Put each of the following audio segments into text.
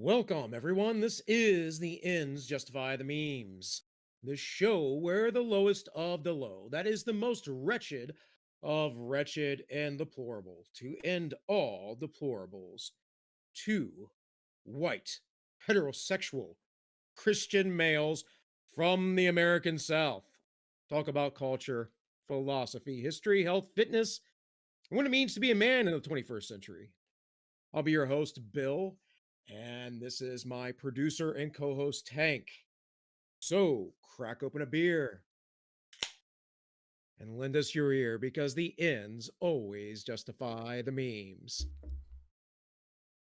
Welcome, everyone. This is the Ends Justify the Memes, the show where the lowest of the low, that is the most wretched of wretched and deplorable, to end all deplorables, two white, heterosexual, Christian males from the American South talk about culture, philosophy, history, health, fitness, and what it means to be a man in the 21st century. I'll be your host, Bill, and this is my producer and co host, Tank. So crack open a beer and lend us your ear because the ends always justify the memes.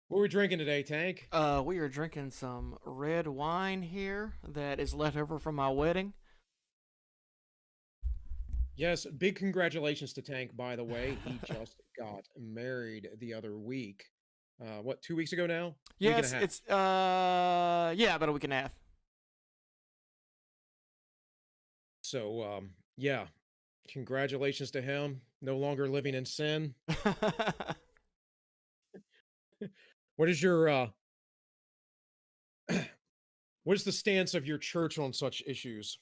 What are we drinking today, Tank? We are drinking some red wine here that is left over from my wedding. Yes, big congratulations to Tank, by the way. He just got married the other week. What, 2 weeks ago now? Week and a Yes, half. it's yeah, about a week and a half. So, yeah, congratulations to him. No longer living in sin. What is your what is the stance of your church on such issues?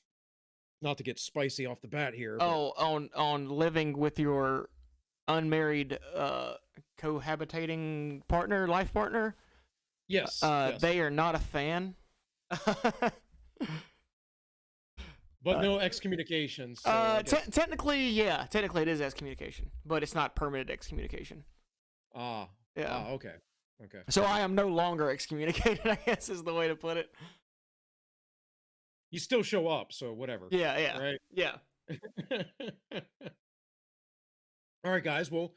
Not to get spicy off the bat here, but Oh, on living with your unmarried cohabitating partner, life partner. yes, yes. They are not a fan. But no excommunication, so I guess Technically, yeah, technically it is excommunication, but it's not permanent excommunication. ah, Yeah. okay. Okay. So I am no longer excommunicated, I guess is the way to put it. You still show up, so whatever. Yeah, yeah. Right? Yeah. All right, guys. Well,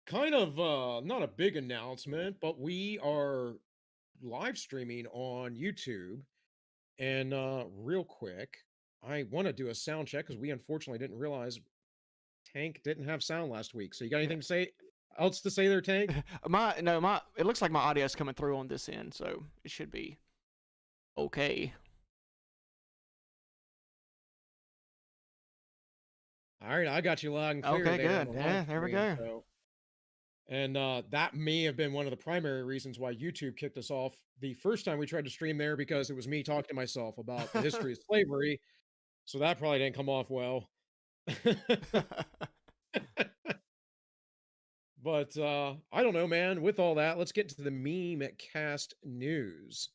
kind of not a big announcement, but we are live streaming on YouTube. And real quick, I want to do a sound check because we unfortunately didn't realize Tank didn't have sound last week. So you got anything to say else to say there, Tank? My it looks like my audio's coming through on this end, so it should be okay. All right, I got you loud and clear. Okay, There on good. the Yeah, live there we stream, go. so. And that may have been one of the primary reasons why YouTube kicked us off the first time we tried to stream there because it was me talking to myself about the history of slavery. So that probably didn't come off well. But I don't know, man. With all that, let's get to the meme cast news.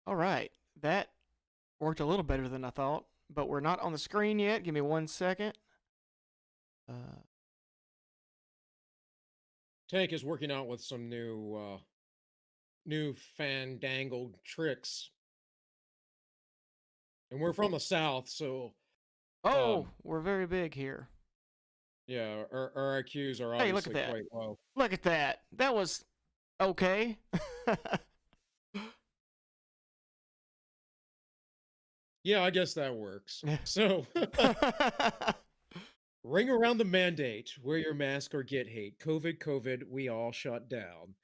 All right, that worked a little better than I thought, but we're not on the screen yet. Give me 1 second. Tank is working out with some new fandangled tricks. And we're from the South, so Oh, we're very big here. yeah, our IQs are Hey, look at obviously that. quite low. Look at that. That was okay. Yeah, I guess that works. So, ring around the mandate, wear your mask or get hate. COVID, COVID, we all shut down.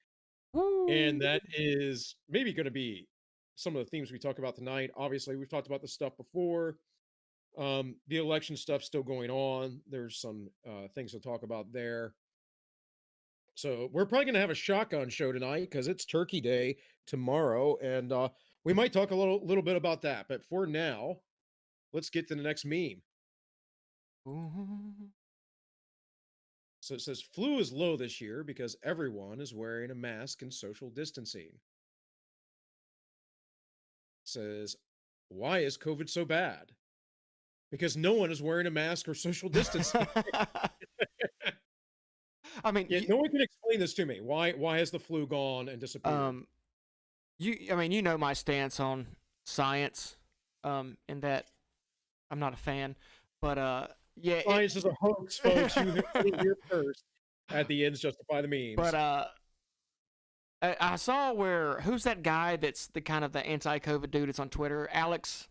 And Woo. that is maybe going to be some of the themes we talk about tonight. Obviously, we've talked about this stuff before. The election stuff's still going on. There's some things to talk about there. So we're probably going to have a shotgun show tonight because it's Turkey Day tomorrow, and we might talk a little bit about that. But for now, let's get to the next meme. Ooh. So it says flu is low this year because everyone is wearing a mask and social distancing. It says, why is COVID so bad? Because no one is wearing a mask or social distancing. I mean, Yeah, no one can explain this to me. Why has the flu gone and disappeared? I mean, you know my stance on science, in that I'm not a fan, but yeah, Science is a hoax, folks. You heard it here first. At the ends justify the memes. but I saw who's that guy that's the kind of the anti-COVID dude? It's on Twitter, Alex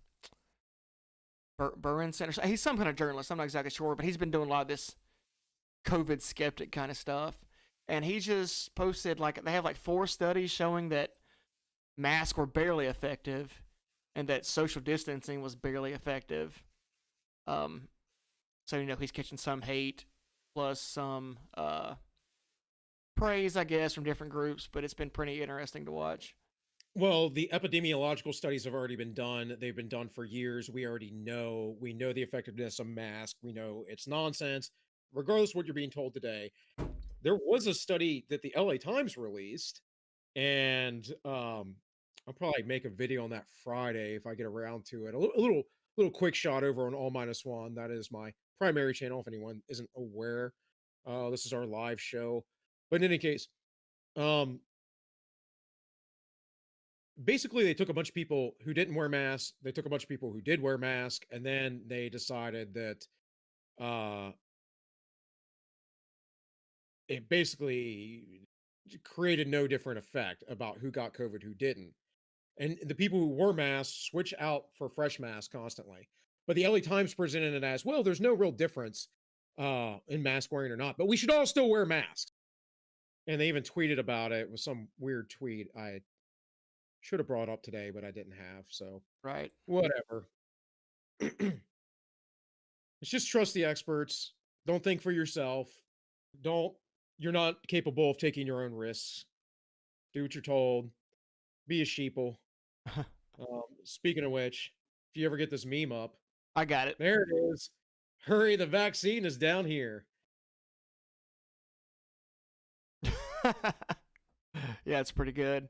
Berenson, or he's some kind of journalist. I'm not exactly sure, but he's been doing a lot of this COVID skeptic kind of stuff. and he just posted like they have like 4 studies showing that masks were barely effective, and that social distancing was barely effective. Um, so he's catching some hate plus some praise, I guess, from different groups. But it's been pretty interesting to watch. Well, the epidemiological studies have already been done. They've been done for years. We know the effectiveness of mask. We know it's nonsense. Regardless of what you're being told today, there was a study that the LA Times released, and I'll probably make a video on that Friday if I get around to it. A little quick shot over on All Minus One. That is my primary channel. If anyone isn't aware, this is our live show. But in any case, um, basically they took a bunch of people who didn't wear masks. They took a bunch of people who did wear masks, and then they decided that uh, it basically created no different effect about who got COVID, who didn't. And the people who wore masks switch out for fresh masks constantly. But the LA Times presented it as, well, there's no real difference in mask wearing or not, but we should all still wear masks. And they even tweeted about it with some weird tweet I should have brought up today, but I didn't have. So Right. whatever. It's just trust the experts. Don't think for yourself. Don't, you're not capable of taking your own risks. Do what you're told. Be a sheeple. Speaking of which, if you ever get this meme up, I got it. there it is. Hurry, the vaccine is down here. Yeah, it's pretty good.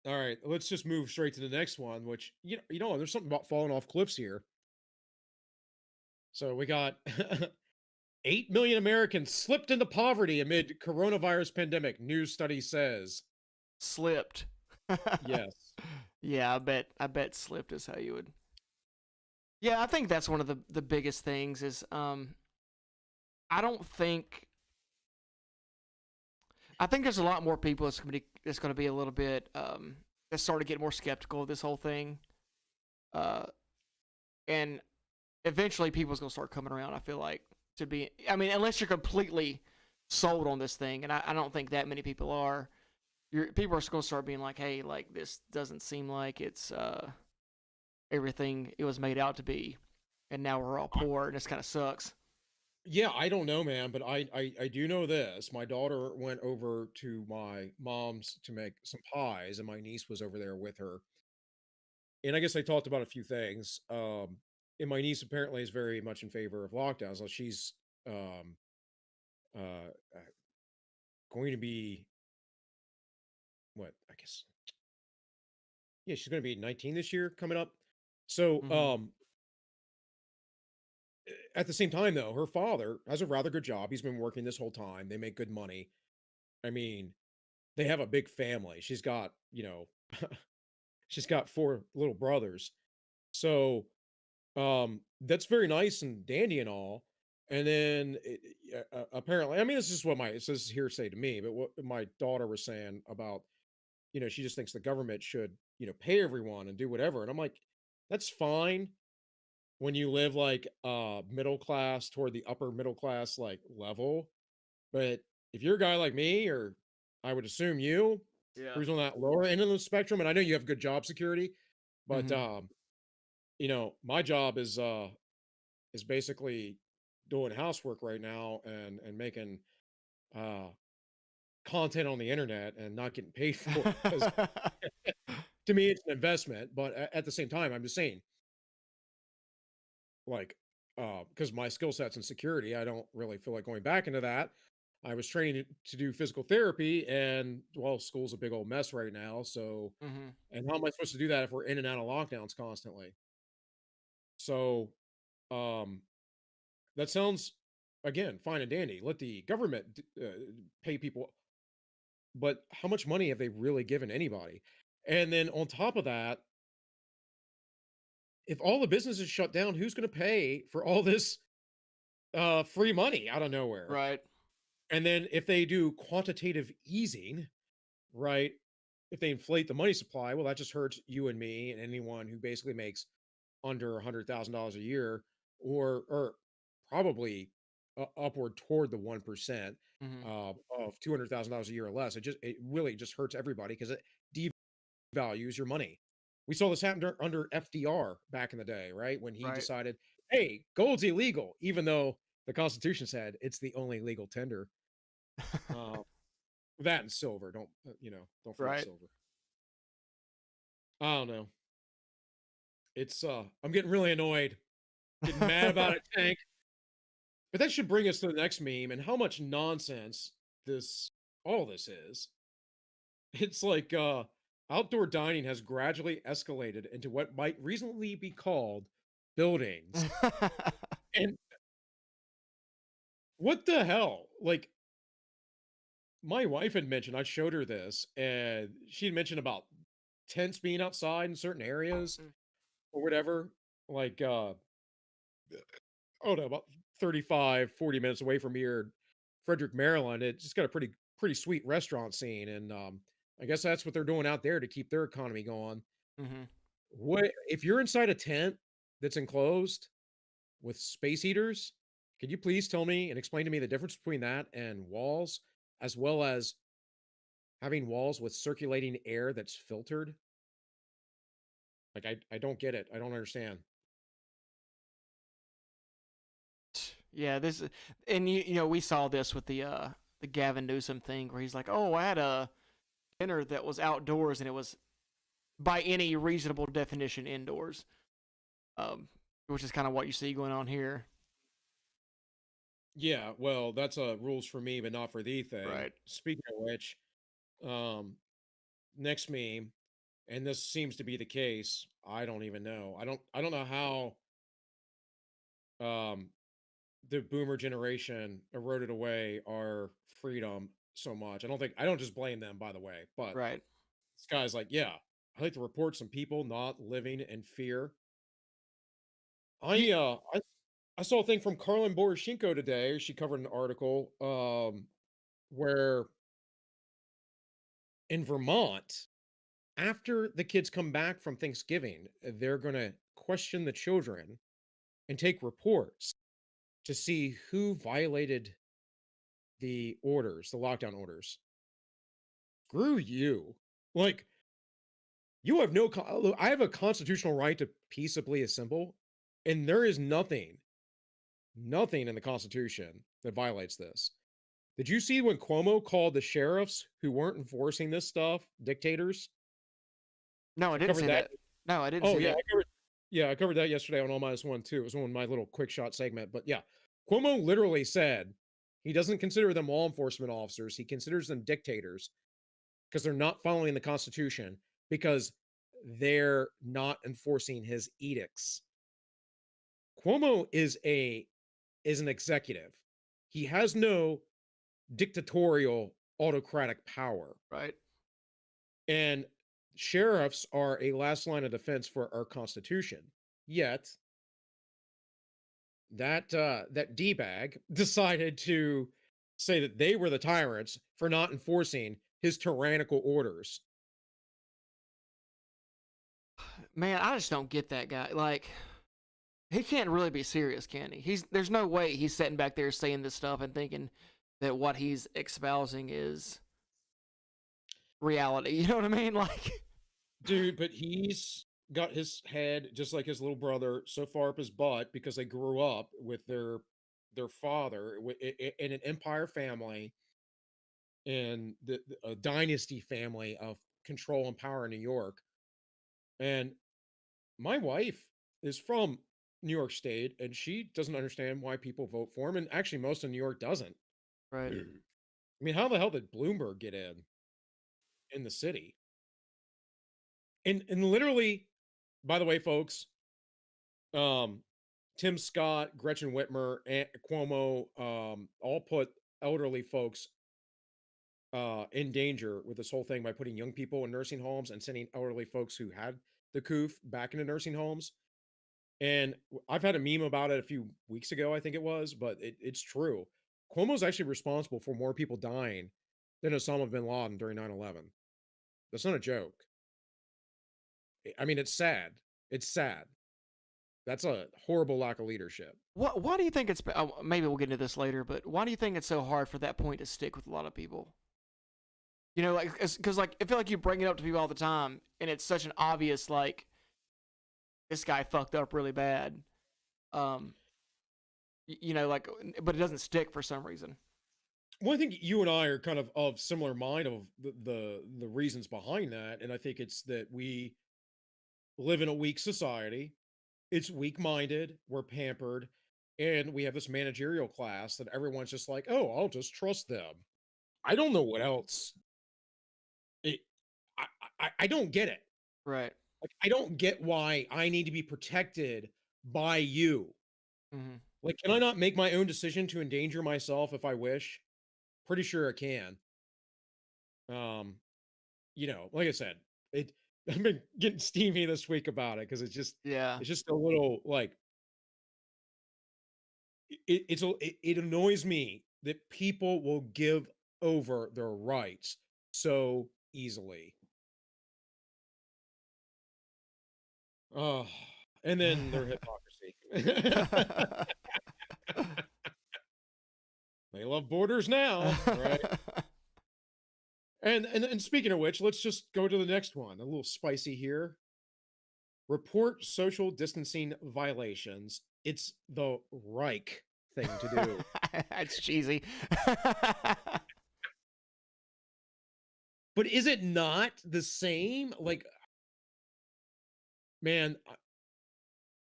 All right, let's just move straight to the next one, which there's something about falling off cliffs here. So we got 8 million Americans slipped into poverty amid coronavirus pandemic, news study says. Slipped. Yes. Yeah, I bet slipped is how you would. Yeah, I think that's one of the biggest things is I don't think I think there's a lot more people that's gonna be a little bit that start to get more skeptical of this whole thing. Uh and eventually people's gonna start coming around, I feel like, to be I mean, unless you're completely sold on this thing, and I don't think that many people are. People are gonna start being like, hey, like this doesn't seem like it's everything it was made out to be, and now we're all poor, and this kind of sucks. Yeah, I don't know, man, but I do know this. My daughter went over to my mom's to make some pies, and my niece was over there with her. And I guess I talked about a few things. And my niece apparently is very much in favor of lockdowns. So she's um uh, going to be what I guess, yeah, she's going to be 19 this year coming up. So Hmm. at the same time though, her father has a rather good job. He's been working this whole time. They make good money. I mean, they have a big family. She's got, she's got 4 little brothers. So that's very nice and dandy and all. And then apparently, I mean, this is what this is hearsay to me, but what my daughter was saying about, she just thinks the government should, pay everyone and do whatever. And I'm like, that's fine when you live like middle class toward the upper middle class like level. But if you're a guy like me, or I would assume you, Yeah. who's on that lower end of the spectrum, and I know you have good job security, but Hmm. my job is basically doing housework right now and making uh content on the internet and not getting paid for it because to me it's an investment. But at the same time, I'm just saying, like, because my skill sets in security, I don't really feel like going back into that. I was training to do physical therapy, and well, school's a big old mess right now. So, Hmm. and how am I supposed to do that if we're in and out of lockdowns constantly? So, um, that sounds, again, fine and dandy. Let the government pay people, but how much money have they really given anybody? And then on top of that, if all the businesses shut down, who's going to pay for all this free money out of nowhere? Right. And then if they do quantitative easing, right? If they inflate the money supply, well, that just hurts you and me and anyone who basically makes under $100,000 a year, or probably upward toward the 1% Hmm. of $200,000 a year or less. It really just hurts everybody because it devalues your money. We saw this happen under FDR back in the day, right? When he Right. decided, hey, gold's illegal, even though the Constitution said it's the only legal tender. Uh, that and silver. Don't forget Right. silver. I don't know. I'm getting really annoyed, getting mad about it, Tank. But that should bring us to the next meme and how much nonsense this all this is. It's like outdoor dining has gradually escalated into what might reasonably be called buildings. And what the hell? Like my wife had mentioned, I showed her this, and she had mentioned about tents being outside in certain areas Mm. or whatever. Like oh no, about 35, 40 minutes away from here, Frederick, Maryland. It's just got a pretty sweet restaurant scene. And I guess that's what they're doing out there to keep their economy going. Hmm. What if you're inside a tent that's enclosed with space heaters? Could you please tell me and explain to me the difference between that and walls, as well as having walls with circulating air that's filtered? Like I don't get it. I don't understand. Yeah, and you know we saw this with the Gavin Newsom thing where he's like, "Oh, I had a dinner that was outdoors and it was by any reasonable definition indoors." Which is kind of what you see going on here. Yeah, well, that's rules for me, but not for thee thing. Right. Speaking of which, um, next meme, and this seems to be the case. I don't even know. I don't know how um the boomer generation eroded away our freedom so much. I don't just blame them, by the way, but Right. this guy's like, yeah, I like to report some people not living in fear. Ye- I saw a thing from Carlin Boroshenko today. She covered an article where in Vermont, after the kids come back from Thanksgiving, they're going to question the children and take reports to see who violated the lockdown orders. Screw you. Like, you have no, look, I have a constitutional right to peaceably assemble, and there is nothing in the Constitution that violates this. Did you see when Cuomo called the sheriffs who weren't enforcing this stuff dictators? no, I I didn't covered see that. that. No, I didn't Oh see yeah, that. I covered that yesterday on All Minus One too. It was on my little quick shot segment. But yeah, Cuomo literally said he doesn't consider them law enforcement officers. He considers them dictators because they're not following the Constitution because they're not enforcing his edicts. Cuomo is an executive. He has no dictatorial autocratic power. Right. And sheriffs are a last line of defense for our Constitution. Yet that D bag decided to say that they were the tyrants for not enforcing his tyrannical orders. Man, I just don't get that guy. Like, he can't really be serious, can he? There's no way he's sitting back there saying this stuff and thinking that what he's espousing is reality. You know what I mean? Like, Dude, but he's got his head just like his little brother so far up his butt because they grew up with their father in an empire family and a dynasty family of control and power in New York. And my wife is from New York State, and she doesn't understand why people vote for him. And actually, most of New York doesn't. right. I mean, how the hell did Bloomberg get in the city? And literally, by the way, folks, um, Tim Scott, Gretchen Whitmer, and Cuomo, all put elderly folks in danger with this whole thing by putting young people in nursing homes and sending elderly folks who had the coof back into nursing homes. And I've had a meme about it a few weeks ago, I think it was, but it's true. Cuomo's actually responsible for more people dying than Osama bin Laden during 9/11. That's not a joke. I mean, it's sad. It's sad. That's a horrible lack of leadership. Why do you think maybe we'll get into this later, but why do you think it's so hard for that point to stick with a lot of people? You know, like, because like I feel like you bring it up to people all the time, and it's such an obvious like this guy fucked up really bad. Um, you know, like, but it doesn't stick for some reason. Well, I think you and I are kind of similar mind of the reasons behind that, and I think it's that we live in a weak society. It's weak-minded, we're pampered, and we have this managerial class that everyone's just like, "Oh, I'll just trust them." I don't know what else. It, I don't get it. Right. Like, I don't get why I need to be protected by you. Mm-hmm. Like, can I not make my own decision to endanger myself if I wish? Pretty sure I can. Um, like I said, it I've been getting steamy this week about it because Yeah. it's just a little like it annoys me that people will give over their rights so easily. Oh, and then their hypocrisy. They love borders now, right? And speaking of which, let's just go to the next one. A little spicy here. Report social distancing violations. It's the Reich thing to do. That's cheesy. But is it not the same? Like, man,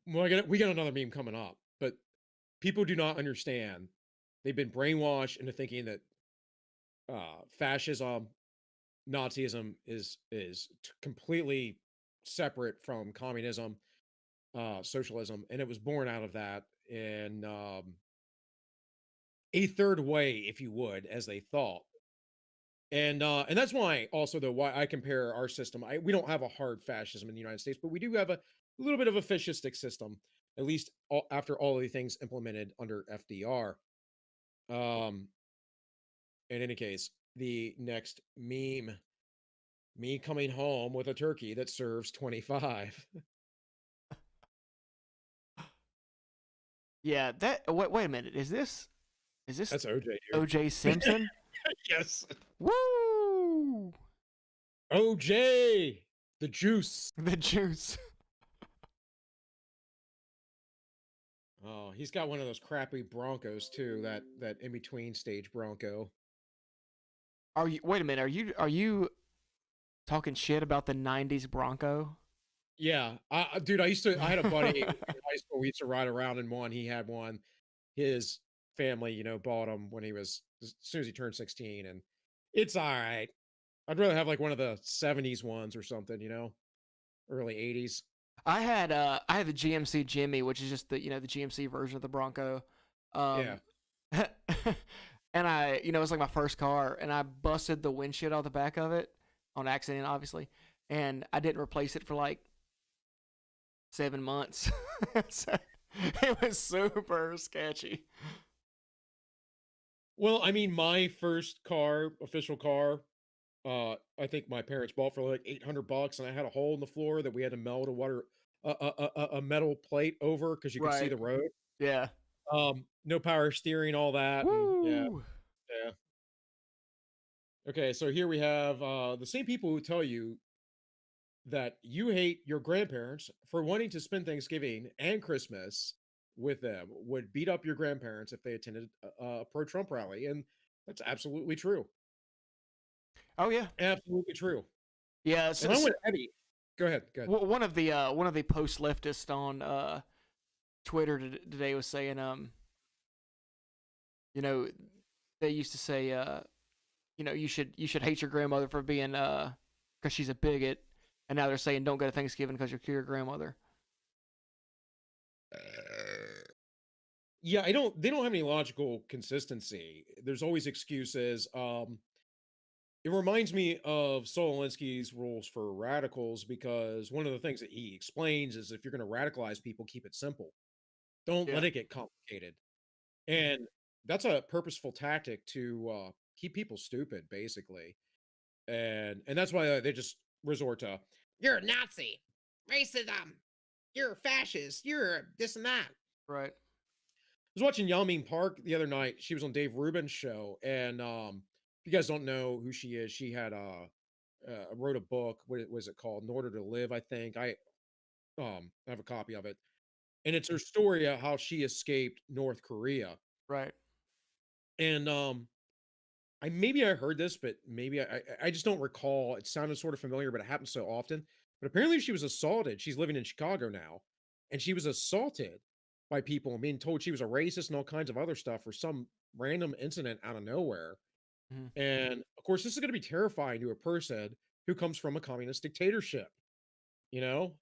well, we got another meme coming up, but people do not understand. They've been brainwashed into thinking that fascism, Nazism is completely separate from communism, socialism, and it was born out of that. And a third way, if you would, as they thought. And that's why also though why I compare our system. We don't have a hard fascism in the United States, but we do have a little bit of a fascistic system, at least after all of the things implemented under FDR. Um, in any case, the next meme, me coming home with a turkey that serves 25. Yeah, that wait a minute. Is this That's OJ, dude. OJ Simpson? Yes. Woo! OJ, the juice. The juice. Oh, he's got one of those crappy Broncos too. That in between stage Bronco. Are you wait a minute, are you talking shit about the 90s Bronco? Yeah, dude, I had a buddy in high school. We used to ride around in one. He had one. His family, bought him when he was as soon as he turned 16, and it's all right. I'd rather have like one of the 70s ones or something, early 80s. I had the GMC Jimmy, which is just the GMC version of the Bronco. Yeah. Um and it was like my first car, and I busted the windshield out the back of it on accident, obviously. And I didn't replace it for like 7 months. So, it was super sketchy. Well, I mean, my first car, official car, I think my parents bought for like $800, and I had a hole in the floor that we had to melt a metal plate over because you could see Right. the road. Yeah. No power steering, all that, and yeah, Woo! yeah. Okay, so here we have the same people who tell you that you hate your grandparents for wanting to spend Thanksgiving and Christmas with them would beat up your grandparents if they attended a pro-Trump rally, and that's absolutely true. Oh yeah. Absolutely true. Yeah. And I went heavy. Go ahead. Go ahead. One of the post leftists on Twitter today was saying you know they used to say you should hate your grandmother for being because she's a bigot, and now they're saying don't go to Thanksgiving because you're your grandmother. Yeah, they don't have any logical consistency. There's always excuses. It reminds me of Saul Alinsky's rules for radicals because one of the things that he explains is if you're going to radicalize people, keep it simple. Don't Yeah. let it get complicated. And that's a purposeful tactic to keep people stupid, basically. And that's why they just resort to "you're a Nazi, racism, you're a fascist, you're this and that. Right. Was watching Yao Ming Park the other night. She was on Dave Rubin's show, and if you guys don't know who she is, she had wrote a book. What was it called? In Order to Live, I think. I have a copy of it, and it's her story of how she escaped North Korea. Right. And I heard this, but maybe I just don't recall. It sounded sort of familiar, but it happens so often. But apparently, she was assaulted. She's living in Chicago now, and she was assaulted by people and being told she was a racist and all kinds of other stuff for some random incident out of nowhere. Mhm. And of course, this is going to be terrifying to a person who comes from a communist dictatorship. You know,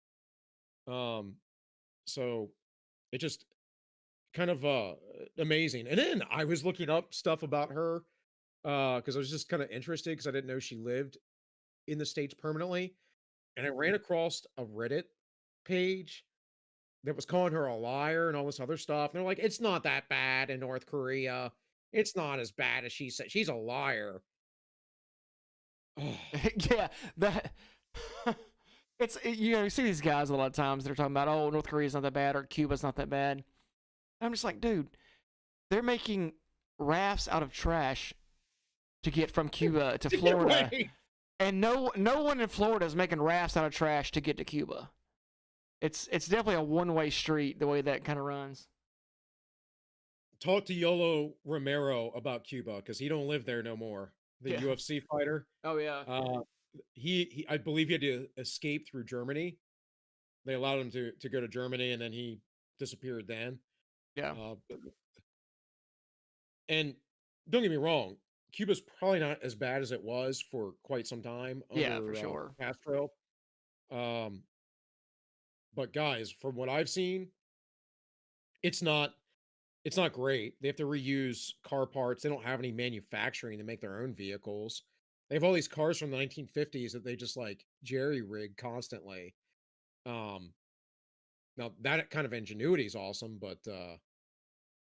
um, so it just kind of amazing. And then I was looking up stuff about her because I was just kind of interested because I didn't know she lived in the States permanently. And I ran across a Reddit page that was calling her a liar and all this other stuff. And they're like, it's not that bad in North Korea. It's not as bad as she said. She's a liar. Yeah, that you know, you see these guys a lot of times that are talking about, oh, North Korea's not that bad or Cuba's not that bad. I'm just like, dude, they're making rafts out of trash to get from Cuba to To get Florida, away. and no one in Florida is making rafts out of trash to get to Cuba. It's definitely a one-way street the way that kind of runs. Talk to Yolo Romero about Cuba because he don't live there no more. The Yeah. UFC fighter. Oh yeah. He I believe he had to escape through Germany. They allowed him to go to Germany and then he disappeared then. Yeah. And don't get me wrong, Cuba's probably not as bad as it was for quite some time Yeah, under for sure. Castro. Um, but guys, from what I've seen, it's not it's not great. They have to reuse car parts. They don't have any manufacturing to make their own vehicles. They have all these cars from the 1950s that they just like jerry rig constantly. Um, Now that kind of ingenuity is awesome, but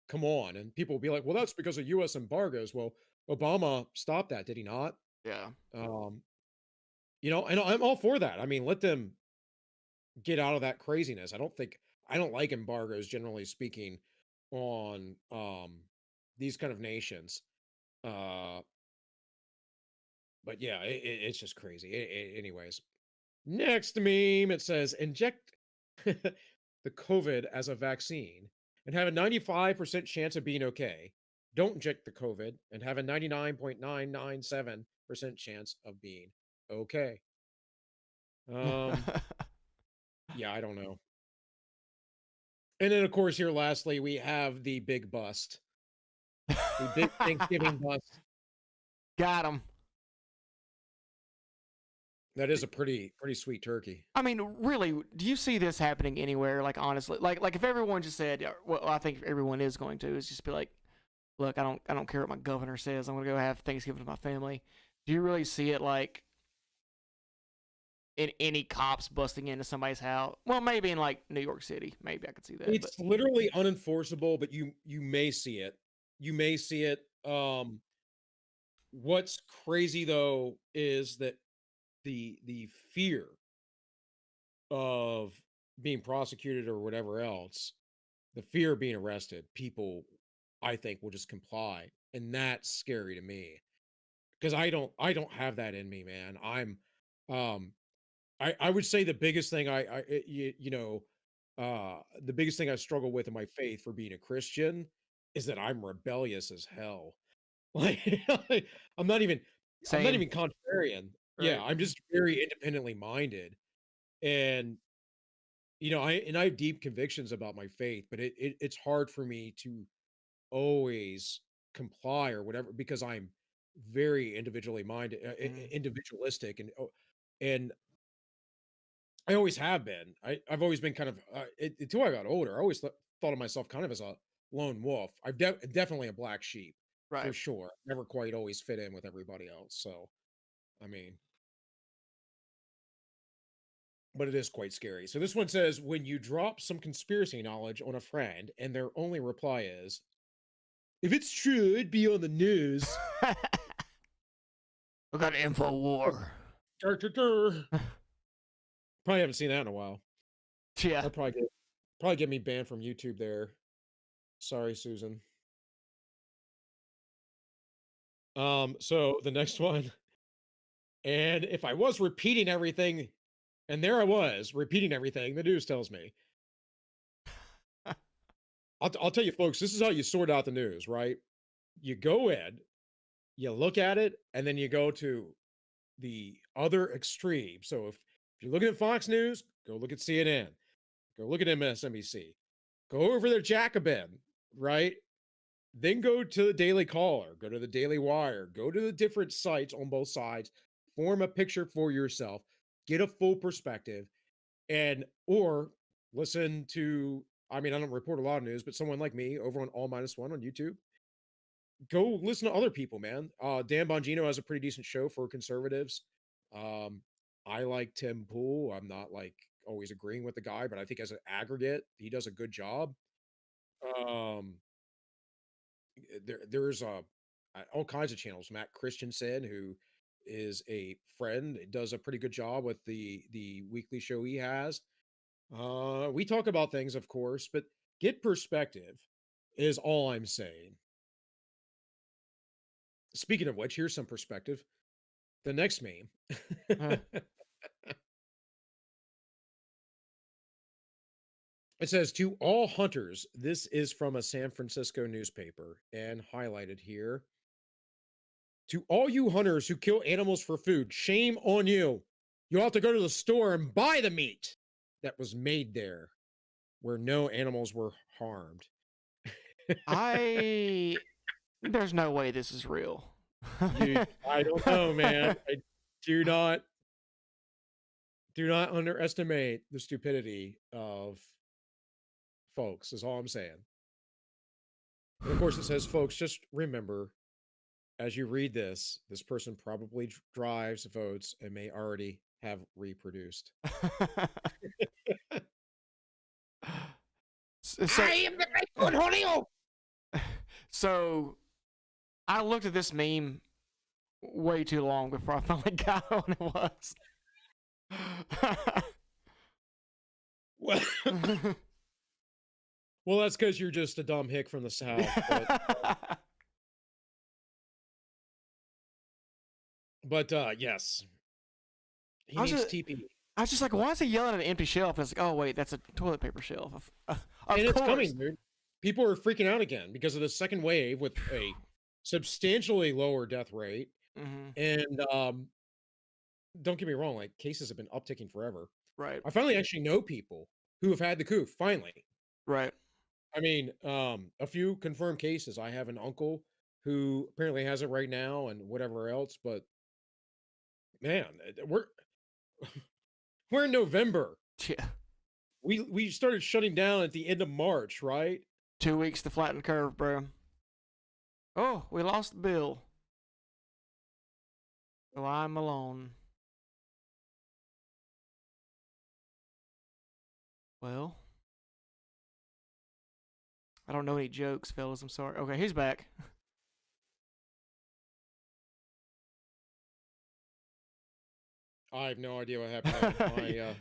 come on. And people will be like, well, that's because of US embargoes. Well, Obama stopped that, did he not? Yeah. Um, and I'm all for that. I mean, let them get out of that craziness. I don't like embargoes generally speaking on these kind of nations. Uh but yeah, it's just crazy. Anyways, next meme it says inject the COVID as a vaccine and have a 95% chance of being okay. Don't inject the COVID and have a 99.997% chance of being okay. Yeah, I don't know. And then, of course, here lastly, we have the big bust, the big Thanksgiving bust. Got him. That is a pretty sweet turkey. I mean, really, do you see this happening anywhere? Like, honestly, like if everyone just said, well, I think everyone is going to, is just be like, look, I don't care what my governor says. I'm gonna go have Thanksgiving with my family. Do you really see it like in any cops busting into somebody's house? Well, maybe in like New York City, maybe I could see that. It's literally unenforceable, but you may see it. You may see it. What's crazy though is that the fear of being prosecuted or whatever else, the fear of being arrested, people I think will just comply, and that's scary to me because I don't have that in me, man. Um I would say the biggest thing the biggest thing I struggle with in my faith for being a Christian is that I'm rebellious as hell. Like I'm not even I'm not Same, even contrarian. Yeah, right? I'm just very independently minded. And I have deep convictions about my faith, but it's hard for me to always comply or whatever because I'm very individually minded, Mm, individualistic, and I always have been. I've always been kind of until I got older. I always thought of myself kind of as a lone wolf. Definitely a black sheep for right. sure. Never quite always fit in with everybody else. So I mean, but it is quite scary. So this one says when you drop some conspiracy knowledge on a friend and their only reply is, "If it's true, it'd be on the news." We got info war. Dur, dur, dur. Probably haven't seen that in a while. Yeah. That'd probably get me banned from YouTube there. Sorry, Susan. So the next one, and if I was repeating everything, and there I was repeating everything, the news tells me. I'll tell you, folks, this is how you sort out the news, right? You go in, you look at it, and then you go to the other extreme. So if you're looking at Fox News, go look at CNN, go look at MSNBC, go over to Jacobin, right? Then go to the Daily Caller, go to the Daily Wire, go to the different sites on both sides, form a picture for yourself, get a full perspective, and or listen to, I mean, I don't report a lot of news, but someone like me over on All Minus One on YouTube, go listen to other people, man. Dan Bongino has a pretty decent show for conservatives. Um, I like Tim Pool. I'm not like always agreeing with the guy, but I think as an aggregate, he does a good job. Um, there's all kinds of channels. Matt Christensen, who is a friend, does a pretty good job with the weekly show he has. We talk about things, of course, but get perspective is all I'm saying. Speaking of which, here's some perspective. The next meme. Uh, It says, to all hunters, this is from a San Francisco newspaper and highlighted here. To all you hunters who kill animals for food, shame on you. You'll have to go to the store and buy the meat that was made there where no animals were harmed. There's no way this is real. Dude, I don't know, man. I do not underestimate the stupidity of folks, is all I'm saying. And of course, it says, folks, just remember, as you read this, this person probably drives, votes, and may already have reproduced. So, I am the great good Julio. So I looked at this meme way too long before I finally got on it was. Well, well, that's because you're just a dumb hick from the South. But yes. He needs TP. I was just like, why is he yelling at an empty shelf? And it's like, oh, wait, that's a toilet paper shelf. Of And course. it's coming, dude. People are freaking out again because of the second wave with a substantially lower death rate. Mm-hmm. And don't get me wrong, like cases have been upticking forever. Right. I finally actually know people who have had the coup, finally. Right. I mean, a few confirmed cases. I have an uncle who apparently has it right now and whatever else, but man, we're in November. Yeah. We started shutting down at the end of March, right? 2 weeks to flatten curve, bro. Oh, we lost the bill. So I'm alone. Well, I don't know any jokes, fellas. I'm sorry. Okay, he's back. I have no idea what happened.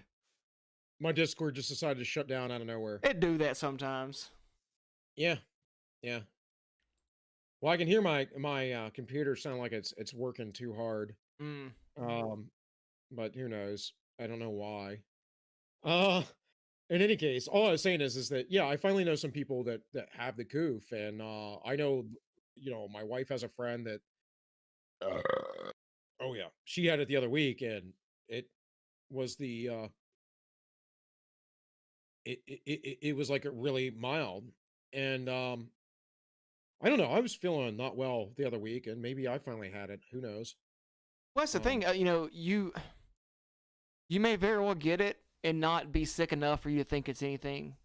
My Discord just decided to shut down out of nowhere. It do that sometimes. Yeah. Well, I can hear my computer sound like it's working too hard. Mm. But who knows? I don't know why. In any case, all I was saying is that yeah, I finally know some people that have the coof, and I know, my wife has a friend that oh yeah, she had it the other week, and it was it was like a really mild, and I don't know, I was feeling not well the other week, and maybe I finally had it. Who knows? Well, that's the thing. You may very well get it and not be sick enough for you to think it's anything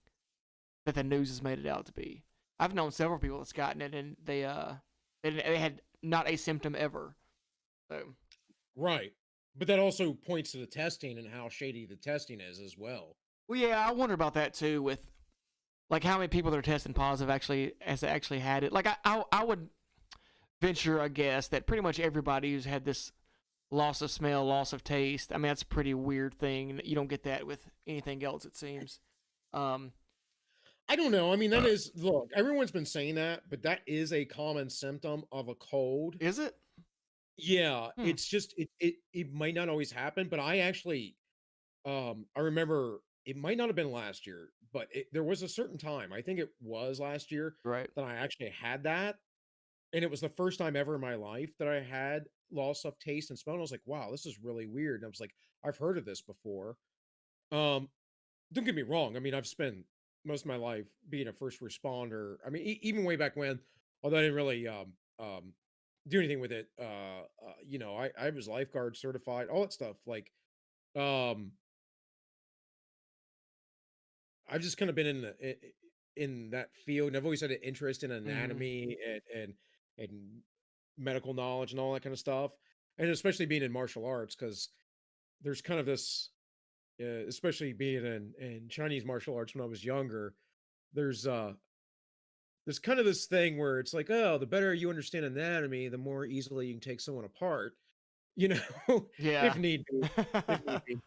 that the news has made it out to be. I've known several people that's gotten it, and they had not a symptom ever. So. Right. But that also points to the testing and how shady the testing is as well. Well, yeah, I wonder about that too. With like how many people that are testing positive has actually had it. Like I would venture a guess that pretty much everybody who's had this loss of smell, loss of taste. I mean, that's a pretty weird thing. You don't get that with anything else, it seems. Um, I don't know. I mean, that is look, everyone's been saying that, but that is a common symptom of a cold. is it? Yeah, Hmm. it's just it might not always happen, but I actually I remember it might not have been last year, but there was a certain time, I think it was last year, Right. that I actually had that, and it was the first time ever in my life that I had loss of taste and smell. And I was like, "Wow, this is really weird." And I was like, "I've heard of this before." Um, don't get me wrong. I mean, I've spent most of my life being a first responder. I mean, even way back when, although I didn't really do anything with it. I was lifeguard certified, all that stuff. Like, um, I've just kind of been in that field, and I've always had an interest in Mm-hmm. anatomy and medical knowledge and all that kind of stuff, and especially being in martial arts because there's kind of this, especially being in Chinese martial arts when I was younger. There's there's kind of this thing where it's like, oh, the better you understand anatomy, the more easily you can take someone apart, you know, if Yeah. need be, if need be.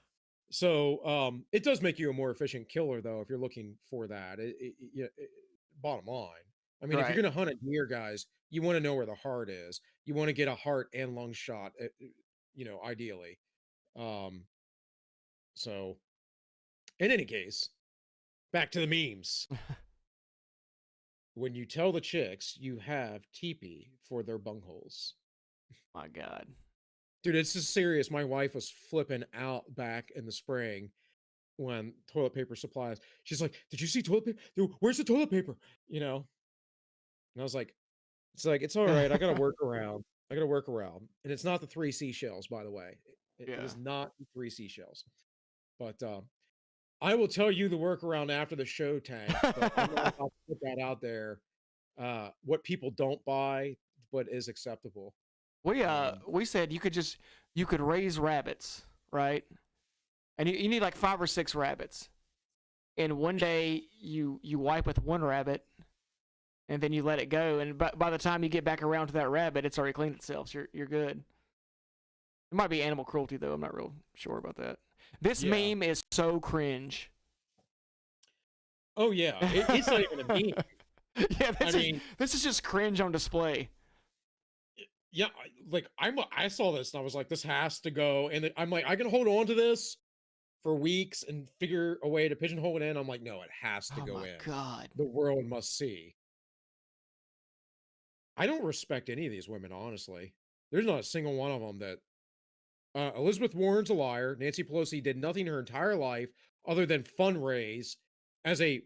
So, it does make you a more efficient killer, though, if you're looking for that. Yeah, bottom line. I mean, if you're Right. gonna hunt a deer, guys, you want to know where the heart is. You want to get a heart and lung shot, ideally. Um, so, in any case, back to the memes. When you tell the chicks you have teepee for their bungholes. My God. Dude, it's just serious. My wife was flipping out back in the spring when toilet paper supplies. She's like, "Did you see toilet paper? Dude, where's the toilet paper?" You know? And I was like, it's all right. I got to work around. I got to work around. And it's not the three seashells, by the way. It Yeah. is not the three seashells. But I will tell you the workaround after the show, Tank. But I'm not about to put that out there. What people don't buy, but is acceptable. We said you could raise rabbits, right? And you need like 5 or 6 rabbits. And one day you wipe with one rabbit, and then you let it go. And by the time you get back around to that rabbit, it's already cleaned itself. So you're good. It might be animal cruelty though. I'm not real sure about that. This Yeah. meme is so cringe. Oh yeah. It's not even a meme. Yeah, I mean, this is just cringe on display. yeah. I saw this and I was like, this has to go. And I'm like, I can hold on to this for weeks and figure a way to pigeonhole it in. I'm like, no, it has to Oh go my in. god. The world must see. I don't respect any of these women, honestly. There's not a single one of them that Elizabeth Warren's a liar. Nancy Pelosi did nothing her entire life other than fundraise as a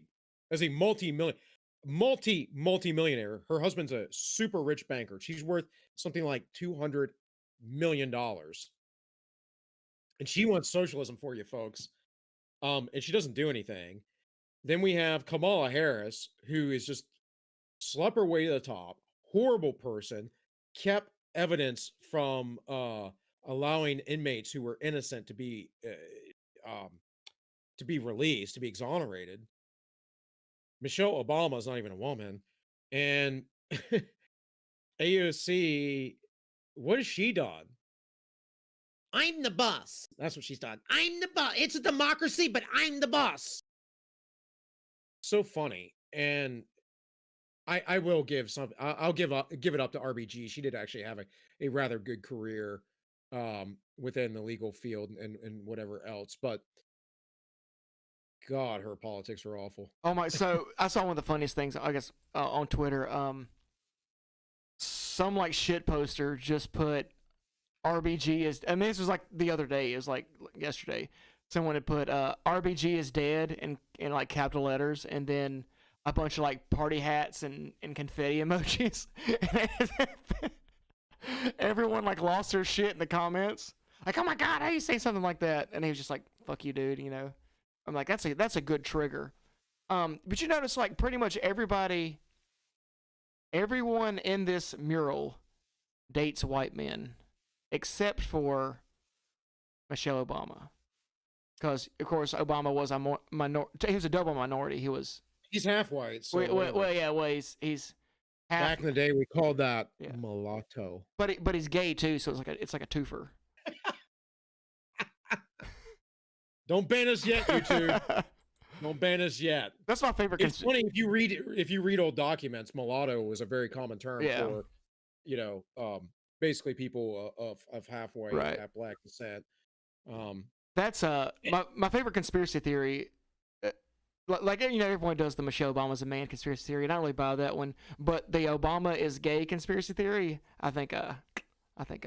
multi-millionaire. Her husband's a super rich banker. She's worth something like $200 million. And she wants socialism for you folks. And she doesn't do anything. Then we have Kamala Harris, who is just slept her way to the top, horrible person, kept evidence from allowing inmates who were innocent to be released, to be exonerated. Michelle Obama is not even a woman, and AOC, what has she done? I'm the boss. That's what she's done. I'm the boss. It's a democracy, but I'm the boss. So funny, and I will give some. I'll give it up to RBG. She did actually have a rather good career within the legal field and whatever else. But God, her politics are awful. Oh my! So I saw one of the funniest things, I guess, on Twitter. Some like shit poster just put RBG is. I mean, this was like the other day. It was like yesterday. Someone had put RBG is dead in like capital letters, and then a bunch of like party hats and confetti emojis. Everyone like lost their shit in the comments. Like, oh my god, how you say something like that? And he was just like, "Fuck you, dude." You know. I'm like, that's a good trigger. But you notice like pretty much everyone in this mural dates white men, except for Michelle Obama, because of course Obama was a he was a double minority. He was He's half white, so whatever. he's half Back in the day, we called that yeah, mulatto. but he's gay too, so it's like a twofer. Don't ban us yet, YouTube. Don't ban us yet. That's my favorite. It's funny if you read old documents. Mulatto was a very common term Yeah. for, basically people of halfway, Right. half black descent. That's my favorite conspiracy theory. Like everyone does the Michelle Obama's a man conspiracy theory, and I don't really buy that one. But the Obama is gay conspiracy theory, I think I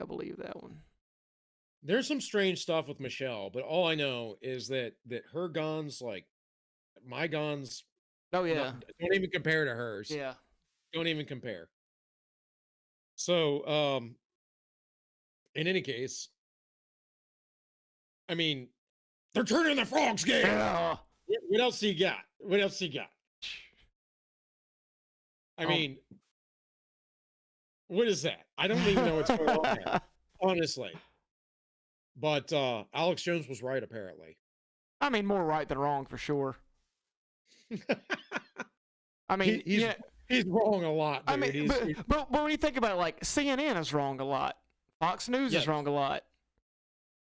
believe that one. There's some strange stuff with Michelle, but all I know is that her guns, like my guns, Oh yeah, don't even compare to hers. yeah. Don't even compare. So, in any case, I mean, they're turning the frogs gay. Yeah. What else you got? What else you got? I Um, mean, what is that? I don't even know what's going on there, honestly. But Alex Jones was right, apparently. I mean, more right than wrong for sure. I mean, he's wrong a lot, dude. I mean, but when you think about it, like CNN is wrong a lot, Fox News is wrong a lot.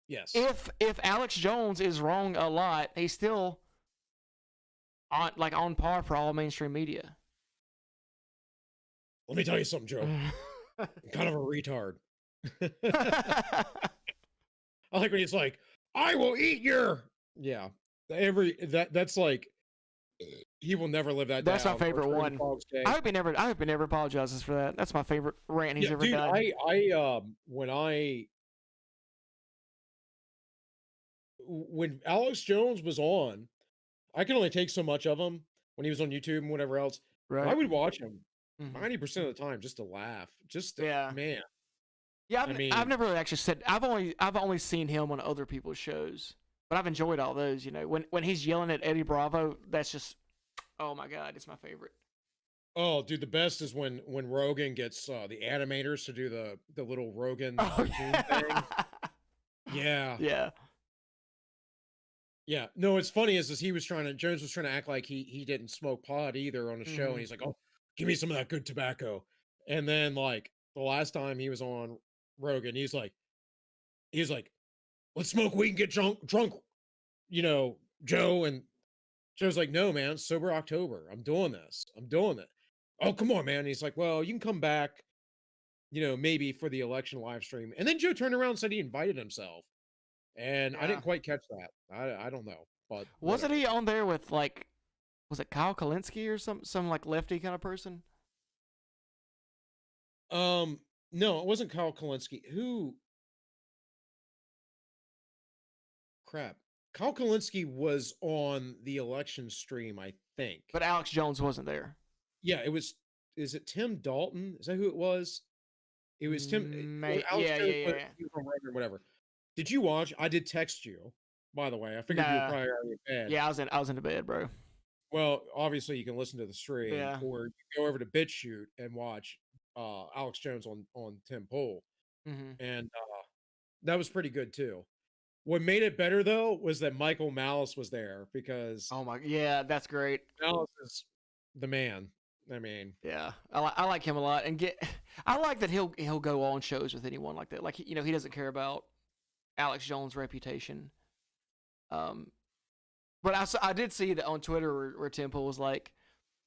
Yes. If Alex Jones is wrong a lot, he's still on par for all mainstream media. Let me tell you something, Joe. I'm kind of a retard. I like when he's like, "I will eat your." Yeah, that's like he will never live that down. That's my favorite one. I hope he never apologizes for that. That's my favorite rant he's ever done. When Alex Jones was on, I can only take so much of him when he was on YouTube and whatever else. Right. I would watch him 90% of the time just to laugh. Man. Yeah, I've never really actually said I've only seen him on other people's shows, but I've enjoyed all those. When he's yelling at Eddie Bravo, that's just, oh my god, it's my favorite. Oh, dude, the best is when Rogan gets the animators to do the little Rogan thing. Yeah. Yeah. Yeah. No, it's funny is Jones was trying to act like he didn't smoke pot either on the show, and he's like, "Oh, give me some of that good tobacco." And then like the last time he was on Rogan, he's like, "Let's smoke weed and get drunk, Joe." And Joe's like, "No, man, sober October. I'm doing this. I'm doing it." "Oh, come on, man." And he's like, "Well, you can come back, maybe for the election live stream." And then Joe turned around and said he invited himself. And I didn't quite catch that. I don't know. But wasn't he on there with like, was it Kyle Kalinske or some like lefty kind of person? No, it wasn't Kyle Kalinske. Who? Crap. Kyle Kalinske was on the election stream, I think. But Alex Jones wasn't there. Yeah, it was. Is it Tim Dalton? Is that who it was? It was Tim. Yeah. Whatever. Did you watch? I did text you, by the way. I figured you were probably already in bed. Yeah, I was in the bed, bro. Well, obviously you can listen to the stream, or you go over to BitChute and watch Alex Jones on Tim Pool, and that was pretty good too. What made it better though was that Michael Malice was there because that's great. Malice is the man. I mean, yeah, I like him a lot, and I like that he'll go on shows with anyone like that. Like he doesn't care about Alex Jones' reputation. But I did see that on Twitter where Tim Pool was like,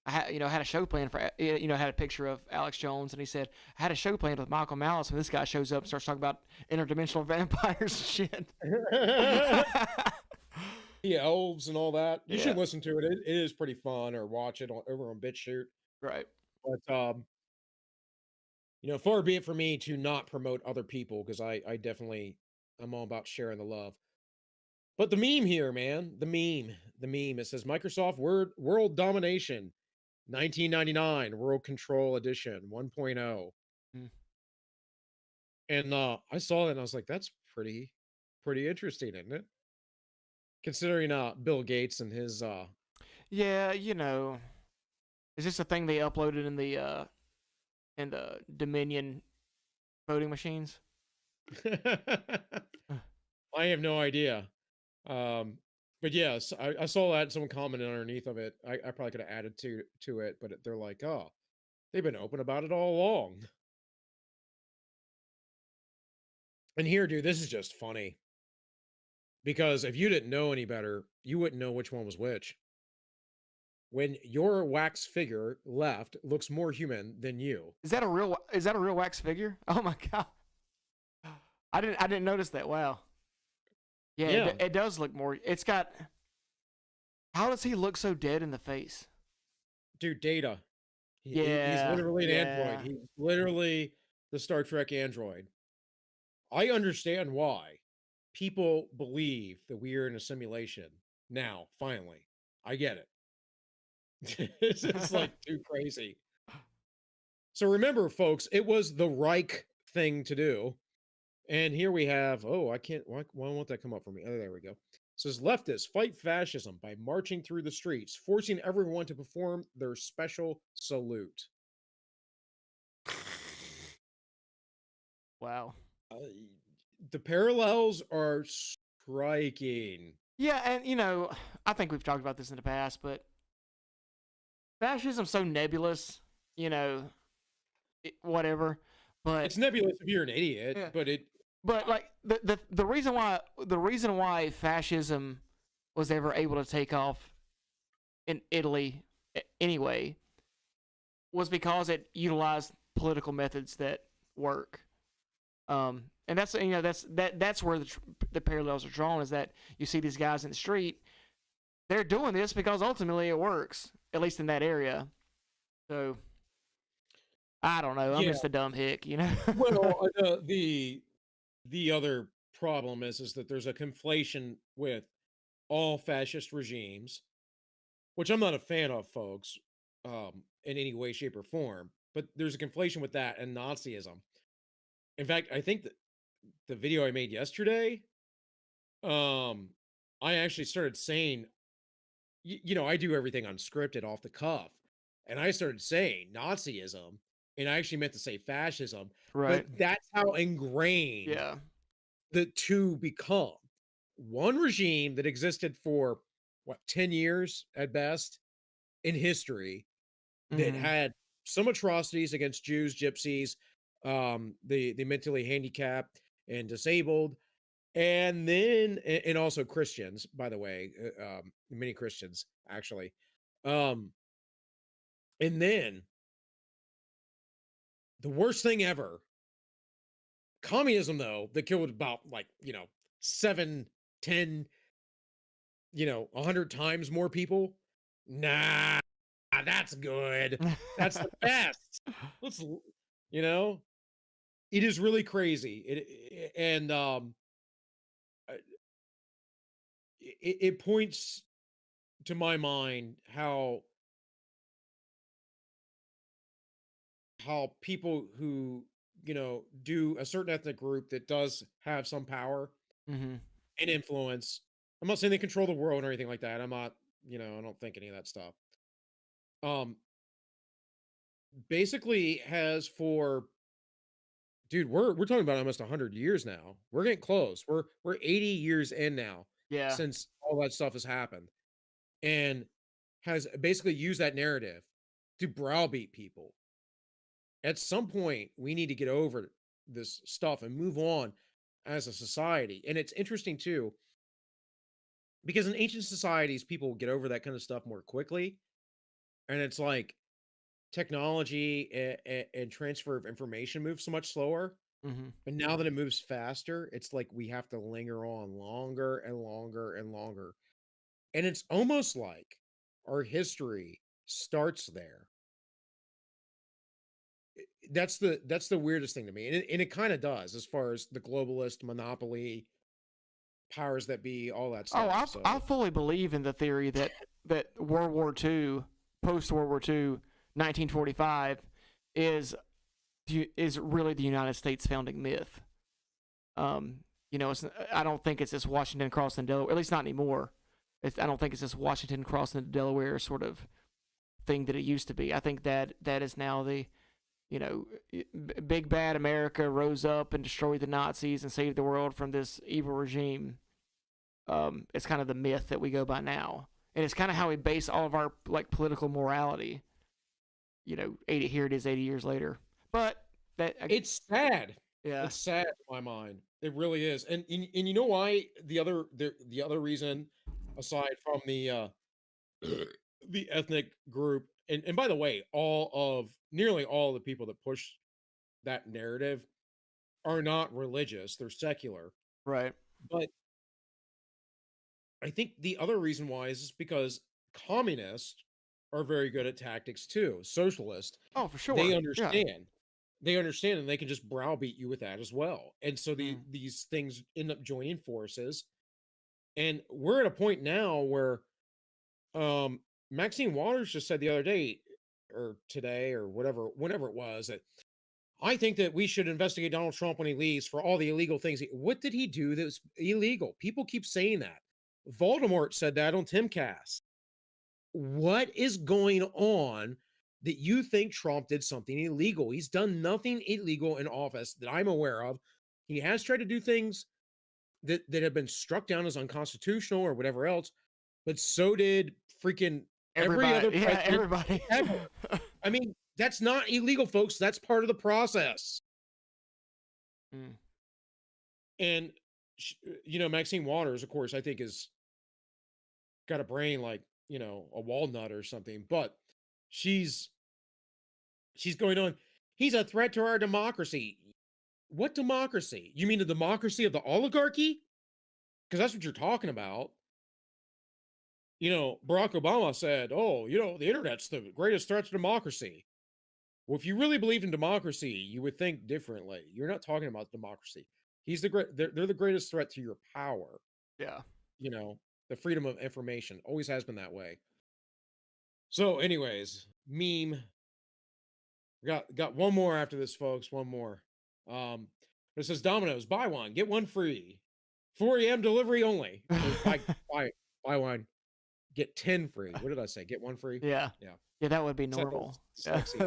I had a show planned for, had a picture of Alex Jones, and he said, I had a show planned with Michael Malice, and this guy shows up and starts talking about interdimensional vampires and shit. Yeah, elves and all that. You should listen to it. It is pretty fun, or watch it over on BitChute. Right. But far be it for me to not promote other people, because I'm all about sharing the love. But the meme here, man, the meme, it says Microsoft World Domination 1999 World Control Edition 1.0. And I saw that and I was like, that's pretty interesting, isn't it? Considering Bill Gates and his yeah, is this a thing they uploaded in the Dominion voting machines? I have no idea. But yes, I saw that someone commented underneath of it. I probably could have added to it, but they're like, "Oh, they've been open about it all along." And here, dude, this is just funny. Because if you didn't know any better, you wouldn't know which one was which. When your wax figure left looks more human than you. Is that a real wax figure? Oh my god. I didn't notice that. Wow. Yeah, Yeah, it does look more. It's got. How does he look so dead in the face? dude, Data. He's Yeah, literally an android. yeah. He's literally the Star Trek android. I understand why people believe that we are in a simulation now, finally. I get it. It's like too crazy. So remember, folks, it was the Reich thing to do. And here we have, oh, I can't, why won't that come up for me? Oh, there we go. It says leftists fight fascism by marching through the streets, forcing everyone to perform their special salute. Wow. Uh, the parallels are striking. Yeah, and I think we've talked about this in the past, but fascism's so nebulous. You know, whatever. But It's nebulous if you're an idiot, yeah, but it, but like the reason why fascism was ever able to take off in Italy anyway was because it utilized political methods that work. And that's where the parallels are drawn, is that you see these guys in the street, they're doing this because ultimately it works, at least in that area. So I don't know. I'm yeah. just a dumb hick, Well, the other problem is that there's a conflation with all fascist regimes, which I'm not a fan of, folks, in any way, shape, or form. But there's a conflation with that and Nazism. In fact, I think that the video I made yesterday, um, I actually started saying, I do everything unscripted off the cuff, and I started saying Nazism, and I actually meant to say fascism, but Right. that's how ingrained Yeah. the two become. One regime that existed for what, 10 years at best in history, that Mm-hmm. had some atrocities against Jews, gypsies, the mentally handicapped and disabled, and then and also Christians, by the way, many Christians actually. Um, and then the worst thing ever, communism, though, that killed about, like, 7, 10, 100 times more people. Nah, that's good. That's the best. Let's, you know, it is really crazy. And uh, it points to my mind how people who do a certain ethnic group that does have some power Mm-hmm. and influence. I'm not saying they control the world or anything like that. I'm not, I don't think any of that stuff. Um, basically has for, dude, we're talking about almost 100 years now. We're getting close. We're 80 years in now Yeah. since all that stuff has happened, and has basically used that narrative to browbeat people. At some point, we need to get over this stuff and move on as a society. And it's interesting too, because in ancient societies, people get over that kind of stuff more quickly. And it's like technology and transfer of information moves so much slower. Mm-hmm. But now that it moves faster, it's like we have to linger on longer and longer and longer. And it's almost like our history starts there. That's the weirdest thing to me. And it kind of does, as far as the globalist monopoly, powers that be, all that Oh, stuff. So I fully believe in the theory that World War II, post World War II, 1945, is is really the United States founding myth. I don't think it's this Washington crossing Delaware, at least not anymore. I don't think it's this Washington crossing Delaware sort of thing that it used to be. I think that is now the, big bad America rose up and destroyed the Nazis and saved the world from this evil regime. It's kind of the myth that we go by now, and it's kind of how we base all of our like political morality. 80 here it is 80 years later, but that it's sad. yeah, It's sad in my mind. It really is. And you know why the other reason aside from the the ethnic group and by the way, nearly all the people that push that narrative are not religious, they're secular. Right. But I think the other reason why is just because communists are very good at tactics too. Socialists, Oh, for they sure. Yeah. understand. They understand and they can just browbeat you with that as well. And so Mm. these things end up joining forces. And we're at a point now where um Maxine Waters just said the other day or today or whenever it was that I think that we should investigate Donald Trump when he leaves for all the illegal things. What did he do that was illegal? People keep saying that. Voldemort said that on Timcast. What is going on that you think Trump did something illegal? He's done nothing illegal in office that I'm aware of. He has tried to do things that have been struck down as unconstitutional or whatever else, but so did freaking every other Everybody. Yeah, president everybody. ever. I mean, that's not illegal, folks. That's part of the process. Mm. And Maxine Waters, of course, I think is got a brain like a walnut or something. But she's she's going on. He's a threat to our democracy. What democracy? You mean the democracy of the oligarchy? Because that's what you're talking about. Barack Obama said, "Oh, the internet's the greatest threat to democracy." Well, if you really believed in democracy, you would think differently. You're not talking about democracy. He's the great. They're the greatest threat to your power. Yeah. The freedom of information always has been that way. So, anyways, meme. Got one more after this, folks. One more. It says Domino's, buy one, get one free. 4 a.m. delivery only. Buy one, get 10 free. What did I say? Get one free? Yeah. Yeah. Yeah, that would be It's like normal. sexy.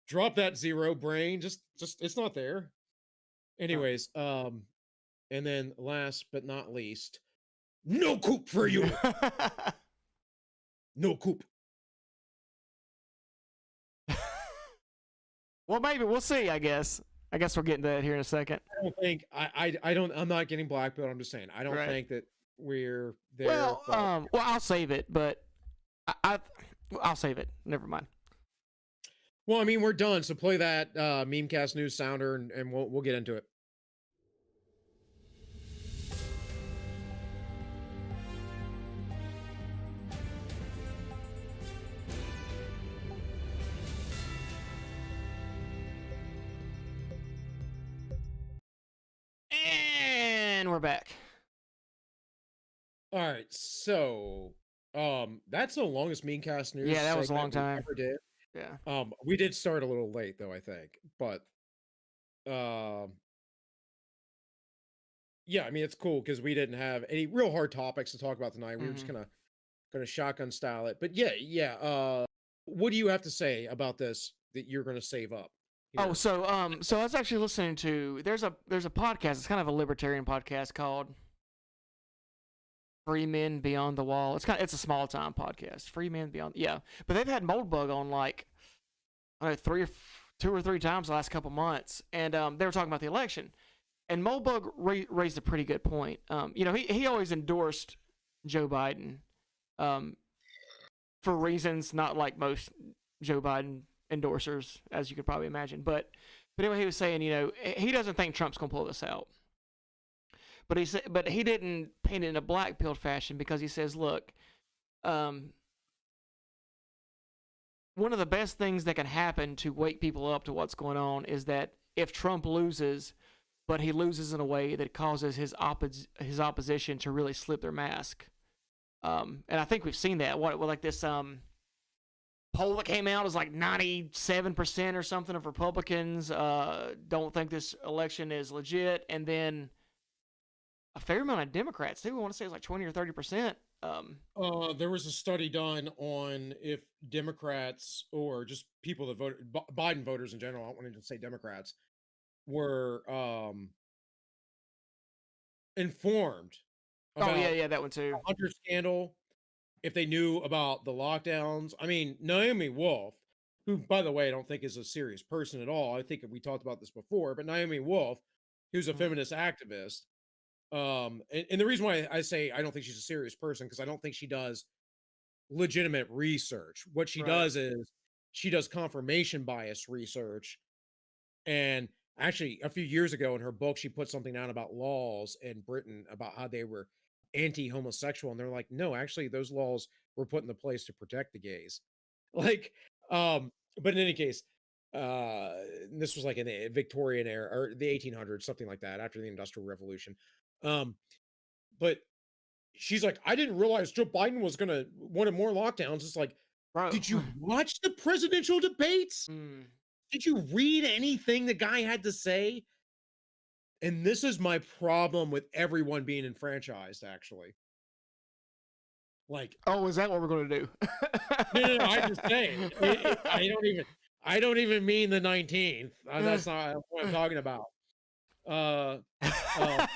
Drop that zero brain. Just it's not there. Anyways, and then last but not least, no coop for you. No coop. Well, maybe we'll see. I guess we're getting to that here in a second. I don't think I don't. I'm not getting black belt. I'm just saying I don't Right. think that we're there. Well, but well, I'll save it, but I'll save it. Never mind. well, I mean, we're done. So play that memecast news sounder, and we'll get into it. And we're back. All right, so that's the longest memecast news. Yeah, that was a long segment we time. ever did. Yeah. We did start a little late though, I think, but yeah, I mean it's cool because we didn't have any real hard topics to talk about tonight. We were just gonna shotgun style it. But yeah. What do you have to say about this that you're gonna save up? Oh, here? so I was actually listening to there's a podcast. It's kind of a libertarian podcast called Free Men Beyond the Wall. It's a small time podcast. Free Men Beyond. Yeah, but they've had Moldbug on like I don't know, two or three times the last couple months, and they were talking about the election. And Moldbug raised a pretty good point. He always endorsed Joe Biden for reasons not like most Joe Biden endorsers, as you could probably imagine. But anyway, he was saying, he doesn't think Trump's gonna pull this out. But he didn't paint it in a black pilled fashion because he says, look, one of the best things that can happen to wake people up to what's going on is that if Trump loses, but he loses in a way that causes his opposition to really slip their mask. And I think we've seen that. Like this poll that came out is like 97% or something of Republicans don't think this election is legit, and then a fair amount of Democrats too. I want to say it's like 20 or 30%. There was a study done on if Democrats or just people that voted Biden voters in general. I don't want to say Democrats were informed about that one too. the Hunter scandal, if they knew about the lockdowns. I mean, Naomi Wolf, who, by the way, I don't think is a serious person at all. I think we talked about this before, but Naomi Wolf, who's a Mhm. feminist activist, and the reason why I say I don't think she's a serious person because I don't think she does legitimate research. What she Right. does is she does confirmation bias research. And actually, a few years ago in her book, she put something out about laws in Britain about how they were anti-homosexual, and they're like, no, actually, those laws were put into place to protect the gays. Like, but in any case, uh, this was like in the Victorian era or the 1800s, something like that, after the Industrial Revolution. Um, but she's like, I didn't realize Joe Biden was gonna wanted more lockdowns. It's like, Bro. did you watch the presidential debates? Mm. Did you read anything the guy had to say? And this is my problem with everyone being enfranchised, actually. Like, Oh, is that what we're gonna do? no, I'm just saying. I don't even mean the 19th. That's not what I'm talking about. Uh, uh,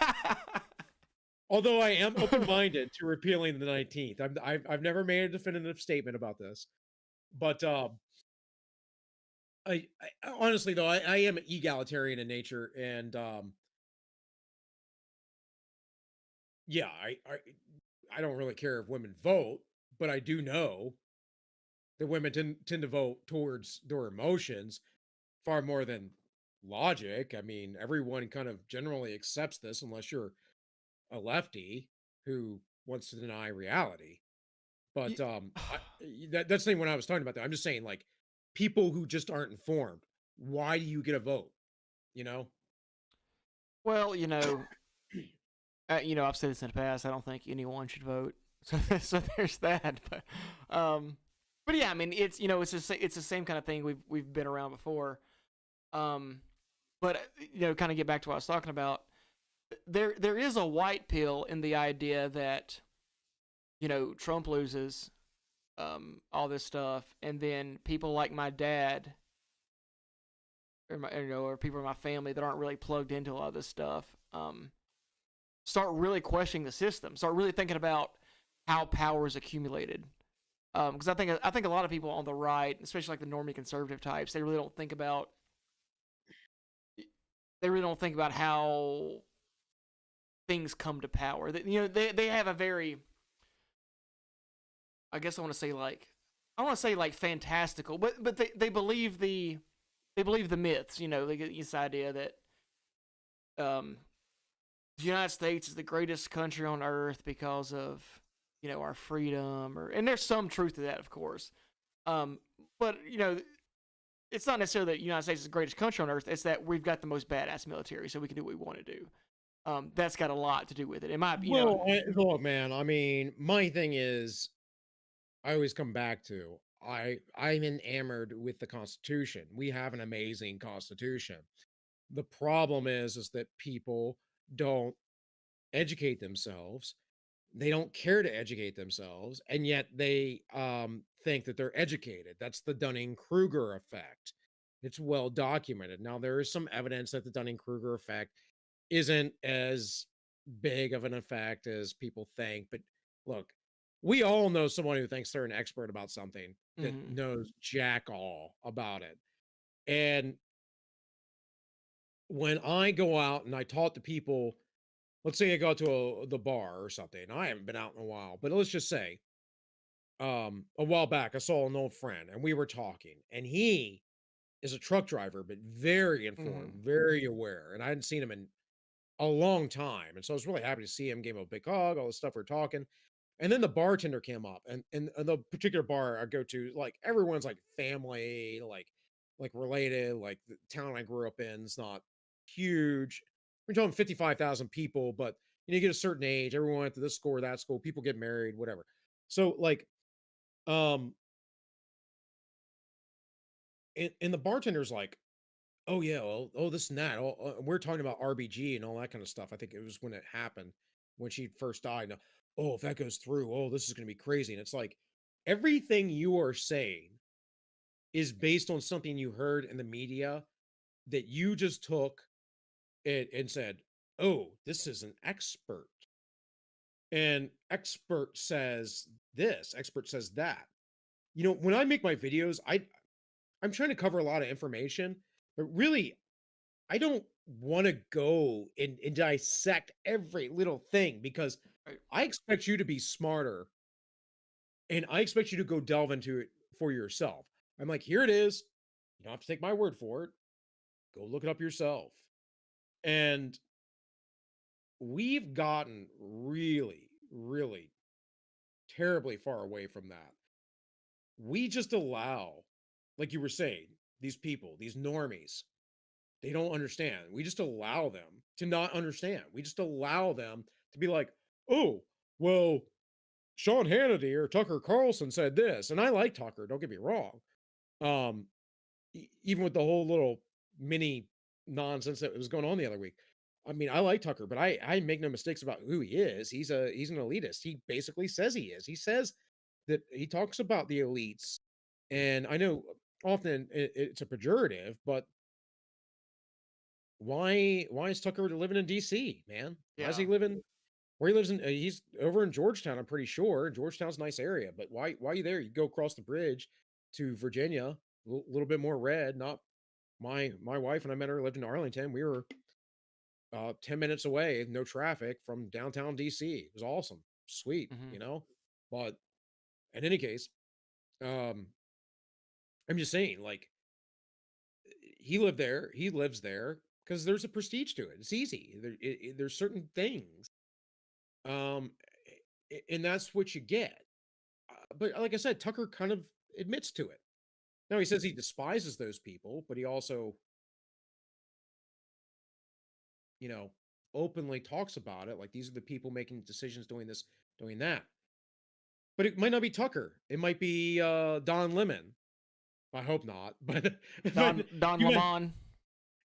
although I am open-minded to repealing the 19th. I've never made a definitive statement about this, but I honestly though I am egalitarian in nature, and yeah, I don't really care if women vote, but I do know that women tend to vote towards their emotions far more than logic. I mean, everyone kind of generally accepts this unless you're a lefty who wants to deny reality. But Ye that's the thing when I was talking about that. I'm just saying, like, people who just aren't informed, why do you get a vote? You know? Well, I've said this in the past. I don't think anyone should vote. So there's that. But yeah, I mean, it's the same kind of thing we've been around before. Um, but kind of get back to what I was talking about. There is a white pill in the idea that Trump loses, all this stuff, and then people like my dad or people in my family that aren't really plugged into a lot of this stuff, start really questioning the system, start really thinking about how power is accumulated. Because I think a lot of people on the right, especially like the normie conservative types, they really don't think about how things come to power. They have a very, I guess I want to say like fantastical, but they believe the myths. They get this idea that um the United States is the greatest country on earth because of our freedom, and there's some truth to that, of course. Um, but it's not necessarily that the United States is the greatest country on earth. It's that we've got the most badass military, so we can do what we want to do. That's got a lot to do with it. In my, Well, look, man. I mean, my thing is, I always come back to I'm enamored with the Constitution. We have an amazing Constitution. The problem is that people don't educate themselves. They don't care to educate themselves, and yet they think that they're educated. That's the Dunning-Kruger effect. It's well documented. Now, there is some evidence that the Dunning-Kruger effect isn't as big of an effect as people think. But look, we all know someone who thinks they're an expert about something that mhm. knows jack all about it. And when I go out and I talk to people, let's say I go to the bar or something. I haven't been out in a while, but let's just say a while back I saw an old friend and we were talking, and he is a truck driver, but very informed, Mhm. very aware. And I hadn't seen him in a long time. And so I was really happy to see him, gave him a big hug, all this stuff we're talking. And then the bartender came up, and the particular bar I go to, like everyone's like family, like related, like the town I grew up in is not huge. We're talking 55,000 people, but you get a certain age, everyone went to this school or that school, people get married, whatever. So like, um, and the bartender's like, oh yeah, well, oh this and that. Oh, we're talking about RBG and all that kind of stuff. I think it was when it happened, when she first died. Now, oh, if that goes through, oh, this is going to be crazy. And it's like everything you are saying is based on something you heard in the media that you just took and said, oh, this is an expert. And expert says this, expert says that. When I make my videos, I'm trying to cover a lot of information, but really, I don't want to go and dissect every little thing because Right. I expect you to be smarter and I expect you to go delve into it for yourself. I'm like, here it is. You don't have to take my word for it. Go look it up yourself. And we've gotten really, really terribly far away from that. We just allow, like you were saying, these people, these normies, they don't understand. We just allow them to not understand. We just allow them to be like, oh, well, Sean Hannity or Tucker Carlson said this. And I like Tucker, don't get me wrong. Um, even with the whole little mini nonsense that was going on the other week. I mean, I like Tucker, but I make no mistakes about who he is. He's an elitist. He basically says he is. He says that he talks about the elites, and I know often it's a pejorative, but why is Tucker living in DC, man? Why is Yeah. he living where he lives in he's over in Georgetown, I'm pretty sure. Georgetown's a nice area, but why are you there? You go across the bridge to Virginia, a little bit more red, not my wife, when I met her, lived in Arlington. We were 10 minutes away, no traffic from downtown DC. It was awesome. Sweet, Hmm. you know? But in any case, um, I'm just saying, like, he lived there, he lives there because there's a prestige to it. It's easy. There's certain things, um, and that's what you get. But like I said, Tucker kind of admits to it. Now he says he despises those people, but he also, you know, openly talks about it. Like these are the people making decisions, doing this, doing that. But it might not be Tucker. It might be Don Lemon. I hope not, but Don you might, Lemon.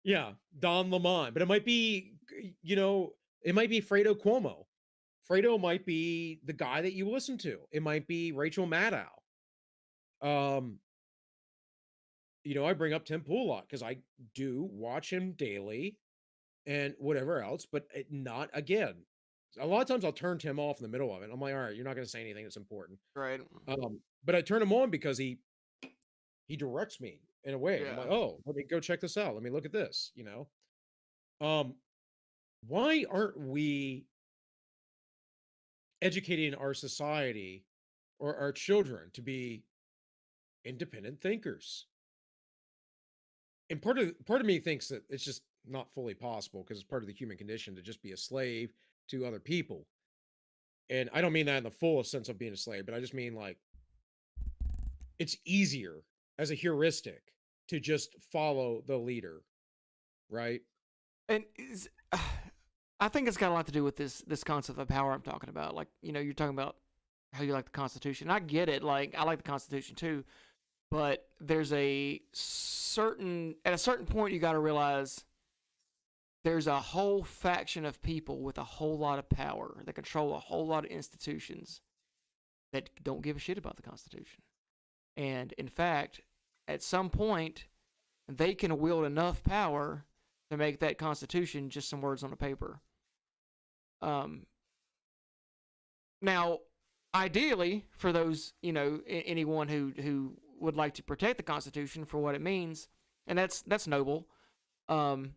yeah, Don Lemon. But it might be, you know, it might be Fredo Cuomo. Fredo might be the guy that you listen to. It might be Rachel Maddow. Um, you know, I bring up Tim Pool a lot because I do watch him daily and whatever else, but not again. A lot of times I'll turn Tim off in the middle of it. I'm like, all right, you're not going to say anything that's important. Right. But I turn him on because he directs me in a way. I'm Yeah. like, oh, let me go check this out. Let me look at this. You know, um, why aren't we educating our society or our children to be independent thinkers? And part of me thinks that it's just not fully possible because it's part of the human condition to just be a slave to other people. And I don't mean that in the fullest sense of being a slave, but I just mean like it's easier as a heuristic to just follow the leader, right? And I think it's got a lot to do with this concept of power I'm talking about. Like, you're talking about how you like the Constitution. I get it. Like, I like the Constitution too, but there's at a certain point you got to realize there's a whole faction of people with a whole lot of power that control a whole lot of institutions that don't give a shit about the Constitution. And in fact, at some point, they can wield enough power to make that Constitution just some words on a paper. Um, Now, ideally, for those, anyone who would like to protect the Constitution for what it means, and that's noble. Um,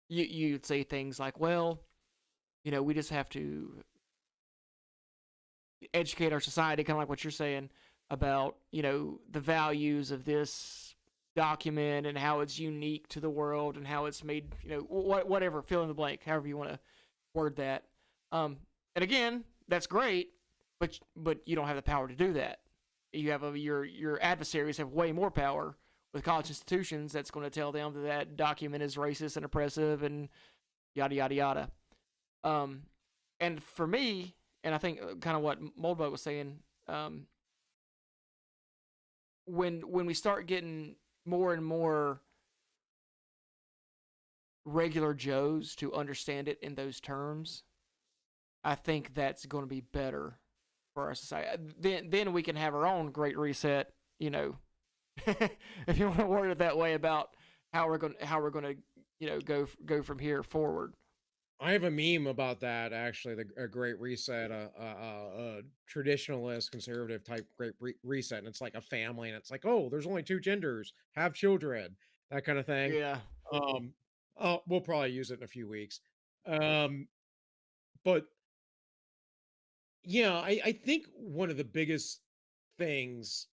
you'd say things like, well, we just have to educate our society, kind of like what you're saying about, the values of this document and how it's unique to the world and how it's made, whatever, fill in the blank, however you want to word that. And again, that's great, but you don't have the power to do that. You have your adversaries have way more power with college institutions that's going to tell them that document is racist and oppressive and yada yada yada. Um, and for me, and I think kind of what Moldbug was saying, when we start getting more and more regular Joes to understand it in those terms, I think that's going to be better for our society. Then we can have our own great reset. If you want to word it that way, about how we're going to go from here forward. I have a meme about that actually, a Great Reset, traditionalist, conservative type Reset, and it's like a family, and it's like, oh, there's only two genders, have children, that kind of thing. Yeah. Um, we'll probably use it in a few weeks. Um, but yeah, I think things,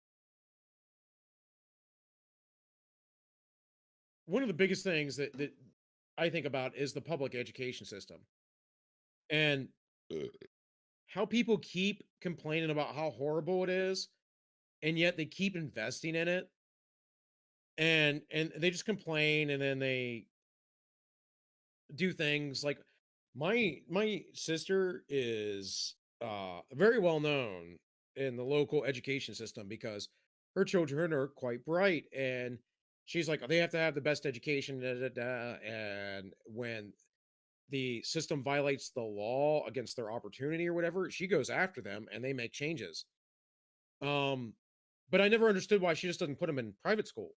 one of the biggest things that I think about is the public education system and how people keep complaining about how horrible it is, and yet they keep investing in it, and they just complain, and then they do things like my sister is very well known in the local education system because her children are quite bright, and she's like, they have to have the best education, da, da, da. And when the system violates the law against their opportunity or whatever, she goes after them and they make changes. um but I never understood why she just doesn't put them in private school.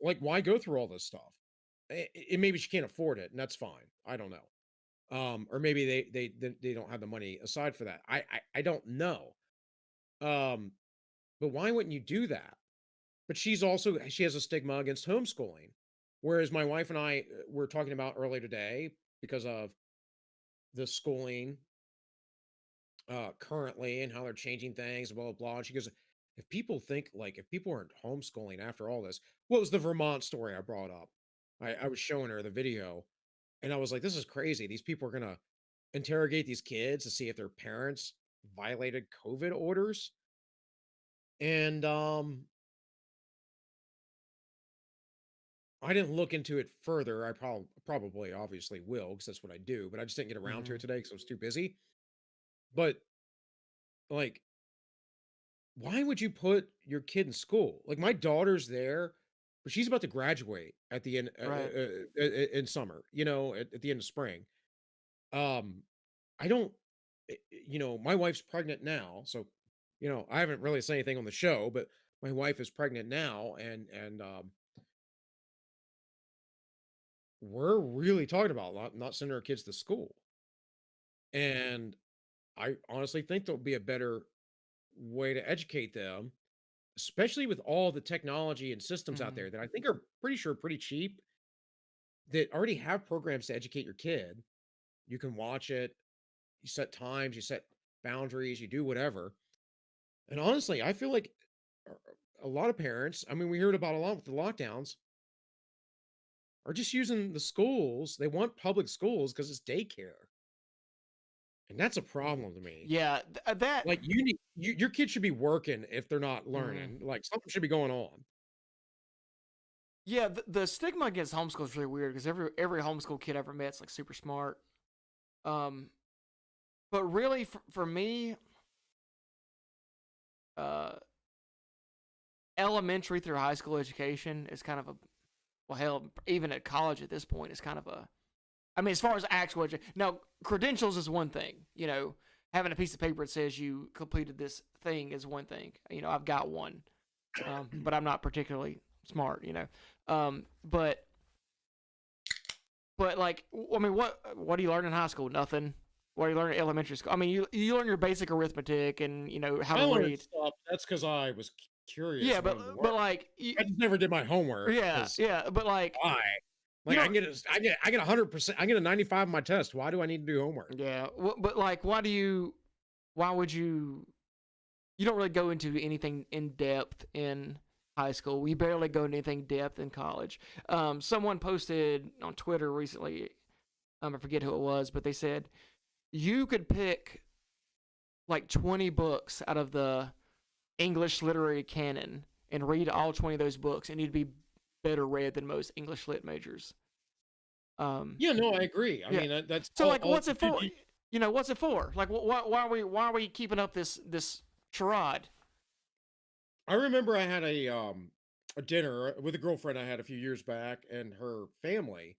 Like, why go through all this stuff? Maybe she can't afford it, and that's fine. I don't know. Or maybe they don't have the money aside for that. I don't know. Um, but why wouldn't you do that? But she has a stigma against homeschooling, whereas my wife and I were talking about earlier today because of the schooling currently and how they're changing things, blah blah blah. And she goes, if people aren't homeschooling after all this, what was the Vermont story I brought up? I was showing her the video, and I was like, this is crazy. These people are gonna interrogate these kids to see if their parents violated COVID orders. And I didn't look into it further. I probably obviously will because that's what I do, but I just didn't get around to Hmm. it today because I was too busy. But like, why would you put your kid in school? Like, my daughter's there, but she's about to graduate at the end Right. in summer, at the end of spring. Um, I don't, my wife's pregnant now, so I haven't really said anything on the show, but my wife is pregnant now, and we're really talking about not sending our kids to school. And I honestly think there'll be a better way to educate them, especially with all the technology and systems out Hmm. there that I think are pretty cheap, that already have programs to educate your kid. You can watch it, you set times, you set boundaries, you do whatever. And honestly, I feel like a lot of parents, I mean, we heard about a lot with the lockdowns, are just using the schools. They want public schools because it's daycare. And that's a problem to me. Yeah. That. Like, your kid should be working if they're not Mhm. learning. Like, something should be going on. Yeah. The stigma against homeschool is really weird because every homeschool kid I ever met's like super smart. Um, but really, for me, uh, elementary through high school education is kind of a, well, hell, even at college at this point is kind of a. I mean, as far as actual now, credentials is one thing. Having a piece of paper that says you completed this thing is one thing. I've got one, but I'm not particularly smart. But like, I mean, what do you learn in high school? Nothing. What do you learn in elementary school? I mean, you learn your basic arithmetic and how I to learned read. stuff. That's because I was curious Yeah, and wanted to learn. but like, I just never did my homework yeah, because yeah, but like, why? you Like, don't. I get 100%. I get a 95 on my test. Why do I need to do homework? Yeah, but like, why would you? You don't really go into anything in depth in high school. We barely go into anything depth in college. Someone posted on Twitter recently. I forget who it was, but they said you could pick like 20 books out of the English literary canon and read all 20 of those books, and you'd be better read than most English lit majors. Um, Yeah, no, I agree. I yeah. mean, that's So like, all what's it for? What's it for? Like, why are we keeping up this charade? I remember I had a dinner with a girlfriend I had a few years back and her family,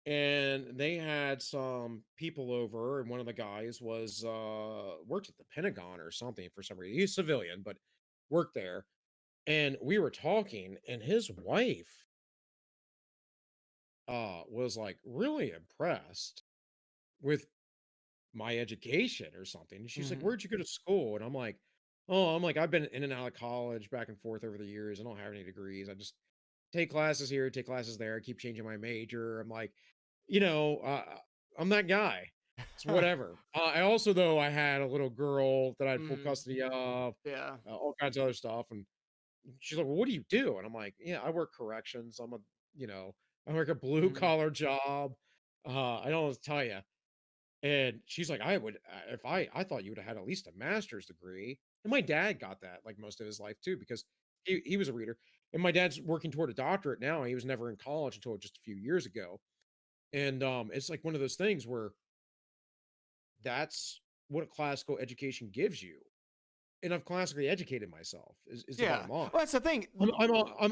and they had some people over, and one of the guys was worked at the Pentagon or something for some reason. He's civilian, but worked there. And we were talking, and his wife was like really impressed with my education or something. And she's like, Mhm. "Where'd you go to school?" And I'm like, "Oh, I'm like, I've been in and out of college back and forth over the years. I don't have any degrees. I just take classes here, take classes there, keep changing my major." I'm like, you know, I'm that guy. It's whatever. I also, though, I had a little girl that I had full Mhm. custody of, Yeah. all kinds of other stuff. And she's like, "Well, what do you do?" And I'm like, "Yeah, I work corrections. You know, I work a blue Mhm. collar job. I don't know what to tell you." And she's like, "I would, if I thought you would have had at least a master's degree." And my dad got that like most of his life too, because he was a reader. And my dad's working toward a doctorate now. He was never in college until just a few years ago. And it's like one of those things where that's what a classical education gives you. And I've classically educated myself is the Yeah. bottom line. Well, that's the thing. I'm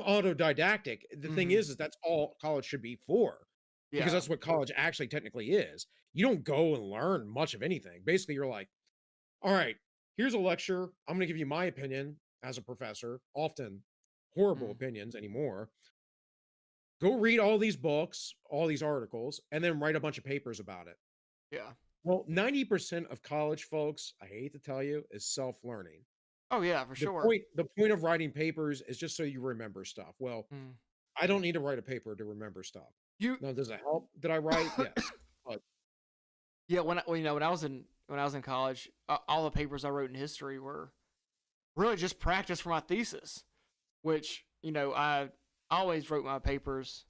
autodidactic. The thing Mhm. is that's all college should be for, because Yeah. that's what college actually technically is. You don't go and learn much of anything. Basically, you're like, "All right, here's a lecture. I'm going to give you my opinion as a professor, often horrible Mhm. opinions anymore. Go read all these books, all these articles, and then write a bunch of papers about it." Yeah. Well, 90% of college folks, I hate to tell you, is self-learning. Oh, yeah, for The sure. point of writing papers is just so you remember stuff. Well, Mm. I don't need to write a paper to remember stuff. You Now, does it help that I write? Yes. But Yeah, well, when I was in college, all the papers I wrote in history were really just practice for my thesis, which, I always wrote my papers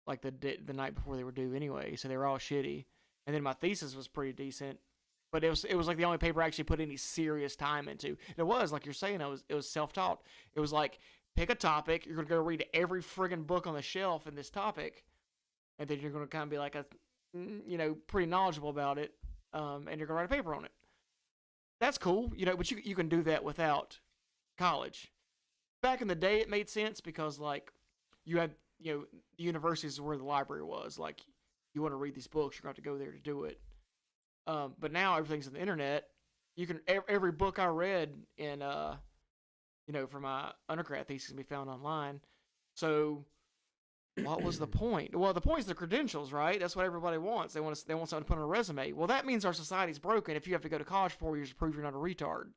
like the night before they were due anyway, so they were all shitty. And then my thesis was pretty decent, but it was like the only paper I actually put any serious time into. And it was like you're saying, it was self taught. It was like pick a topic, you're gonna go read every friggin' book on the shelf in this topic, and then you're gonna kind of be like pretty knowledgeable about it, and you're gonna write a paper on it. That's cool, but you can do that without college. Back in the day, it made sense because like you had the universities where the library was. Like you want to read these books, you're going to have to go there to do it. But now everything's on the internet. You can every book I read in for my undergrad thesis can be found online. So what was the point? Well, the point is the credentials, right? That's what everybody wants. They want something to put on a resume. Well, that means our society's broken if you have to go to college for 4 years to prove you're not a retard.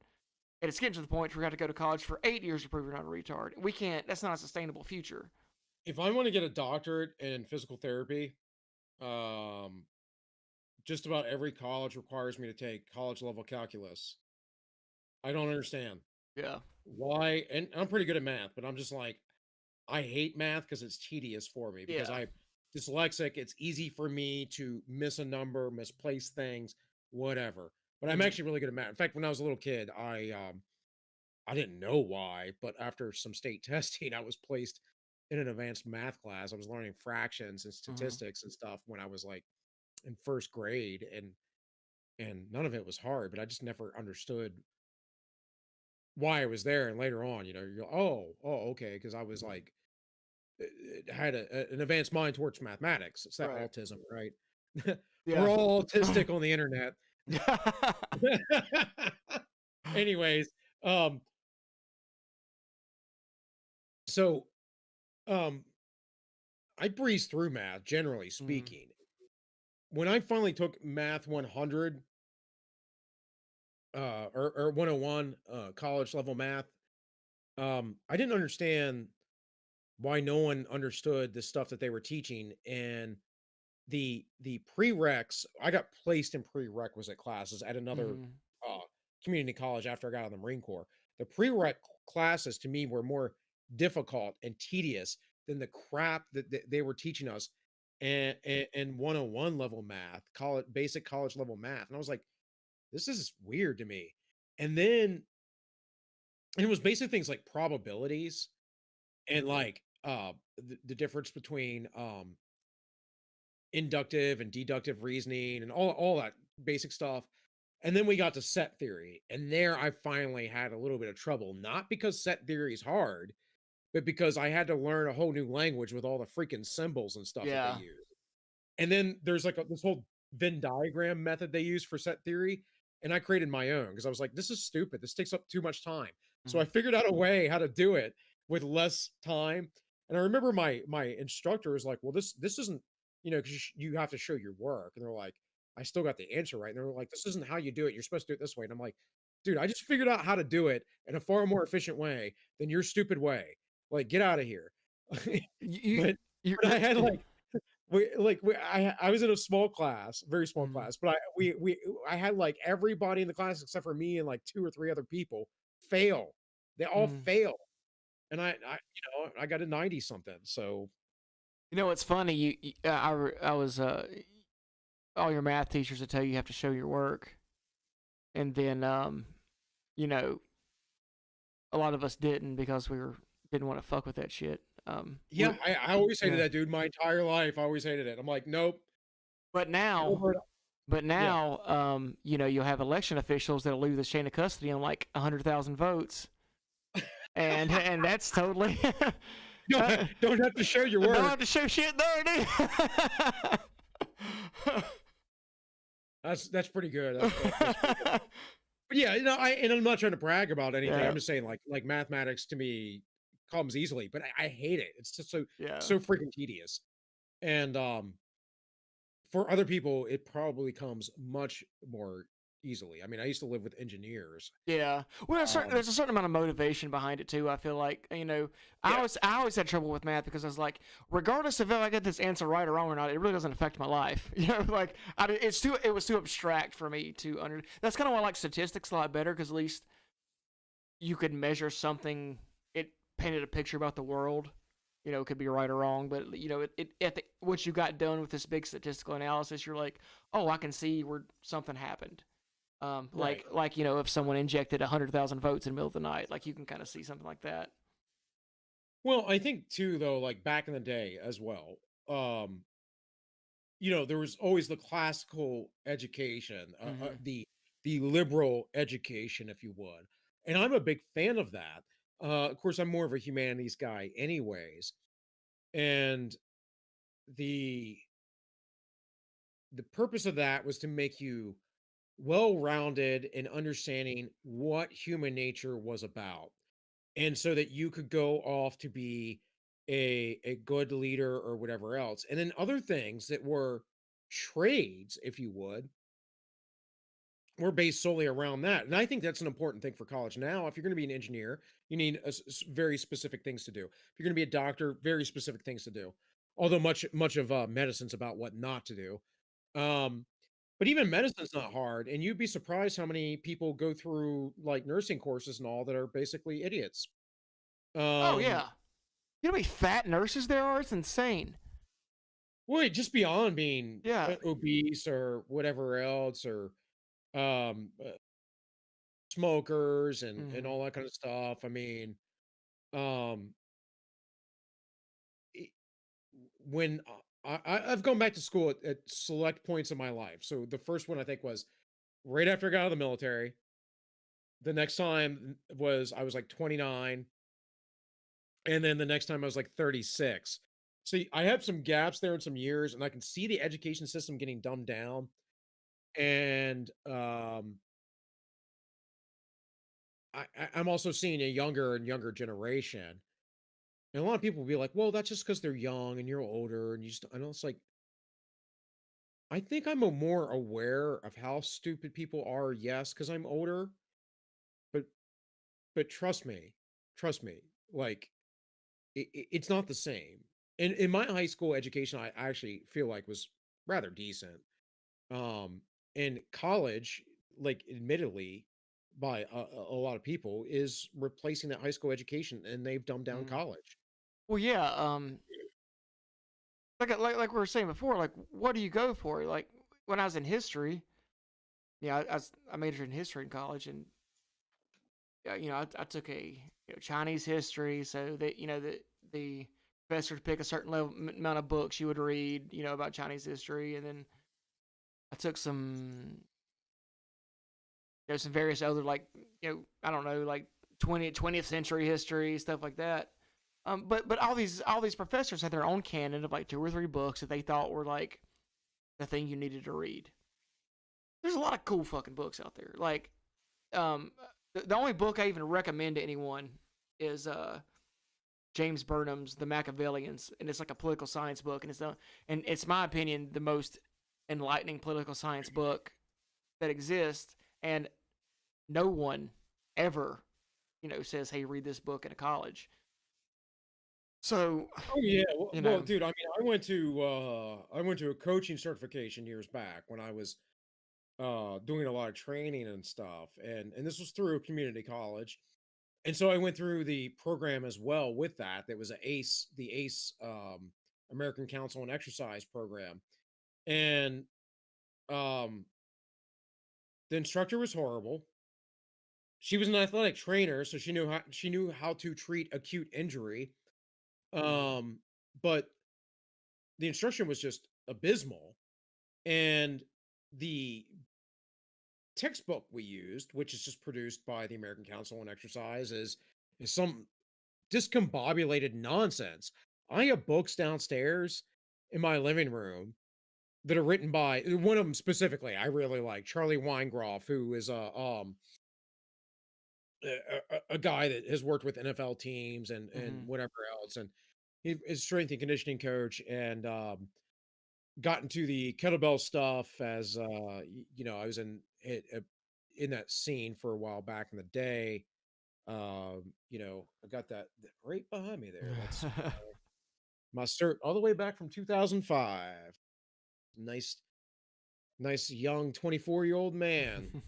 And it's getting to the point where we have to go to college for 8 years to prove you're not a retard. We can't. That's not a sustainable future. if I want to get a doctorate in physical therapy, um, just about every college requires me to take college level calculus. I don't understand Yeah. why. And I'm pretty good at math, but I'm just like, I hate math because it's tedious for me, because Yeah. I'm dyslexic. It's easy for me to miss a number, misplace things, whatever. But I'm Mm. actually really good at math. In fact, when I was a little kid, I didn't know why, but after some state testing, I was placed in an advanced math class. I was learning fractions and Mm-hmm. statistics and stuff when I was like in first grade, and none of it was hard, but I just never understood why I was there. And later on, you're okay, because I was like had an advanced mind towards mathematics. It's that Right. autism, right? We're Yeah. all autistic on the internet. Anyways, um, so um, I breezed through math, generally mm. speaking. When I finally took Math 100, or 101, college level math, I didn't understand why no one understood the stuff that they were teaching. And the prereqs, I got placed in prerequisite classes at another Mm-hmm. uh community college after I got out of the Marine Corps. The prereq classes to me were more difficult and tedious than the crap that they were teaching us and 101 level math, college basic college level math. And I was like, this is weird to me. And then and it was basic things like probabilities and like the difference between inductive and deductive reasoning and all that basic stuff. And then we got to set theory. And there I finally had a little bit of trouble, not because set theory is hard, but because I had to learn a whole new language with all the freaking symbols and stuff that they Yeah. use. And then there's like this whole Venn diagram method they use for set theory. And I created my own because I was like, this is stupid. This takes up too much time. So Mm-hmm. I figured out a way how to do it with less time. And I remember my instructor was like, "Well, this isn't, because you have to show your work." And they're like, "I still got the answer right." And they're like, "This isn't how you do it. You're supposed to do it this way." And I'm like, "Dude, I just figured out how to do it in a far more efficient way than your stupid way. Like, get out of here." You but but I had like I was in a small class, very small mm, class, but I had like everybody in the class except for me and like two or three other people fail. They all mm. fail, and I got a 90 something. So You know, it's funny. I was all your math teachers would tell you have to show your work, and then you know, a lot of us didn't because didn't want to fuck with that shit. yeah, I always hated Yeah. that, dude. My entire life, I always hated it. I'm like, nope, But get now, over it. Yeah. you'll have election officials that'll lose the chain of custody on like 100,000 votes, and that's totally Don't have to show your don't work. have to show shit there, dude. That's pretty good. That's pretty good. But yeah, and I'm not trying to brag about anything. Yeah, I'm just saying, like mathematics to me comes easily, but I hate it. It's just yeah. so freaking tedious. And for other people, it probably comes much more easily. I mean, I used to live with engineers. Yeah. Well, Um, there's a certain amount of motivation behind it too. I feel like, yeah, I always had trouble with math because I was like, regardless of if I get this answer right or wrong or not, it really doesn't affect my life. Like it was too abstract for me to under. That's kind of why I like statistics a lot better because at least you could measure something. It painted a picture about the world. It could be right or wrong, but once you got done with this big statistical analysis, you're like, oh, I can see where something happened. right. If someone injected 100,000 votes in the middle of the night, like you can kind of see something like that. Well, I think too, though, like back in the day as well. Um, there was always the classical education, Hmm. the liberal education, if you would, and I'm a big fan of that. Of course, I'm more of a humanities guy, anyways, and the the purpose of that was to make you well-rounded in understanding what human nature was about, and so that you could go off to be a good leader or whatever else. And then other things that were trades, if you would, were based solely around that. And I think that's an important thing for college now. If you're going to be an engineer, you need very specific things to do. If you're going to be a doctor, very specific things to do. Although much of medicine's about what not to do. Um, but even medicine's not hard, and you'd be surprised how many people go through like nursing courses and all that are basically idiots. Oh Um, yeah, you know how many fat nurses there are? It's insane. well, just beyond being Yeah. obese or whatever else, or um, uh, smokers and Hmm. all that kind of stuff. I mean, um, it- when I've gone back to school at select points in my life. So the first one I think was right after I got out of the military. The next time was I was like 29, and then the next time I was like 36. See, I have some gaps there in some years, and I can see the education system getting dumbed down. And I'm also seeing a younger and younger generation. And a lot of people will be like, well, that's just because they're young and you're older. And I know it's like, I think I'm more aware of how stupid people are, yes, because I'm older, but trust me, like it's not the same. And in my high school education, I actually feel like was rather decent. Um, and college, like admittedly, by a lot of people, is replacing that high school education, and they've dumbed down Mm. college. Well, yeah. Like we were saying before, like what do you go for? Like when I was in history, yeah, I majored in history in college, and I took a Chinese history, so that the professor would pick a certain amount of books you would read, about Chinese history, and then I took some various other like I don't know like 20th century history stuff like that. But all these professors had their own canon of like two or three books that they thought were like the thing you needed to read. There's a lot of cool fucking books out there. Like um, the only book I even recommend to anyone is James Burnham's The Machiavellians, and it's like a political science book, and it's my opinion the most enlightening political science book that exists, and no one ever, says, "Hey, read this book in a college." So, Oh yeah, well, you well, know, dude. I mean, I went to a coaching certification years back when I was doing a lot of training and stuff, and this was through a community college, and so I went through the program as well with that. That was the ACE, American Council on Exercise program, and um, the instructor was horrible. She was an athletic trainer, so she knew how to treat acute injury. mhm. Um, but the instruction was just abysmal, and the textbook we used, which is just produced by the American Council on Exercise, is some discombobulated nonsense. I have books downstairs in my living room that are written by one of them specifically. I really like Charlie Weingroff, who is a guy that has worked with NFL teams and Mhm. whatever else, and he is strength and conditioning coach, and got into the kettlebell stuff as I was in that scene for a while back in the day. I got that right behind me there. That's my cert all the way back from 2005. Nice, nice young 24-year-old man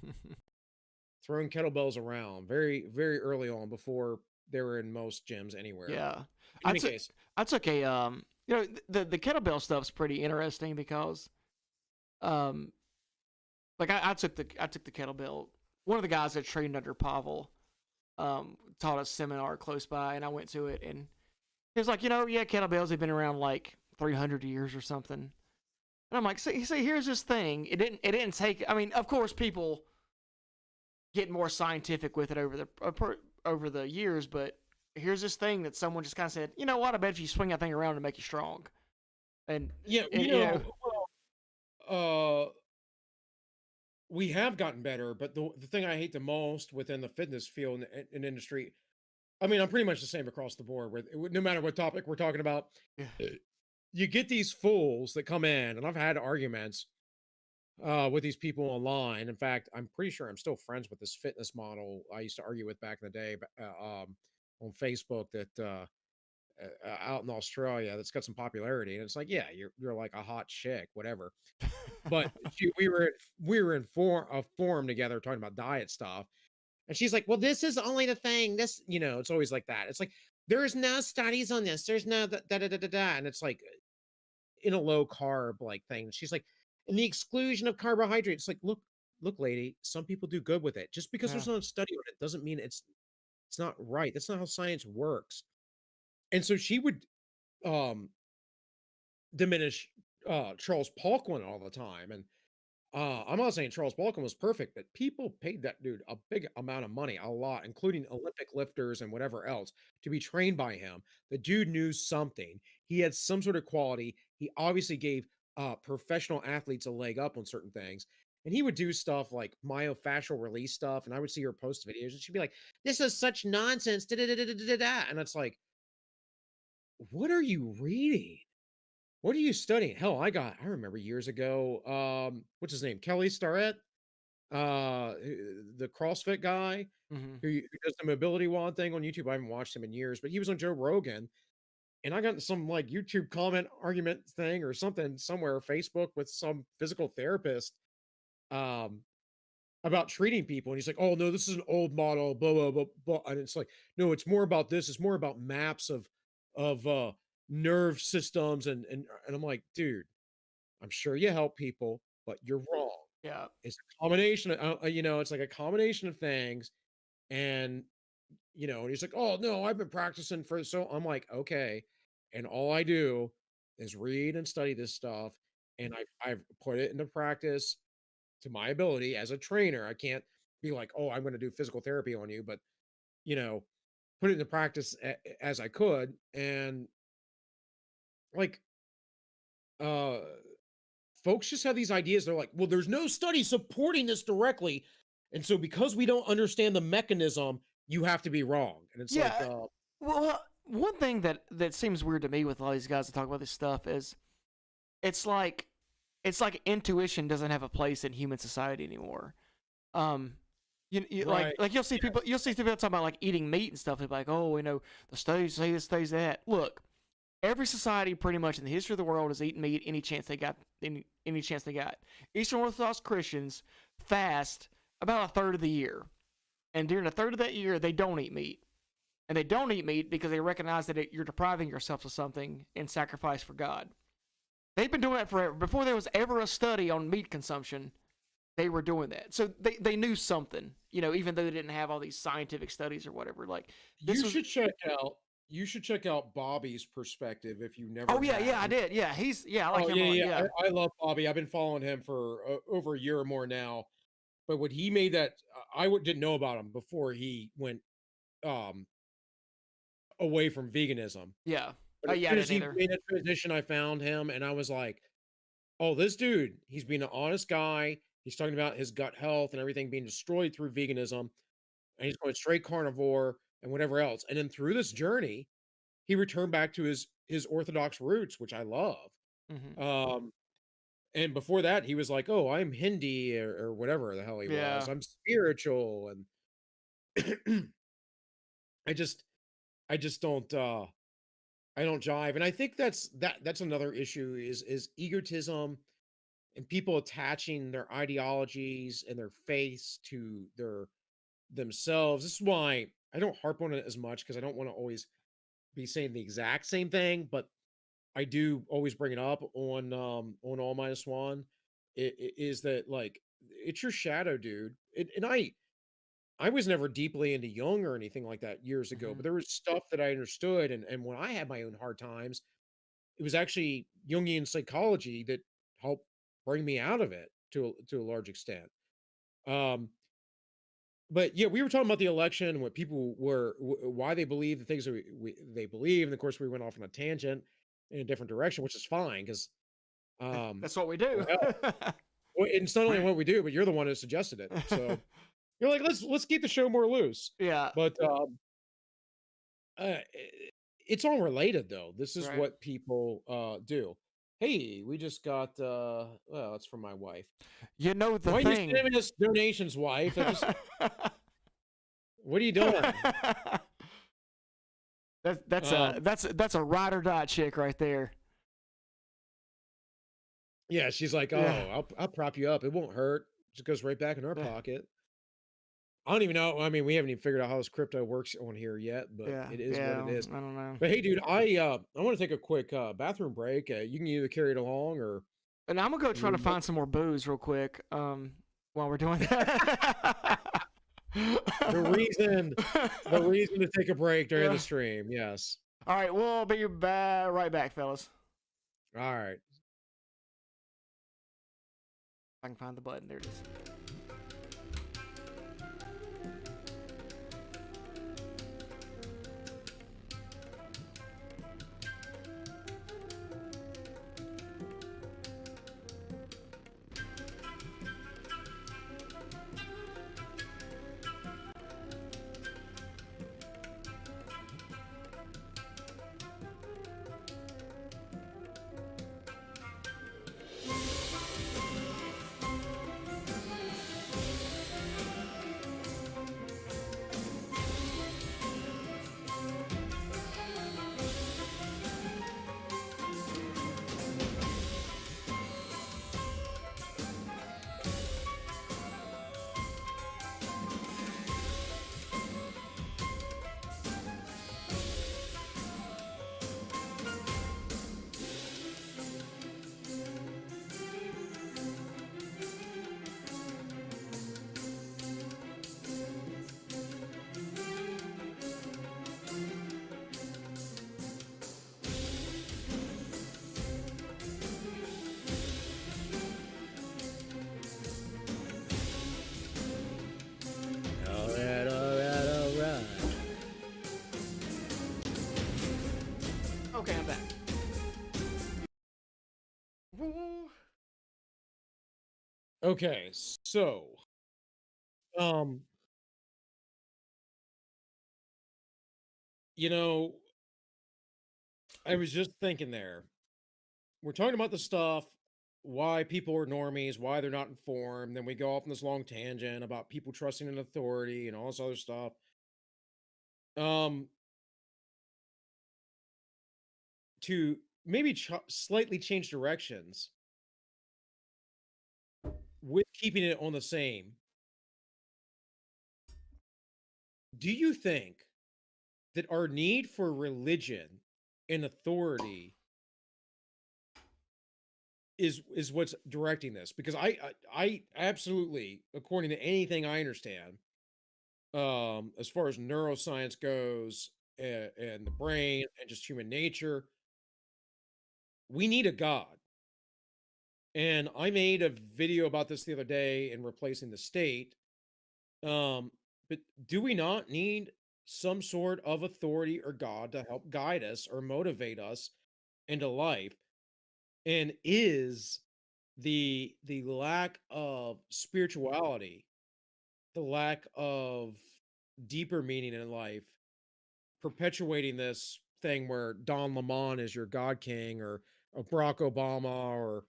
throwing kettlebells around very, very early on before they were in most gyms anywhere. Yeah. In I any took case, I took a the kettlebell stuff's pretty interesting because um like I took the kettlebell. One of the guys that trained under Pavel taught a seminar close by, and I went to it, and he was like, yeah, kettlebells have been around like 300 years or something. And I'm like, see, here's this thing. It didn't take. I mean, of course, people get more scientific with it over the years, but here's this thing that someone just kind of said, you know what? I bet if you swing that thing around to make you strong, and, yeah, and you know, uh, we have gotten better, but the thing I hate the most within the fitness field and industry, I mean, I'm pretty much the same across the board with no matter what topic we're talking about. yeah, uh, You get these fools that come in, and I've had arguments with these people online. In fact, I'm pretty sure I'm still friends with this fitness model I used to argue with back in the day on Facebook that out in Australia that's got some popularity, and it's like, yeah, you're like a hot chick, whatever. But we were in a forum together talking about diet stuff, and she's like, "Well, this is only the thing. This, it's always like that. It's like there's no studies on this. There's no da da da da da." And it's like in a low carb like thing. She's like, "And the exclusion of carbohydrates." Like, look, lady. Some people do good with it. Just because yeah, there's no study on it doesn't mean it's not right. That's not how science works. And so she would um diminish Charles Poliquin all the time, and I'm not saying Charles Baldwin was perfect, but people paid that dude a big amount of money, a lot, including Olympic lifters and whatever else, to be trained by him. The dude knew something. He had some sort of quality. He obviously gave professional athletes a leg up on certain things. And he would do stuff like myofascial release stuff. And I would see her post videos and she'd be like, "This is such nonsense." Da, da, da, da, da, da, da." And it's like, what are you reading? What are you studying? Hell, I remember years ago, what's his name? Kelly Starrett, the CrossFit guy hmm who does the mobility wand thing on YouTube. I haven't watched him in years, but he was on Joe Rogan, and I got in some like YouTube comment argument thing or something somewhere, Facebook with some physical therapist, um, about treating people. And he's like, "Oh no, this is an old model, blah blah blah blah." And it's like, no, it's more about this. It's more about maps of nerve systems and I'm like, dude, I'm sure you help people, but you're wrong. yeah, It's a combination of, it's like a combination of things. And, and he's like, "Oh, no, I've been practicing for so." I'm like, okay. And all I do is read and study this stuff. And I've put it into practice to my ability as a trainer. I can't be like, "Oh, I'm going to do physical therapy on you," but, you know, put it into practice as I could. And like, uh, folks just have these ideas. They're like, "Well, there's no study supporting this directly. And so because we don't understand the mechanism, you have to be wrong." And it's like, yeah. Well, one thing that seems weird to me with all these guys that talk about this stuff is it's like it's like intuition doesn't have a place in human society anymore. Um, Right. like Yes. you'll see people talking about like eating meat and stuff. They're like, oh, the studies say this, studies that. Look, every society pretty much in the history of the world has eaten meat any chance they got. Any chance they got. Eastern Orthodox Christians fast about a third of the year, and during a third of that year, they don't eat meat. And they don't eat meat because they recognize that you're depriving yourself of something in sacrifice for God. They've been doing that forever. Before there was ever a study on meat consumption, they were doing that. So they knew something, even though they didn't have all these scientific studies or whatever. Like this You was. should check out Bobby's perspective if you never Oh yeah, I have. did. Yeah, I like Oh him a yeah, lot. yeah. Yeah. I love Bobby. I've been following him for over a year or more now. But when he made that, didn't know about him before he went um away from veganism. Yeah. But Oh as yeah, I soon as didn't he either. made that transition, I found him and I was like, oh, this dude, he's being an honest guy. He's talking about his gut health and everything being destroyed through veganism, and he's going straight carnivore and whatever else. And then through this journey, he returned back to his orthodox roots, which I love. Hmm. Um, and before that, he was like, "Oh, I'm Hindi or whatever the hell he was. Yeah. I'm spiritual," and I just I just don't I don't jive. And I think that's another issue is egotism and people attaching their ideologies and their faiths to their themselves. This is why I don't harp on it as much because I don't want to always be saying the exact same thing, but I do always bring it up on All Minus One. Is that like it's your shadow, dude? And I was never deeply into Jung or anything like that years ago, Hmm. but there was stuff that I understood, and when I had my own hard times, it was actually Jungian psychology that helped bring me out of it to a large extent. Um, but yeah, we were talking about the election and what people why they believe the things that they believe, and of course we went off on a tangent in a different direction, which is fine because um, That's what we do. well, it's not only what we do, but you're the one who suggested it, so you're like, let's keep the show more loose. Yeah. But it's all related though. This is Right. what people do. Hey, we just got well, it's from my wife. You know the Why are you thing. sending us donations, wife? That just what are you doing? Um, That's a ride or die chick right there. yeah, she's like, Yeah. "Oh, I'll prop you up. It won't hurt. Just goes right back in our Yeah. pocket." I don't even know. I mean, we haven't even figured out how this crypto works on here yet, but Yeah. it is what it Yeah. is. I don't know. But hey, dude, I want to take a quick bathroom break. You can either carry it along or And I'm gonna go try to you find some more booze real quick. While we're doing that. the reason the reason to take a break during Yeah. the stream. Yes. All right, we'll be right back, fellas. All right. If I can find the button. There it is. All right, all right, all right. Okay, I'm back. Woo. Okay, so um, you know, I was just thinking there. We're talking about the stuff, why people are normies, why they're not informed. Then we go off on this long tangent about people trusting in authority and all this other stuff. Um, to maybe slightly change directions with keeping it on the same. Do you think that our need for religion and authority is what's directing this? Because I absolutely, according to anything I understand, as far as neuroscience goes and the brain and just human nature, we need a god. And I made a video about this the other day in replacing the state. But do we not need some sort of authority or god to help guide us or motivate us into life? And is the lack of spirituality, the lack of deeper meaning in life, perpetuating this thing where Don Lemon is your God King, or Barack Obama, or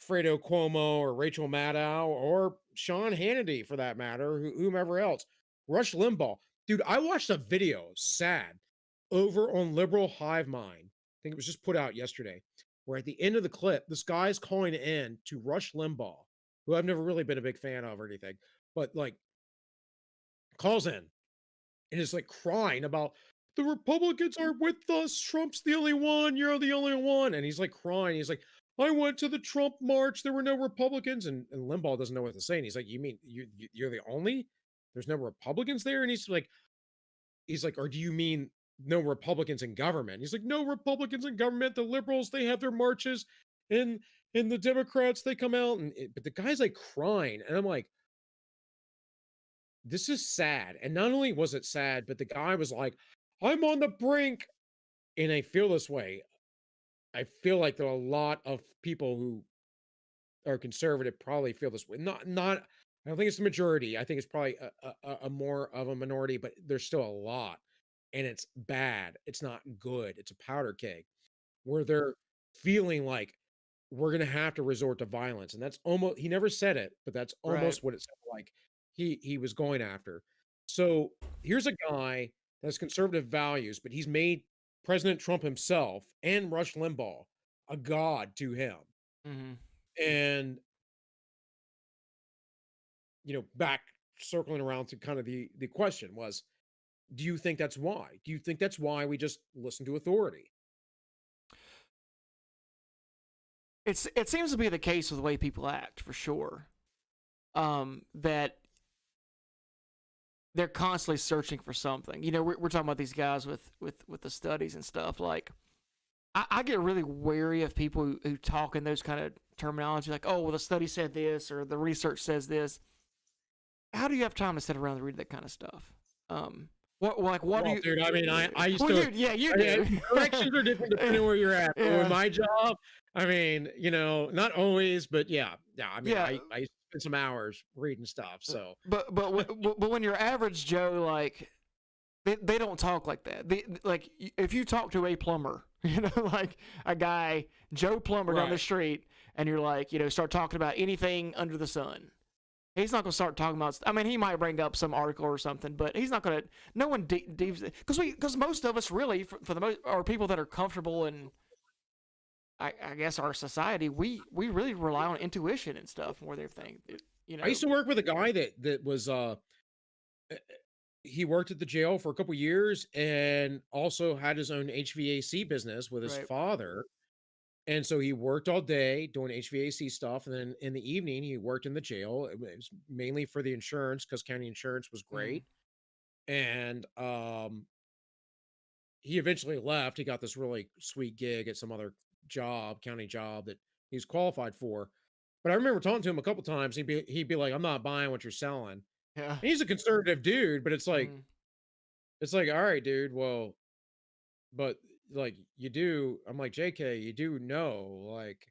Fredo Cuomo, or Rachel Maddow, or Sean Hannity for that matter, whomever else, Rush Limbaugh. Dude, I watched a video, sad, over on Liberal Hive Mind. I think it was just put out yesterday, where at the end of the clip, this guy's calling in to Rush Limbaugh, who I've never really been a big fan of or anything, but like calls in and is like crying about the Republicans are with us. Trump's the only one. You're the only one. And he's like crying. He's like, I went to the Trump march. There were no Republicans. And Limbaugh doesn't know what to say. And he's like, you mean you're the only? There's no Republicans there? And he's like, or do you mean no Republicans in government? He's like, no Republicans in government. The liberals, they have their marches, and the Democrats, they come out. But the guy's like crying. And I'm like, this is sad. And not only was it sad, but the guy was like, I'm on the brink. And I feel this way. I feel like there are a lot of people who are conservative probably feel this way. I don't think it's the majority. I think it's probably a more of a minority, but there's still a lot. And it's bad. It's not good. It's a powder keg where they're feeling like we're gonna have to resort to violence. And that's almost, he never said it, but that's Right. almost what it sounded like he was going after. So here's a guy that has conservative values, but he's made President Trump himself and Rush Limbaugh a god to him. Hmm. And back circling around to kind of the question was, do you think that's why? Do you think that's why we just listen to authority? It seems to be the case with the way people act for sure. That they're constantly searching for something. We're talking about these guys with the studies and stuff. Like, I get really wary of people who talk in those kind of terminology, like, oh, well, the study said this or the research says this. How do you have time to sit around and read that kind of stuff? What do Well, you? dude, I mean, I used Well, to. yeah, you Yeah, do. corrections are different depending on where you're at. But with Yeah, my job, I mean, not always, but yeah. I mean, yeah. I spend some hours reading stuff. So But when your average Joe, like, they don't talk like that. If you talk to a plumber, like a guy, Joe Plumber down the right, street, and you're like, start talking about anything under the sun. He's not gonna start talking about. I mean, he might bring up some article or something, but he's not gonna. No one because most of us really, for the most, are people that are comfortable in. I guess our society, we really rely on intuition and stuff more than everything. I used to work with a guy that was he worked at the jail for a couple years and also had his own HVAC business with his Right. father. And so he worked all day doing HVAC stuff, and then in the evening he worked in the jail. It was mainly for the insurance because county insurance was Mm. great. And he eventually left. He got this really sweet gig at some other job, county job that he's qualified for. But I remember talking to him a couple times. He'd be like, "I'm not buying what you're selling." And Yeah. he's a conservative dude, but Mm. it's like, all right, dude. Well, but like you do. I'm like, JK, you do know, like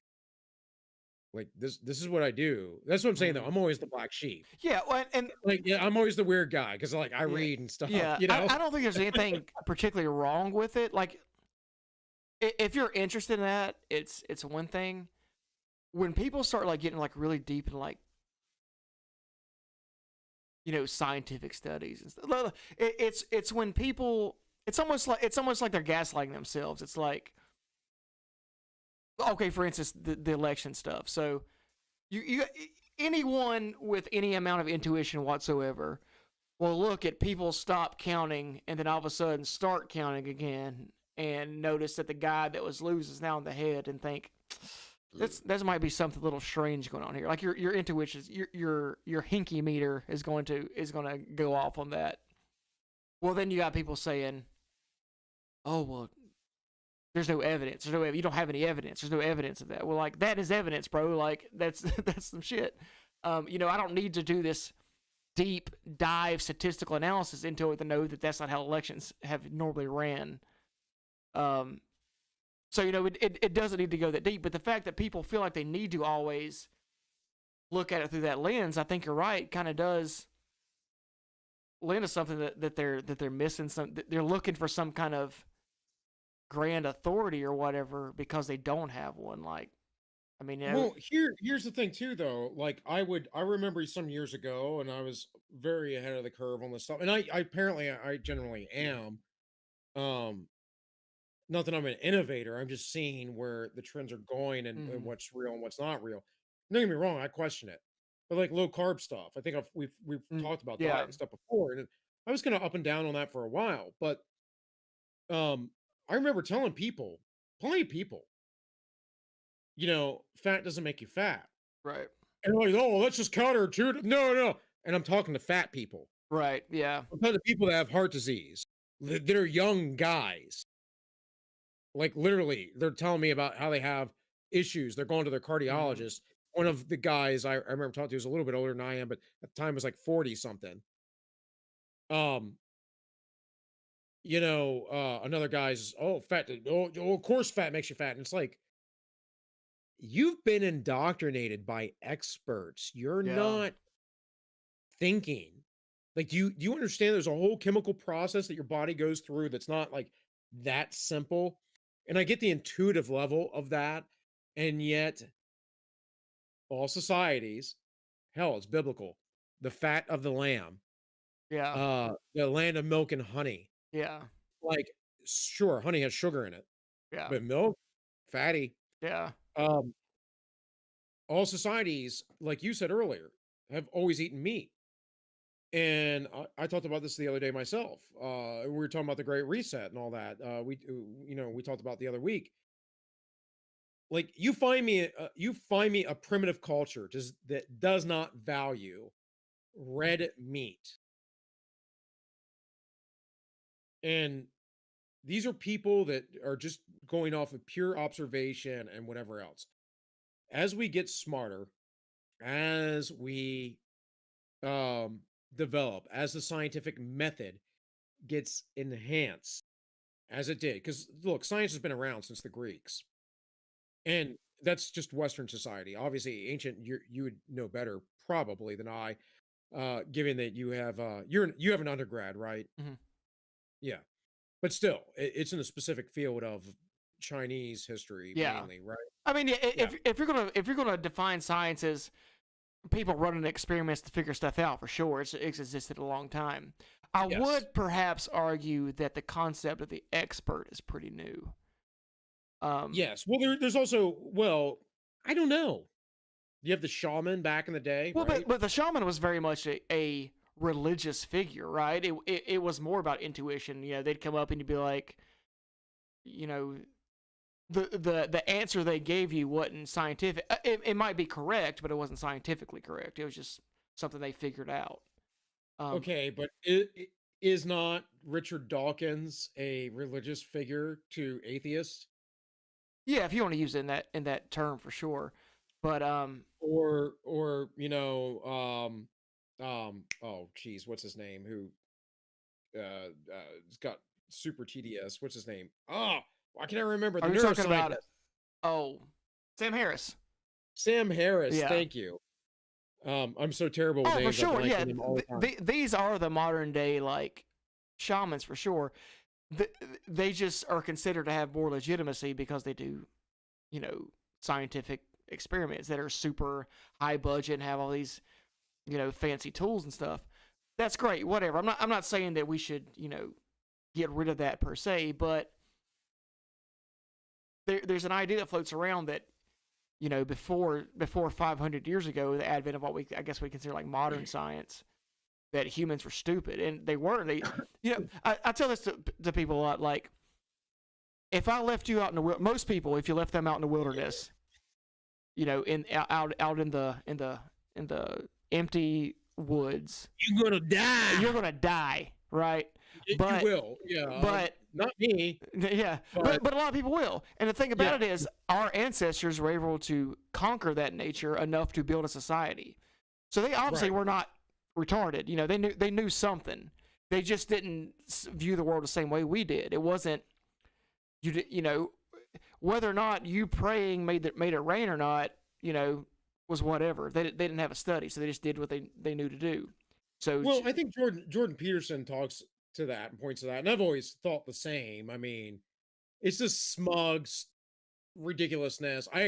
this is what I do. That's what I'm saying though. Mm. I'm always the black sheep. Yeah. Well, and Like, yeah, I'm always the weird guy because like I yeah, read and stuff. yeah. I don't think there's anything particularly wrong with it. Like, if you're interested in that, it's one thing. When people start like getting like really deep in like scientific studies and stuff, it's when people it's almost like they're gaslighting themselves. It's like, okay, for instance, the election stuff. So you anyone with any amount of intuition whatsoever will look at people stop counting and then all of a sudden start counting again and notice that the guy that was losing is now in the head and think that might be something a little strange going on here. Like your intuition, your hinky meter is going to go off on that. Well, then you got people saying, "Oh, well, there's no evidence. You don't have any evidence. There's no evidence of that." Well, like that is evidence, bro. Like that's some shit. I don't need to do this deep dive statistical analysis into it to know that that's not how elections have normally ran. So it doesn't need to go that deep. But the fact that people feel like they need to always look at it through that lens, I think you're right, kind of does lend to something that they're missing. They're looking for some kind of grand authority or whatever because they don't have one. Like, I mean, Well, here's the thing too, though. Like, I remember some years ago, and I was very ahead of the curve on this stuff, and I apparently I generally am. Um, Not that I'm an innovator. I'm just seeing where the trends are going and mhm. what's real and what's not real. Don't get me wrong, I question it. But like low carb stuff, I think we've talked about diet Yeah, and stuff before, and I was kind of up and down on that for a while. But um, I remember telling people, plenty of people, fat doesn't make you fat. right, And they're like, oh, that's just counterintuitive. No, no. And I'm talking to fat people. right, yeah, I'm talking to people that have heart disease, that are young guys. Like literally, they're telling me about how they have issues. They're going to their mhm, cardiologist. One of the guys I remember talking to was a little bit older than I am, but at the time was like 40 something. Um, another guy's, oh, fat. Oh, of course, fat makes you fat. And it's like, you've been indoctrinated by experts. You're yeah, not thinking. Like, do you understand there's a whole chemical process that your body goes through that's not like that simple? And I get the intuitive level of that. And yet all societies, hell, it's biblical. The fat of the lamb, yeah, the land of milk and honey. yeah, Like, sure, honey has sugar in it, yeah, but milk, fatty. yeah, Um, all societies, like you said earlier, have always eaten meat. And I talked about this the other day myself. We were talking about the Great Reset and all that. We talked about the other week. Like, you find me a primitive culture that does not value red meat. And these are people that are just going off of pure observation and whatever else. As we get smarter, as we um, develop, as the scientific method gets enhanced, as it did, because look, science has been around since the Greeks, and that's just Western society. Obviously, ancient, you would know better probably than I, given that you have an undergrad, right? mhm, Yeah, but still, it's in a specific field of Chinese history yeah. mainly, right? I mean, yeah, Yeah. if you're gonna define science as people running experiments to figure stuff out, for sure, it's existed a long time. I Yes. would perhaps argue that the concept of the expert is pretty new. Um, Yes. Well, there's also, well, I don't know. You have the shaman back in the day, well, but right? but the shaman was very much a religious figure, right? It was more about intuition. They'd come up and you'd be like, you know, the answer they gave you wasn't scientific. It might be correct, but it wasn't scientifically correct. It was just something they figured out. Um, Okay, but is not Richard Dawkins a religious figure to atheists? yeah, if you want to use it in that term, for sure. But Or oh geez, what's his name? Who has got super TDS? What's his name? Oh, why can't I remember? The are you talking about? neuroscientist. Oh, Sam Harris. Sam Harris, Yeah. thank you. I'm so terrible with Oh, for names, I sure. blank Yeah. on them all the time. These are the modern day like shamans for sure. th- they just are considered to have more legitimacy because they do, you know, scientific experiments that are super high budget and have all these, you know, fancy tools and stuff. That's great. Whatever. I'm not saying that we should, you know, get rid of that per se, but there's an idea that floats around that, you know, before 500 years ago, the advent of what I guess we consider like modern science, that humans were stupid, and they weren't. They, you know, I tell this to people a lot. Like, if I left you out in the most people, if you left them out in the wilderness, you know, out in the empty woods, You're gonna die. you're gonna die, right? But you will. Yeah. but Not me. yeah, But but a lot of people will. And the thing yeah. about it is, our ancestors were able to conquer that nature enough to build a society. So they obviously Right. were not retarded. You know, they knew something. They just didn't view the world the same way we did. It wasn't you know, whether or not you praying made it rain or not, you know, was whatever. They didn't have a study, so they just did what they knew to do. So Well, I think Jordan Peterson talks to that and points to that, and I've always thought the same. I mean, it's just smug ridiculousness. I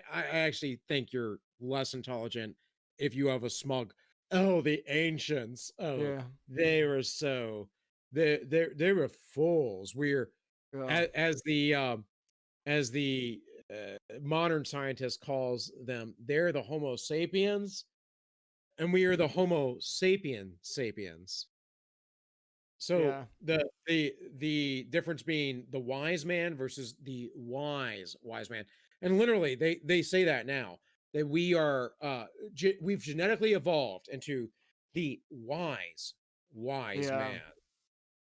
actually think you're less intelligent if you have a smug. Oh, the ancients. Oh, yeah, they were so they were fools. We're yeah, as the modern scientist calls them. They're the Homo sapiens, and we are the Homo sapiens. So yeah, the difference being the wise man versus the wise man, and literally they say that now that we are we've genetically evolved into the wise yeah. man.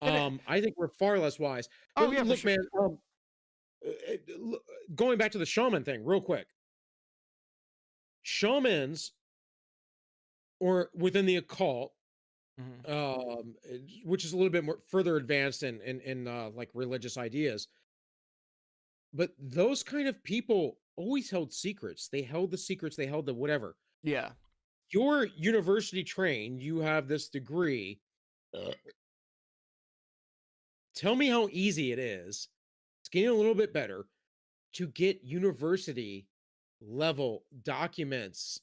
And I think we're far less wise. oh But yeah, for look, sure. man, going back to the shaman thing, real quick, shamans or within the occult, Hmm. which is a little bit more further advanced in like religious ideas. But those kind of people always held secrets. They held the secrets, they held the whatever. Yeah. You're university trained, you have this degree. Uh, Tell me how easy it is. It's getting a little bit better to get university level documents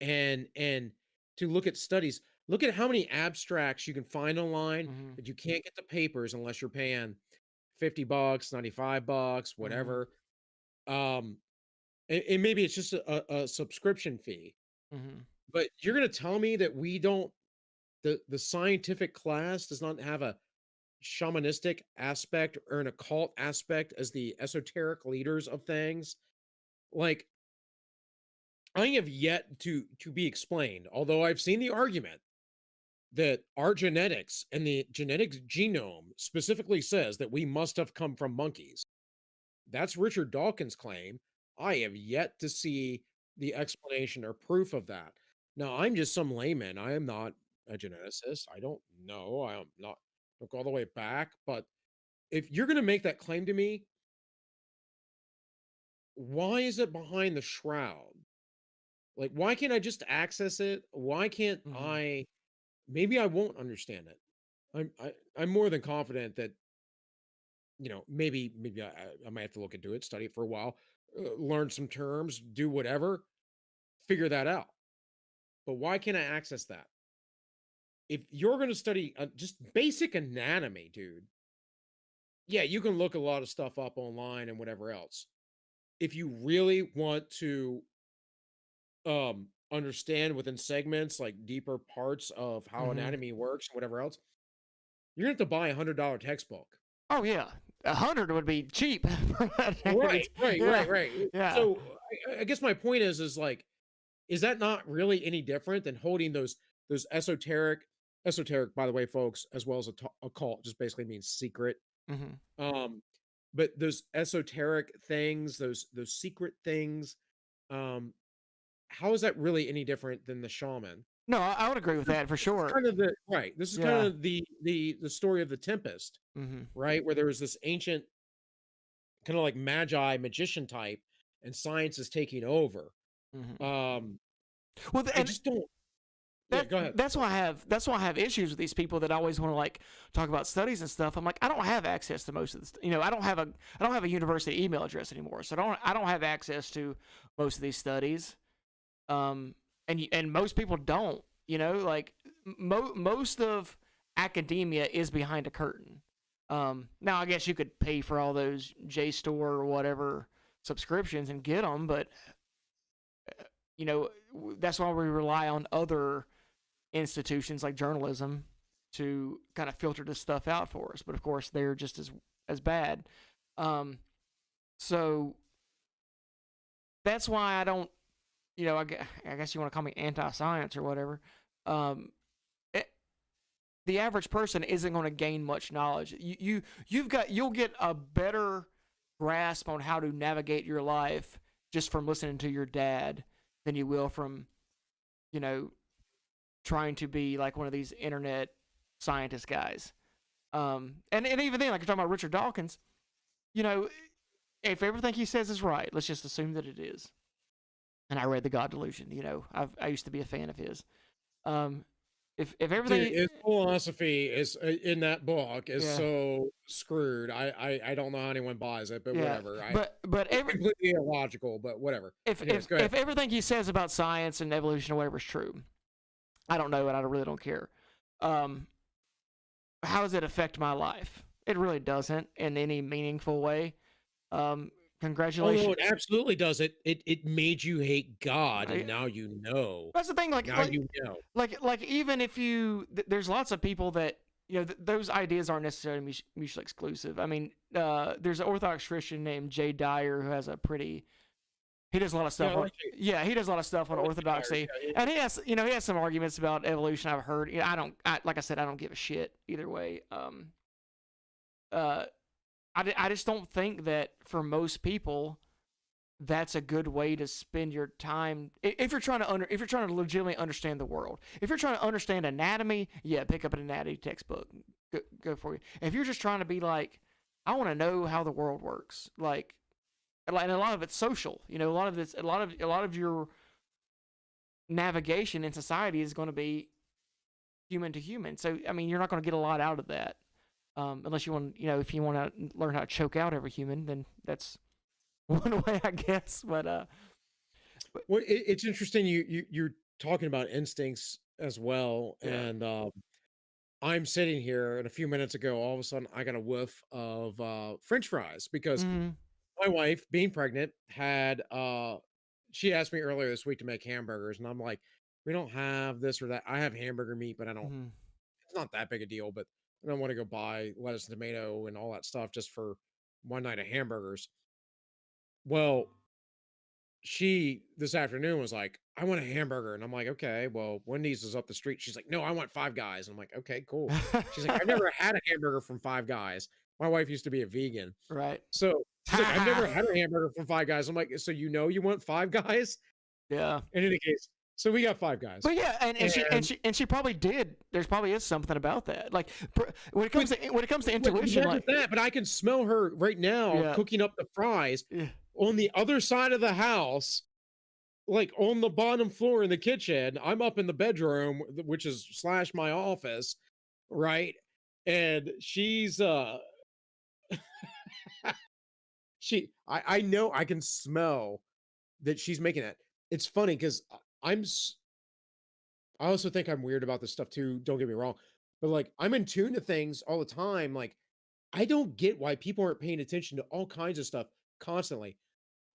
and to look at studies. Look at how many abstracts you can find online, Hmm. but you can't get the papers unless you're paying $50, $95, Hmm. whatever. Um, and maybe it's just a subscription fee. Hmm. But you're gonna tell me that we don't the scientific class does not have a shamanistic aspect or an occult aspect as the esoteric leaders of things? Like, I have yet to be explained, although I've seen the argument that our genetics and the genetic genome specifically says that we must have come from monkeys. That's Richard Dawkins' claim. I have yet to see the explanation or proof of that. Now, I'm just some layman. I am not a geneticist. I don't know. I am not look all the way back. But if you're going to make that claim to me, why is it behind the shroud? Like, why can't I just access it? Why can't Hmm. I? Maybe I won't understand it. I'm more than confident that maybe I might have to look into it, study it for a while, learn some terms, do whatever, figure that out. But why can't I access that? If you're going to study just basic anatomy, dude, yeah, you can look a lot of stuff up online and whatever else. If you really want to understand within segments like deeper parts of how Hmm. anatomy works and whatever else, you're gonna have to buy $100 textbook. Oh yeah, 100 would be cheap. For that. Right, right, Yeah, right, right. yeah. So I guess my point is like, is that not really any different than holding those esoteric, by the way, folks, as well as occult, just basically means secret. Hmm. Um, but those esoteric things, those secret things, um, how is that really any different than the shaman? No, I would agree with that for This is sure. kind of the right. This is kind Yeah. of the story of the Tempest, Hmm. right? Where there was this ancient kind of like magi magician type, and science is taking over. Hmm. Um, Well, I just don't. Yeah, go ahead. That's why I have issues with these people that always want to like talk about studies and stuff. I'm like, I don't have access to most of this. I don't have a university email address anymore, so I don't have access to most of these studies. And most people don't. Like most of academia is behind a curtain. Now I guess you could pay for all those JSTOR or whatever subscriptions and get them, but that's why we rely on other institutions like journalism to kind of filter this stuff out for us. But of course, they're just as bad. Um, so that's why I don't. I guess you want to call me anti-science or whatever. Um, the average person isn't going to gain much knowledge. You'll get a better grasp on how to navigate your life just from listening to your dad than you will from, you know, trying to be like one of these internet scientist guys. And even then, like you're talking about Richard Dawkins, if everything he says is right, let's just assume that it is. And I read The God Delusion. I used to be a fan of his. If everything, Dude, his philosophy is in that book is yeah, so screwed. I don't know how anyone buys it, but yeah, whatever. but It's completely illogical, but whatever. Anyways, go ahead. if everything he says about science and evolution or whatever is true, I don't know, and I really don't care. Um, how does it affect my life? It really doesn't in any meaningful way. Um, Oh no, congratulations. it absolutely does. It made you hate God, and I, now you know. that's the thing. Now you know. Like even if there's lots of people that those ideas aren't necessarily mutually exclusive. I mean, there's an Orthodox Christian named Jay Dyer who has a pretty. He does a lot of Yeah, stuff I on. like it. Yeah, he does a lot of stuff I on like the tires. orthodoxy, Yeah, and he has some arguments about evolution. I've heard. I don't. Like I said, I don't give a shit either way. Uh, I just don't think that for most people that's a good way to spend your time if you're trying to legitimately understand the world. If you're trying to understand anatomy, yeah, pick up an anatomy textbook. Go for it. If you're just trying to be like, I want to know how the world works, and a lot of it's social. A lot of this, a lot of your navigation in society is going to be human to human. So I mean, you're not going to get a lot out of that, unless you want, if you want to learn how to choke out every human, then that's one way, I guess. Well, it's interesting. You're talking about instincts as well, Yeah. and I'm sitting here, and a few minutes ago, all of a sudden, I got a whiff of French fries because Mm-hmm. my wife, being pregnant, had she asked me earlier this week to make hamburgers, and I'm like, we don't have this or that. I have hamburger meat, but I don't. Mm-hmm. It's not that big a deal, but I don't want to go buy lettuce and tomato and all that stuff just for one night of hamburgers. Well, she this afternoon was like, I want a hamburger. And I'm like, okay, well, Wendy's is up the street. She's like, no, I want Five Guys. And I'm like, okay, cool. She's like, I've never had a hamburger from Five Guys. My wife used to be a vegan. Right. So she's like, I've never had a hamburger from Five Guys. I'm like, so you want Five Guys? Yeah. In any case, so we got Five Guys. But yeah, And she probably did. There's probably is something about that. Like when it comes to intuition, not like just that, but I can smell her right now yeah, cooking up the fries yeah, on the other side of the house, like on the bottom floor in the kitchen. I'm up in the bedroom, which is slash my office, right? And she's I know I can smell that she's making it. It's funny because I also think I'm weird about this stuff too. Don't get me wrong, but like I'm in tune to things all the time. Like I don't get why people aren't paying attention to all kinds of stuff constantly.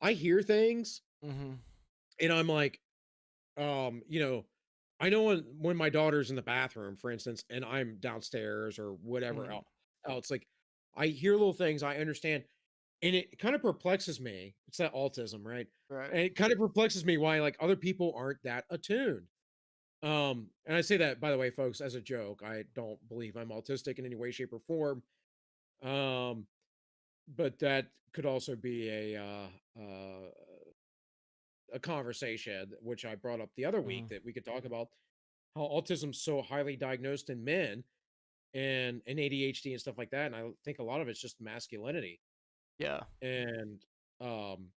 I hear things mm-hmm, and I'm like, you know, I know when my daughter's in the bathroom, for instance, and I'm downstairs or whatever mm-hmm, else, like I hear little things, I understand, and it kind of perplexes me. It's that autism, right? right, And it kind of perplexes me why like other people aren't that attuned. And I say that by the way, folks, as a joke. I don't believe I'm autistic in any way, shape, or form. Um, but that could also be a conversation which I brought up the other mm-hmm, week that we could talk about how autism's so highly diagnosed in men and ADHD and stuff like that. And I think a lot of it's just masculinity. yeah, And um,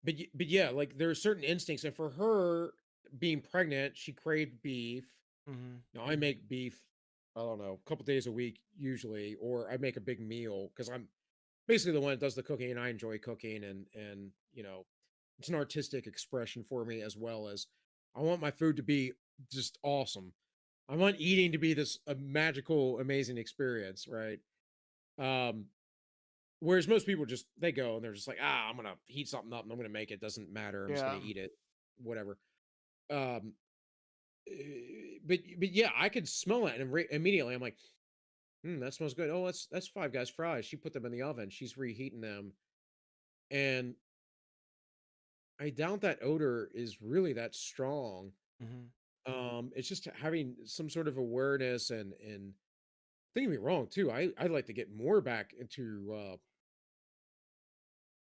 but yeah, like there are certain instincts, and for her, being pregnant, she craved beef. Mhm. Now I make beef, I don't know, a couple days a week usually, or I make a big meal because I'm basically the one that does the cooking and I enjoy cooking and it's an artistic expression for me as well as I want my food to be just awesome. I want eating to be this a magical, amazing experience, right? Um, Whereas most people just they go and they're just like, ah, I'm gonna heat something up and I'm gonna make it. Doesn't matter. I'm just gonna Yeah. eat it, whatever. Um, but yeah, I could smell it and immediately I'm like, that smells good. Oh, that's Five Guys fries. She put them in the oven. She's reheating them, and I doubt that odor is really that strong. Mhm. It's just having some sort of awareness and don't get me wrong too. I'd like to get more back into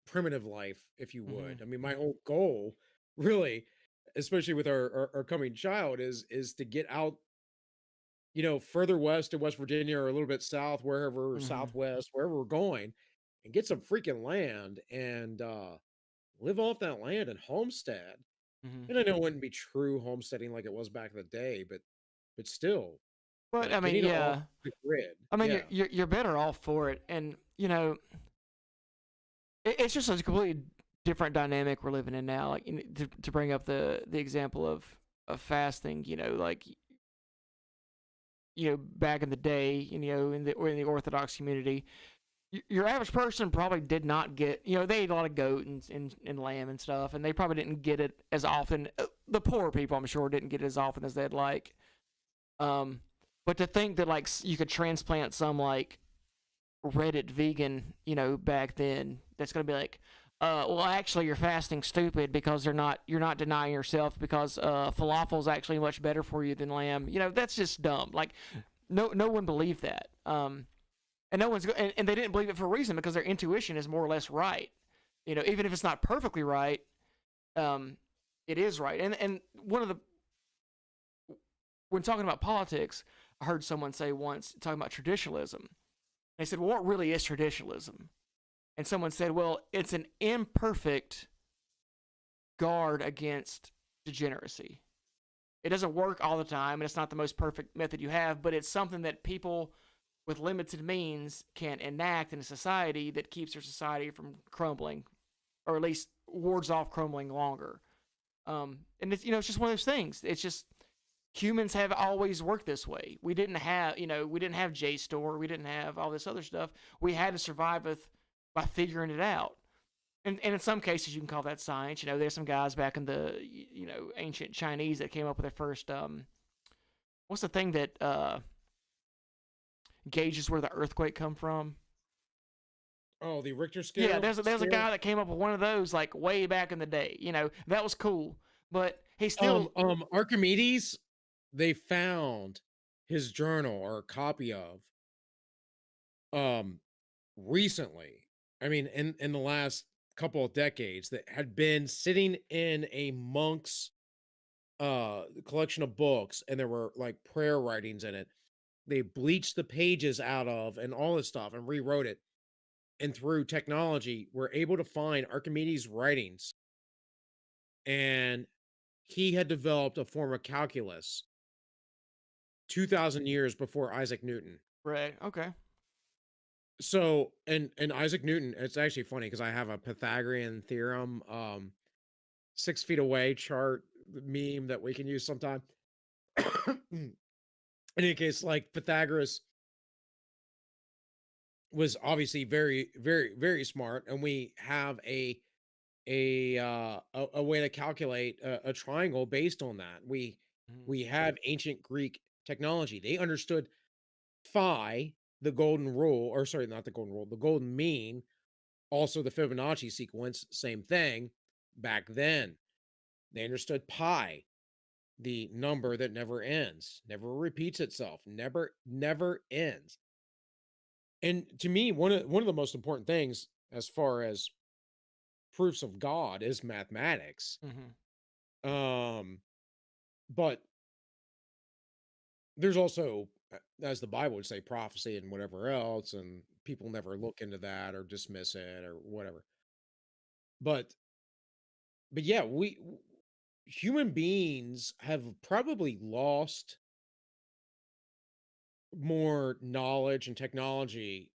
primitive life, if you would. Mhm. I mean, my whole goal, really, especially with our coming child, is to get out, further west to West Virginia or a little bit south, wherever, Mhm. southwest, wherever we're going, and get some freaking land and live off that land and homestead. Mhm. And I know it wouldn't be true homesteading like it was back in the day, but still, But I like mean, getting off yeah. the grid. I mean, Yeah. you're better off for it, and it's just a completely different dynamic we're living in now. Like to bring up the example of fasting, like back in the day, in the Orthodox community, your average person probably did not get, they ate a lot of goat and lamb and stuff, and they probably didn't get it as often. The poor people, I'm sure, didn't get it as often as they'd like. Um, but to think that like you could transplant some like Reddit vegan, back then, that's gonna be like, well, actually, you're fasting stupid because you're not denying yourself because falafel's actually much better for you than lamb. That's just dumb. Like, no one believed that. And no one's and they didn't believe it for a reason because their intuition is more or less right. Even if it's not perfectly right, um, it is right. And one of the when talking about politics, I heard someone say once talking about traditionalism. They said, "Well, what really is traditionalism?" And someone said, "Well, it's an imperfect guard against degeneracy. It doesn't work all the time, and it's not the most perfect method you have, but it's something that people with limited means can enact in a society that keeps their society from crumbling, or at least wards off crumbling longer." And it's just one of those things. It's just humans have always worked this way. We didn't have JSTOR, we didn't have all this other stuff. We had to survive by figuring it out. And in some cases, you can call that science. There's some guys back in the ancient Chinese that came up with their first what's the thing that gauges where the earthquake come from? Oh, the Richter Yeah, scale there's a scale. guy that came up with one of those like way back in the day. That was cool, but he still. Archimedes, they found his journal or a copy of um recently. I mean, in the last couple of decades that had been sitting in a monk's collection of books and there were like prayer writings in it. They bleached the pages out of and all this stuff and rewrote it. And through technology, we're able to find Archimedes' writings. And he had developed a form of calculus 2,000 years before Isaac Newton. Right. Okay. So, and Isaac Newton, it's actually funny because I have a Pythagorean theorem, 6 feet away chart meme that we can use sometime. In any case, like Pythagoras was obviously very, very, very smart, and we have a way to calculate a triangle based on that. Mhm. We have ancient Greek technology. They understood phi, the golden rule, or sorry, not the golden rule, the golden mean, also the Fibonacci sequence, same thing back then. They understood pi, the number that never ends, never repeats itself, never ends. And to me, one of the most important things as far as proofs of God is mathematics. Mhm. Um, but there's also, as the Bible would say, prophecy and whatever else, and people never look into that or dismiss it or whatever. But but yeah, human beings have probably lost more knowledge and technology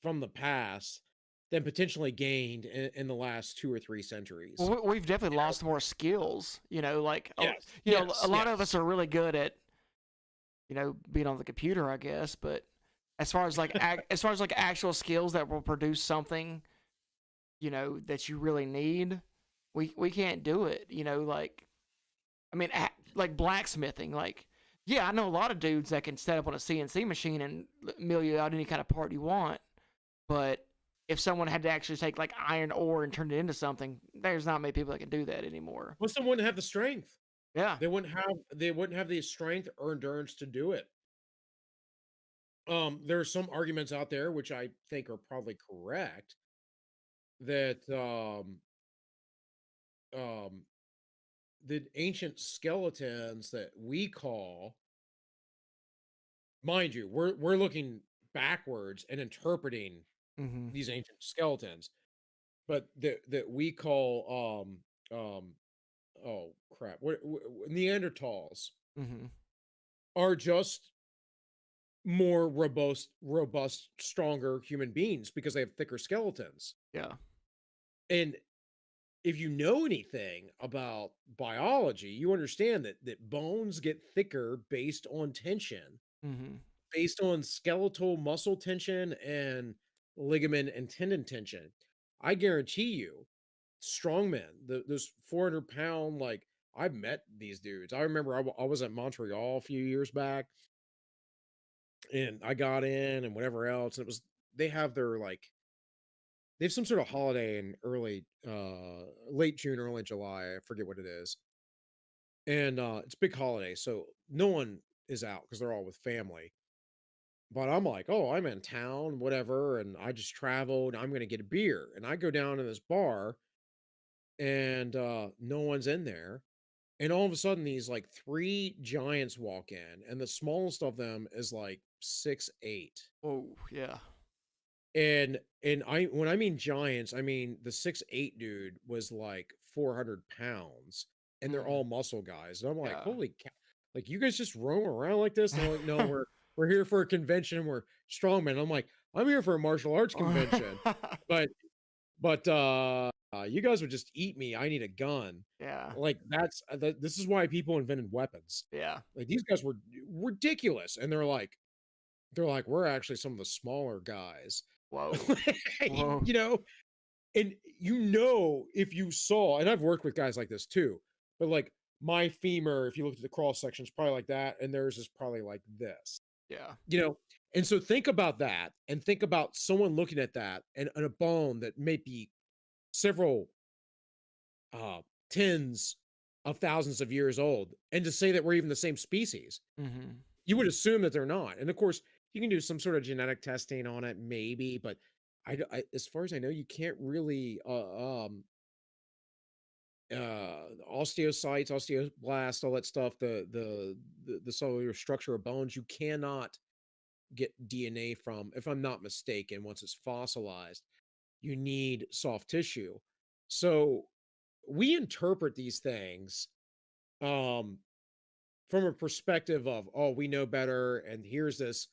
from the past than potentially gained in the last 2 or 3 centuries. Well, we've definitely You know? lost more skills. Like Yes, a yes, lot of us yes. are really good at being on the computer, I guess. But as far as like actual skills that will produce something, that you really need, we can't do it. Like I mean, like blacksmithing. Like, yeah, I know a lot of dudes that can set up on a CNC machine and mill you out any kind of part you want. But if someone had to actually take like iron ore and turn it into something, there's not many people that can do that anymore. Most of them wouldn't have the strength. Yeah. They wouldn't have the strength or endurance to do it. There are some arguments out there which I think are probably correct that um the ancient skeletons that we call, mind you, we're looking backwards and interpreting Mm-hmm. these ancient skeletons, but that we call oh crap, Neanderthals Mm-hmm. are just more robust, stronger human beings because they have thicker skeletons. Yeah. And if you know anything about biology, you understand that bones get thicker based on tension, Mm-hmm. based on skeletal muscle tension and ligament and tendon tension. I guarantee you, strongmen, those 400-pound, like, I've met these dudes. I remember I was at Montreal a few years back, and I got in and whatever else. And it was, they have their like, they have some sort of holiday in late June, early July. I forget what it is. And it's a big holiday, so no one is out because they're all with family. But I'm like, oh, I'm in town, whatever, and I just traveled. I'm gonna get a beer, and I go down to this bar, and no one's in there. And all of a sudden, these like three giants walk in, and the smallest of them is like 6'8". Oh, yeah. And I when I mean giants, I mean the 6'8" dude was like 400 pounds, and they're Mm. all muscle guys. And I'm like, Yeah. holy cow, like you guys just roam around like this? And they're like, no, we're here for a convention. We're strongmen. I'm like, I'm here for a martial arts convention, but you guys would just eat me. I need a gun. Yeah. Like this is why people invented weapons. Yeah. Like these guys were ridiculous, and they're like, we're actually some of the smaller guys. Whoa. Whoa. you know, and if you saw, and I've worked with guys like this too, but like my femur, if you look at the cross section, is probably like that, and theirs is probably like this, Yeah. you know. And so think about that, and think about someone looking at that and a bone that may be several uh tens of thousands of years old, and to say that we're even the same species, Mm-hmm. you would assume that they're not. And of course, you can do some sort of genetic testing on it, maybe, but as far as I know, you can't really osteocytes, osteoblasts, all that stuff, the cellular structure of bones, you cannot get DNA from, if I'm not mistaken, once it's fossilized. You need soft tissue. So we interpret these things um from a perspective of, oh, we know better, and here's this,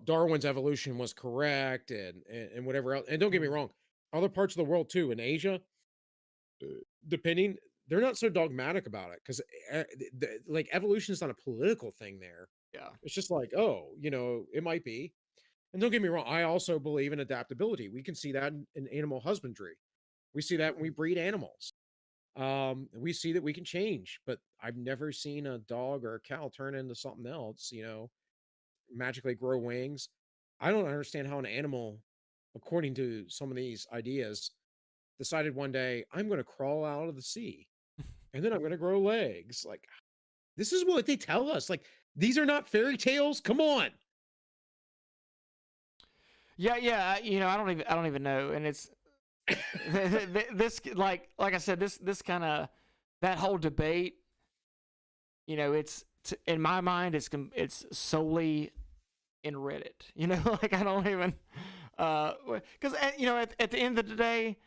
Darwin's evolution was correct, and whatever else. And don't get me Mm-hmm. wrong, other parts of the world too, in Asia, depending, they're not so dogmatic about it because like evolution is not a political thing there. Yeah. It's just like, oh, it might be. And don't get me wrong, I also believe in adaptability. We can see that in animal husbandry. We see that when we breed animals. We see that we can change, but I've never seen a dog or a cow turn into something else, magically grow wings. I don't understand how an animal, according to some of these ideas, decided one day, I'm going to crawl out of the sea and then I'm going to grow legs. Like, this is what they tell us. Like, these are not fairy tales. Come on. Yeah, yeah. I don't even know, and it's this like I said, this kind of that whole debate. In my mind, it's solely in Reddit. Like I don't even because at the end of the day,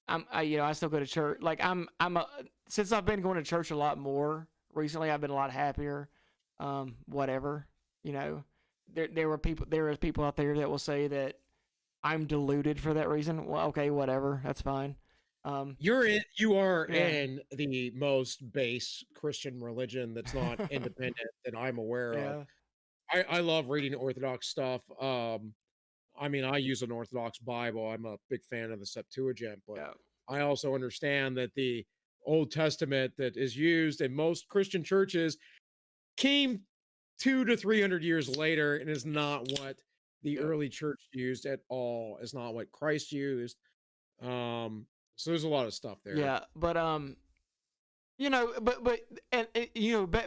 I still go to church. Like since I've been going to church a lot more recently, I've been a lot happier. Whatever, you know, there is people out there that will say that I'm deluded for that reason. Well, okay, whatever, that's fine. You are Yeah, in the most base Christian religion that's not independent that I'm aware of. yeah, I love reading Orthodox stuff. I mean, I use an Orthodox Bible. I'm a big fan of the Septuagint, but yeah. I also understand that the Old Testament that is used in most Christian churches came 200 to 300 years later and is not what the Yep. early church used at all. Is not what Christ used. Um, so there's a lot of stuff there. Yeah, but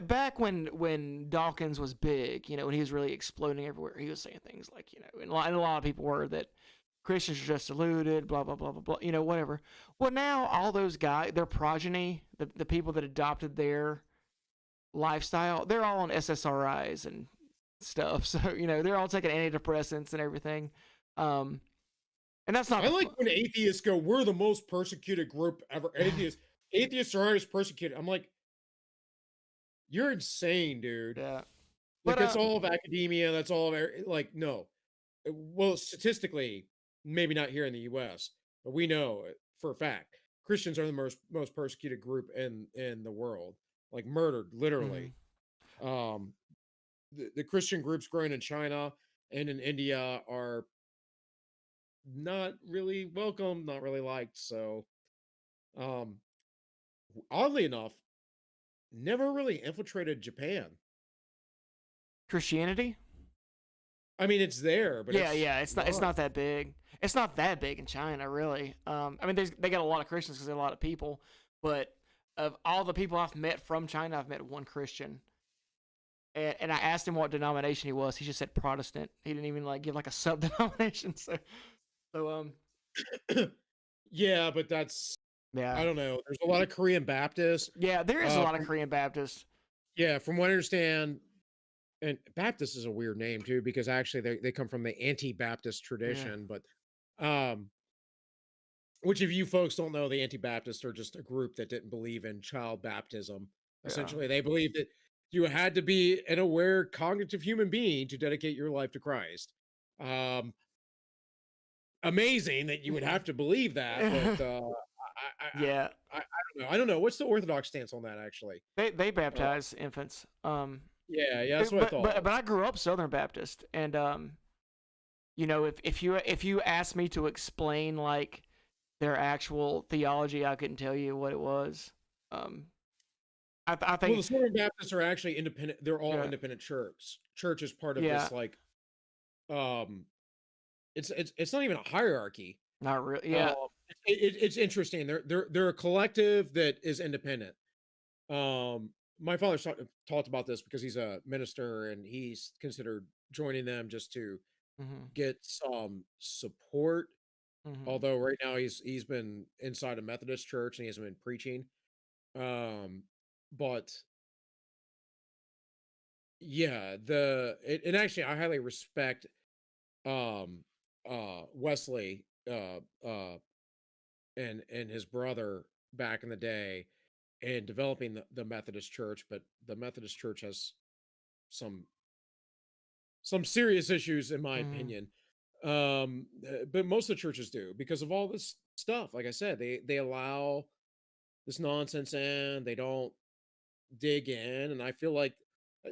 back when Dawkins was big, when he was really exploding everywhere, he was saying things like, and a lot of people were that Christians are just deluded, blah blah blah blah blah, whatever. Well, now all those guys, their progeny, the people that adopted their lifestyle, they're all on SSRIs and stuff. So they're all taking antidepressants and everything. Um, and that's not I like when atheists go, "We're the most persecuted group ever." Atheists are always persecuted. I'm like, you're insane, dude. yeah, Like but that's all of academia. That's all of like no. Well, statistically, maybe not here in the U.S., but we know it for a fact Christians are the most persecuted group in the world, like murdered literally. mhm. Um, the Christian groups growing in China and in India are not really welcome, not really liked. So, um, oddly enough, never really infiltrated Japan. Christianity. I mean, it's there, but Yeah, it's yeah, it's not. not that big. It's not that big in China, really. I mean, they got a lot of Christians because there's a lot of people, but of all the people I've met from China, I've met one Christian, and I asked him what denomination he was. He just said Protestant. He didn't even give like a sub denomination. So Yeah, but that's yeah, I don't know. There's a lot of Korean Baptists. yeah, there is a lot of From Korean Baptists. yeah, from what I understand, and Baptist is a weird name too because actually they come from the anti-Baptist Yeah, tradition, but um which if you folks don't know, the anti-Baptists are just a group that didn't believe in child baptism. yeah, Essentially, they believed that you had to be an aware, cognitive human being to dedicate your life to Christ. Um, amazing that you would have to believe that, but yeah. I don't know. I don't know. What's the Orthodox stance on that, actually? They Uh, baptize infants. yeah, yeah, that's what I thought. But I grew up Southern Baptist, and if you asked me to explain their actual theology, I couldn't tell you what it was. Um, I Well, think the Southern Baptists are actually independent. They're all yeah, independent church. Church is part of yeah, this um, it's not even a hierarchy. not really, Um, yeah, it's interesting. They're a collective that is independent. My father talked about this because he's a minister and he's considered joining them just to hmm get some support. hmm Although right now he's been inside a Methodist church and he hasn't been preaching. Um, but yeah, and actually I highly respect um Wesley and his brother back in the day and developing the Methodist Church, but the Methodist Church has some serious issues in my hmm opinion. But most of the churches do because of all this stuff. Like I said, they allow this nonsense in, they don't dig in, and I feel like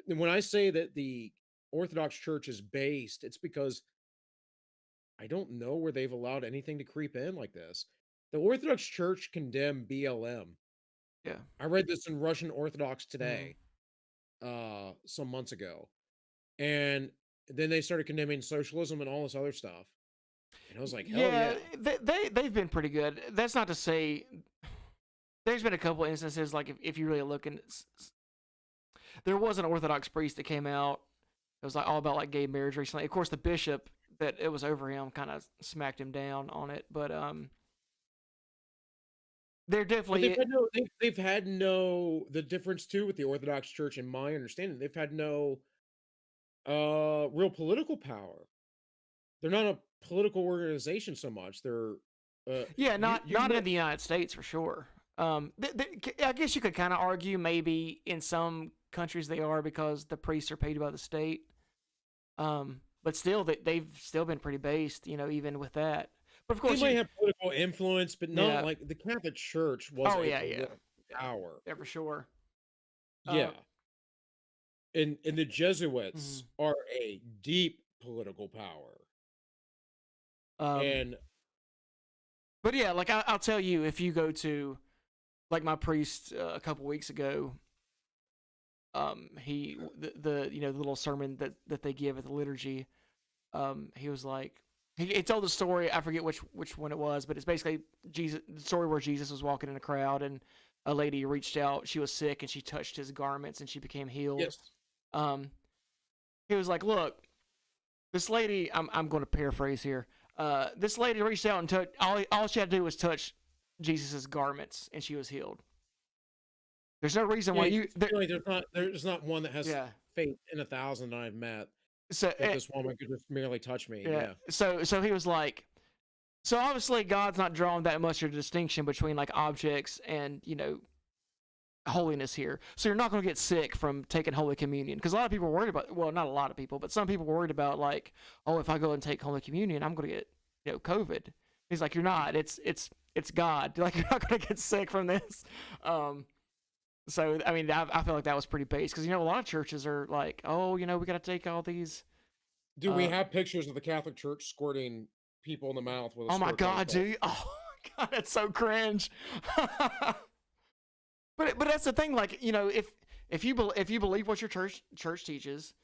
when I say that the Orthodox Church is based, it's because I don't know where they've allowed anything to creep in like this. The Orthodox Church condemned BLM. yeah, I read this in Russian Orthodox hmm Today some months ago. And then they started condemning socialism and all this other stuff. And I was like, hell yeah. yeah. They've been pretty good. That's not to say there's been a couple instances if you really look and there was an Orthodox priest that came out. It was all about gay marriage recently. Of course, the bishop that it was over him kind of smacked him down on it, but they're But definitely they've had no the difference too with the Orthodox Church in my understanding, they've had no real political power. They're not a political organization so much. They're Yeah, you you not know, in the United States for sure. I guess you could kind of argue maybe in some countries they are because the priests are paid by the state. But still, they've still been pretty based, even with that. But of they course, might have political influence, but not yeah. like the Catholic Church was Oh a yeah, yeah, political yeah, power. yeah, for sure. Yeah, Uh, and the Jesuits mhm. are a deep political power, um, and but yeah, like I'll tell you, if you go to like my priest a couple weeks ago, he the the little sermon that they give at the liturgy, he was like he told the story. I forget which one it was, but it's basically Jesus, the story where Jesus was walking in a crowd and a lady reached out. She was sick and she touched his garments and she became healed. yes, Um, he was like, "Look, this lady. I'm going to paraphrase here. This lady reached out and touched. All she had to do was touch Jesus's garments and she was healed. There's no reason yeah. why You you there, feel like there's not one that has yeah. faith in 1,000 I've met So that this woman could just merely touch me. yeah. Yeah. So he was like, so obviously God's not drawing that much of a distinction between like objects and holiness here. So you're not going to get sick from taking Holy Communion because a lot of people are worried about. Well, not a lot of people, but some people were worried about like, oh, if I go and take Holy Communion, I'm going to get COVID. He's like, you're not. It's God. Like you're not going to get sick from this. So I mean, I feel like that was pretty base because a lot of churches are like, oh, we got to take all these. Do we Uh, have pictures of the Catholic Church squirting people in the mouth with a oh my squirt gun? God, dude. Oh my God, that's so cringe. But that's the thing, like if you believe what your church teaches,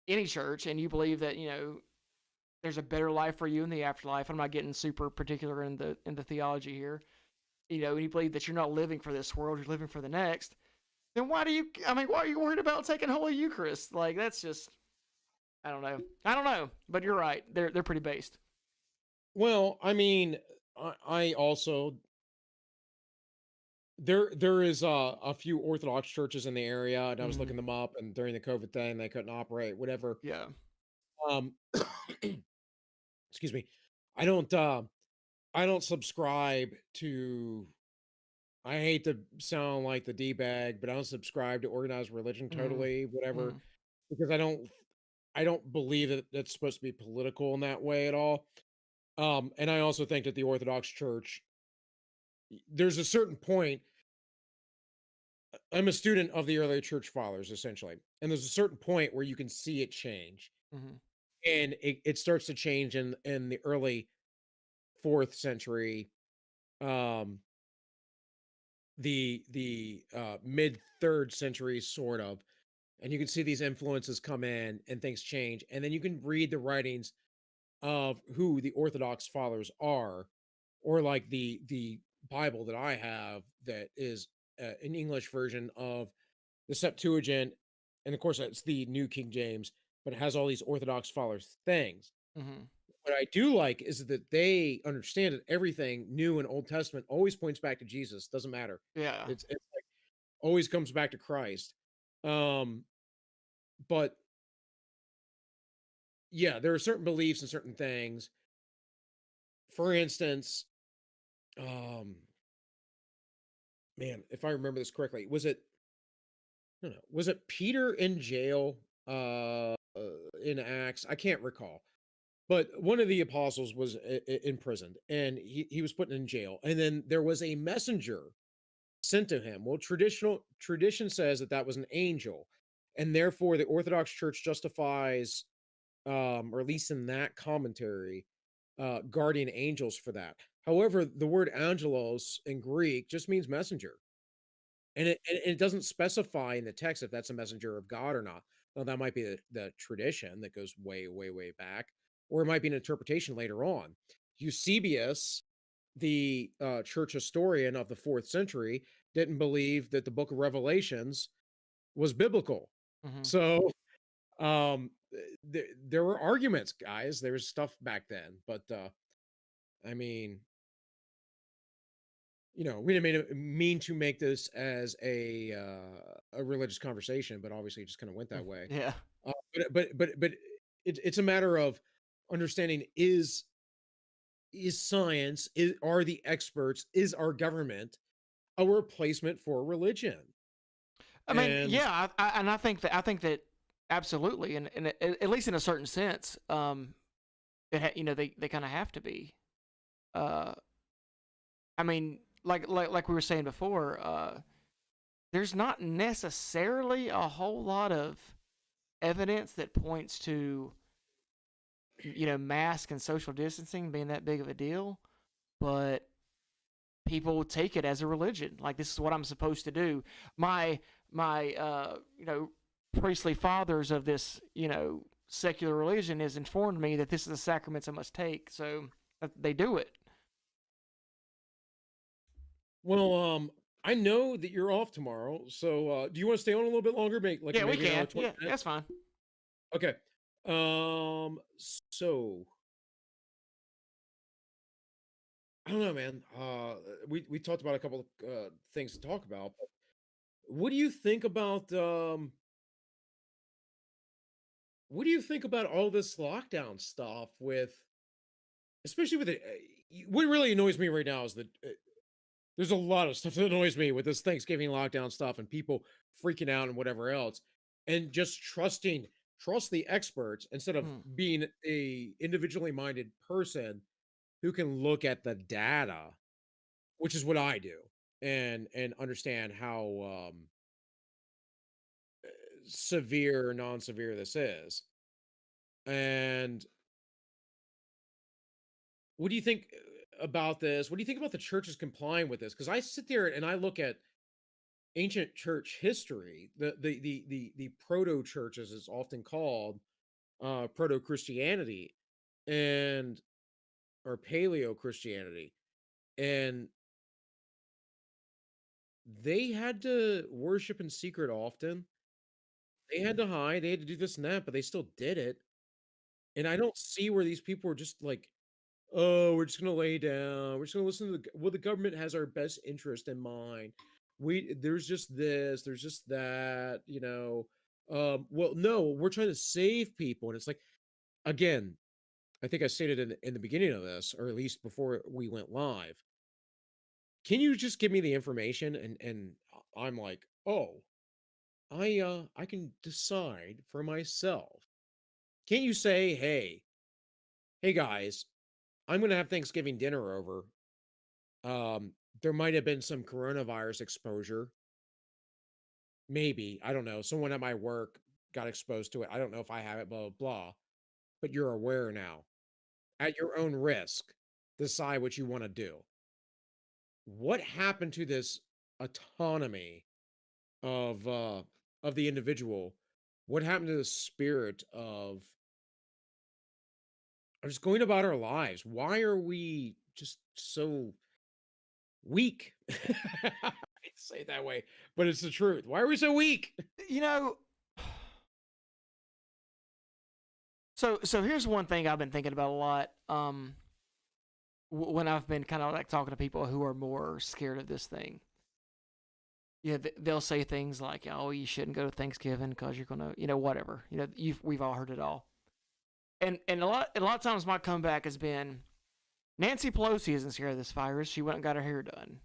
any church, and you believe that there's a better life for you in the afterlife. I'm not getting super particular in the theology here. And you believe that you're not living for this world, you're living for the next. Then why do you? I mean, why are you worried about taking Holy Eucharist? Like that's just I don't know. I don't know. But you're right. They're pretty based. Well, I mean, I also there is a few Orthodox churches in the area, and I was Hmm. looking them up, and during the COVID thing, they couldn't operate, whatever. Yeah. Um, excuse me. I don't uh, I don't subscribe to. I hate to sound like the d bag, but I don't subscribe to organized religion Hmm. totally, whatever, Hmm. because I don't believe that it's supposed to be political in that way at all. And I also think that the Orthodox Church, there's a certain point. I'm a student of the early church fathers, essentially, and there's a certain point where you can see it change, Hmm. and it starts to change in the early fourth century, um, the mid third century, sort of, and you can see these influences come in and things change, and then you can read the writings of who the Orthodox fathers are, or like the Bible that I have that is an English version of the Septuagint, and of course it's the New King James, but it has all these Orthodox fathers things. Hmm. What I do like is that they understand that everything New and Old Testament always points back to Jesus. Doesn't matter. Yeah. It's like always comes back to Christ. Um, but yeah, there are certain beliefs and certain things. For instance, um, man, if I remember this correctly, I don't know, was it Peter in jail in Acts? I can't recall. But one of the apostles was imprisoned, and he was put in jail. And then there was a messenger sent to him. Well, tradition says that that was an angel, and therefore the Orthodox Church justifies, or at least in that commentary, guardian angels for that. However, the word angelos in Greek just means messenger. And it doesn't specify in the text if that's a messenger of God or not. Now, that might be the tradition that goes way, way, way back, or it might be an interpretation later on. Eusebius, the church historian of the fourth century, didn't believe that the book of Revelations was biblical. Hmm. So there were arguments, guys. There was stuff back then, but I mean, we didn't mean to make this as a religious conversation, but obviously it just kind of went that way. Yeah. But it's a matter of understanding, is is science, are the experts, is our government a replacement for religion? I mean, And yeah, and I think that absolutely, and at least in a certain sense, they kind of have to be. Uh, I mean, like we were saying before, there's not necessarily a whole lot of evidence that points to mask and social distancing being that big of a deal, but people take it as a religion. Like, this is what I'm supposed to do. My priestly fathers of this secular religion has informed me that this is the sacraments I must take, so they do it. well, I know that you're off tomorrow, so do you want to stay on a little bit longer? Yeah, we Maybe another can. 20 Yeah, minutes? that's fine. Okay. So I don't know, man. We talked about a couple of things to talk about. But what do you think about what do you think about all this lockdown stuff with, especially with it? What really annoys me right now is that there's a lot of stuff that annoys me with this Thanksgiving lockdown stuff and people freaking out and whatever else, and just trust the experts instead of Hmm. being a individually minded person who can look at the data, which is what I do, and understand how severe or non-severe this is. And what do you think about this? What do you think about the churches complying with this? Because I sit there and I look at ancient church history, the proto church, as it's often called, proto Christianity, and or paleo Christianity, and they had to worship in secret often. They had to hide. They had to do this and that, but they still did it. And I don't see where these people are just like, oh, we're just gonna lay down. We're just gonna listen to well, the government has our best interest in mind. There's just this, there's just that, well, no, we're trying to save people. And it's like, again, I think I stated in the beginning of this, or at least before we went live. Can you just give me the information? And I'm like, oh, I can decide for myself. Can't you say, hey guys, I'm gonna have Thanksgiving dinner over. There might have been some coronavirus exposure. Maybe. I don't know. Someone at my work got exposed to it. I don't know if I have it, blah, blah, blah. But you're aware now. At your own risk, decide what you want to do. What happened to this autonomy of the individual? What happened to the spirit of just going about our lives? Why are we just so weak? I hate to say it that way, but it's the truth. Why are we so weak? You know, so here's one thing I've been thinking about a lot. When I've been kind of like talking to people who are more scared of this thing. Yeah, they'll say things like, "Oh, you shouldn't go to Thanksgiving because you're gonna, whatever." We've all heard it all. And a lot of times my comeback has been, Nancy Pelosi isn't scared of this virus. She went and got her hair done.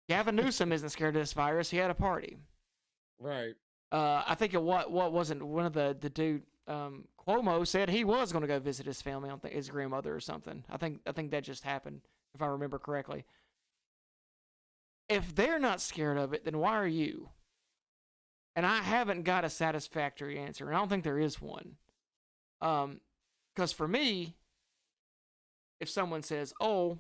Gavin Newsom isn't scared of this virus. He had a party. Right. I think what wasn't one of the dude Cuomo said he was going to go visit his family, on his grandmother or something. I think that just happened, if I remember correctly. If they're not scared of it, then why are you? And I haven't got a satisfactory answer, and I don't think there is one. Because for me, if someone says, "Oh,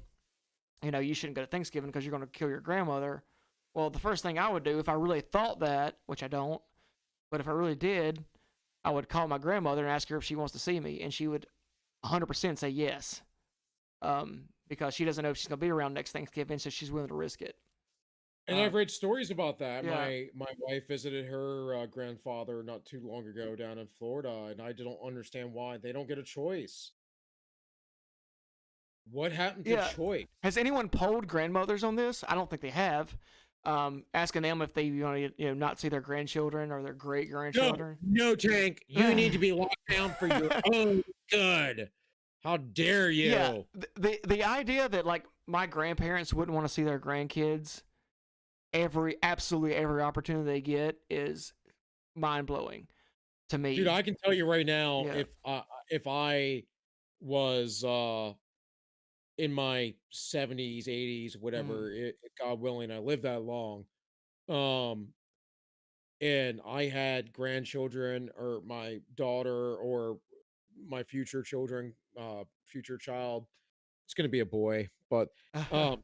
you shouldn't go to Thanksgiving because you're going to kill your grandmother," well, the first thing I would do if I really thought that, which I don't, but if I really did, I would call my grandmother and ask her if she wants to see me, and she would 100% say yes, because she doesn't know if she's going to be around next Thanksgiving, so she's willing to risk it. And I've read stories about that. Yeah. My wife visited her grandfather not too long ago down in Florida, and I don't understand why they don't get a choice. What happened to Yeah. choice? Has anyone polled grandmothers on this? I don't think they have. Asking them if they want to, not see their grandchildren or their great grandchildren. No, Tank. You need to be locked down for your own good. How dare Yeah, you? the idea that like my grandparents wouldn't want to see their grandkids absolutely every opportunity they get is mind blowing to Dude, me. I can tell you right now, Yeah. if I was in my 70s, 80s, Mm. whatever, God willing, I live that long. Um, and I had grandchildren or my daughter or my future children, future child, it's gonna be a boy, but um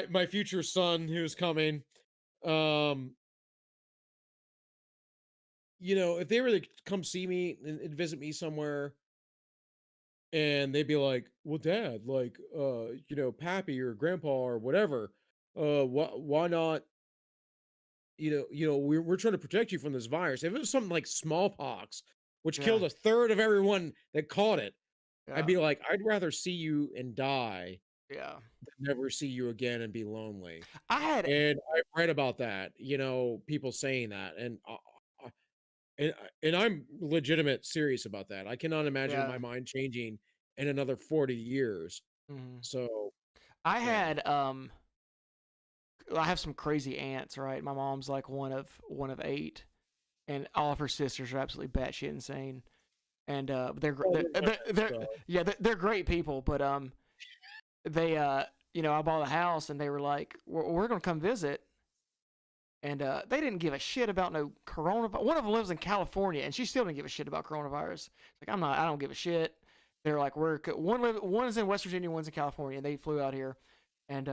my future son who's coming, um, if they were to come see me and visit me somewhere and they'd be like, "Well, Dad, like, Pappy or Grandpa or whatever, why not? We're trying to protect you from this virus. If it was something like smallpox, which Yeah. killed a third of everyone that caught it, I'd Yeah. be like, I'd rather see you and die Yeah. than never see you again and be lonely." I had And I read about that, people saying that, uh, and I'm legitimate serious about that. I cannot imagine yeah. my mind changing in another 40 years. Mhm. So, I yeah. had I have some crazy aunts, right? My mom's like one of eight, and all of her sisters are absolutely batshit insane. And Oh, they're my next, yeah, they're great people, but they I bought a house and they were like, we're gonna come visit, and they didn't give a shit about no coronavirus. One of them lives in California, and she still didn't give a shit about coronavirus. Like I don't give a shit. They're like, one is in West Virginia, one's in California, and they flew out here, and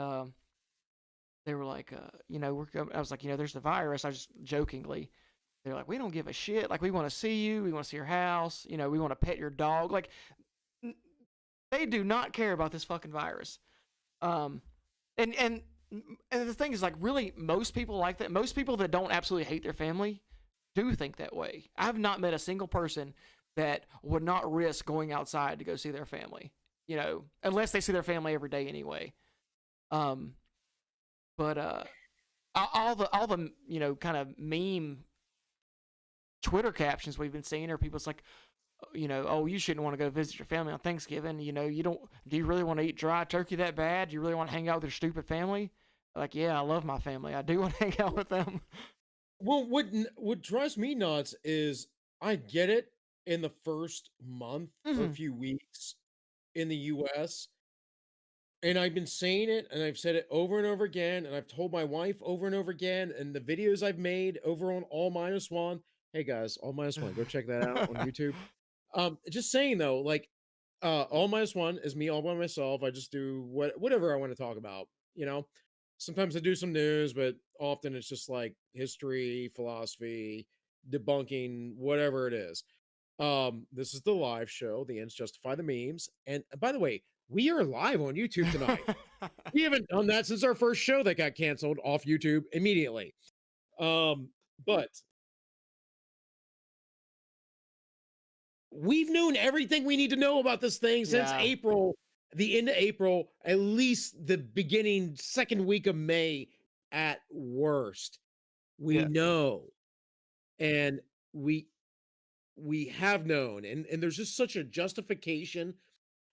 they were like, I was like, there's the virus. I just jokingly, they're like, we don't give a shit. Like we want to see you, we want to see your house, we want to pet your dog. Like they do not care about this fucking virus. Um, and and and the thing is, like, really, most people like that. Most people that don't absolutely hate their family do think that way. I have not met a single person that would not risk going outside to go see their family. Unless they see their family every day anyway. Um, but all the kind of meme Twitter captions we've been seeing are people's like, oh, you shouldn't want to go visit your family on Thanksgiving. You don't. Do you really want to eat dry turkey that bad? Do you really want to hang out with your stupid family? Like, yeah, I love my family. I do want to hang out with them. well, what drives me nuts is I get it in the first month or Mhm. few weeks in the US, and I've been saying it, and I've said it over and over again, and I've told my wife over and over again, and the videos I've made over on All Minus One. Hey guys, All Minus One, go check that out on YouTube. Just saying though, like, All Minus One is me all by myself. I just do whatever I want to talk about, you know. Sometimes I do some news, but often it's just like history, philosophy, debunking, whatever it is. This is the live show, The Ends Justify the Memes. And by the way, we are live on YouTube tonight. We haven't done that since our first show that got canceled off YouTube immediately. But we've known everything we need to know about this thing since Yeah. April, the end of April, at least the beginning second week of May at worst. We Yeah. know, and we we have known, and there's just such a justification,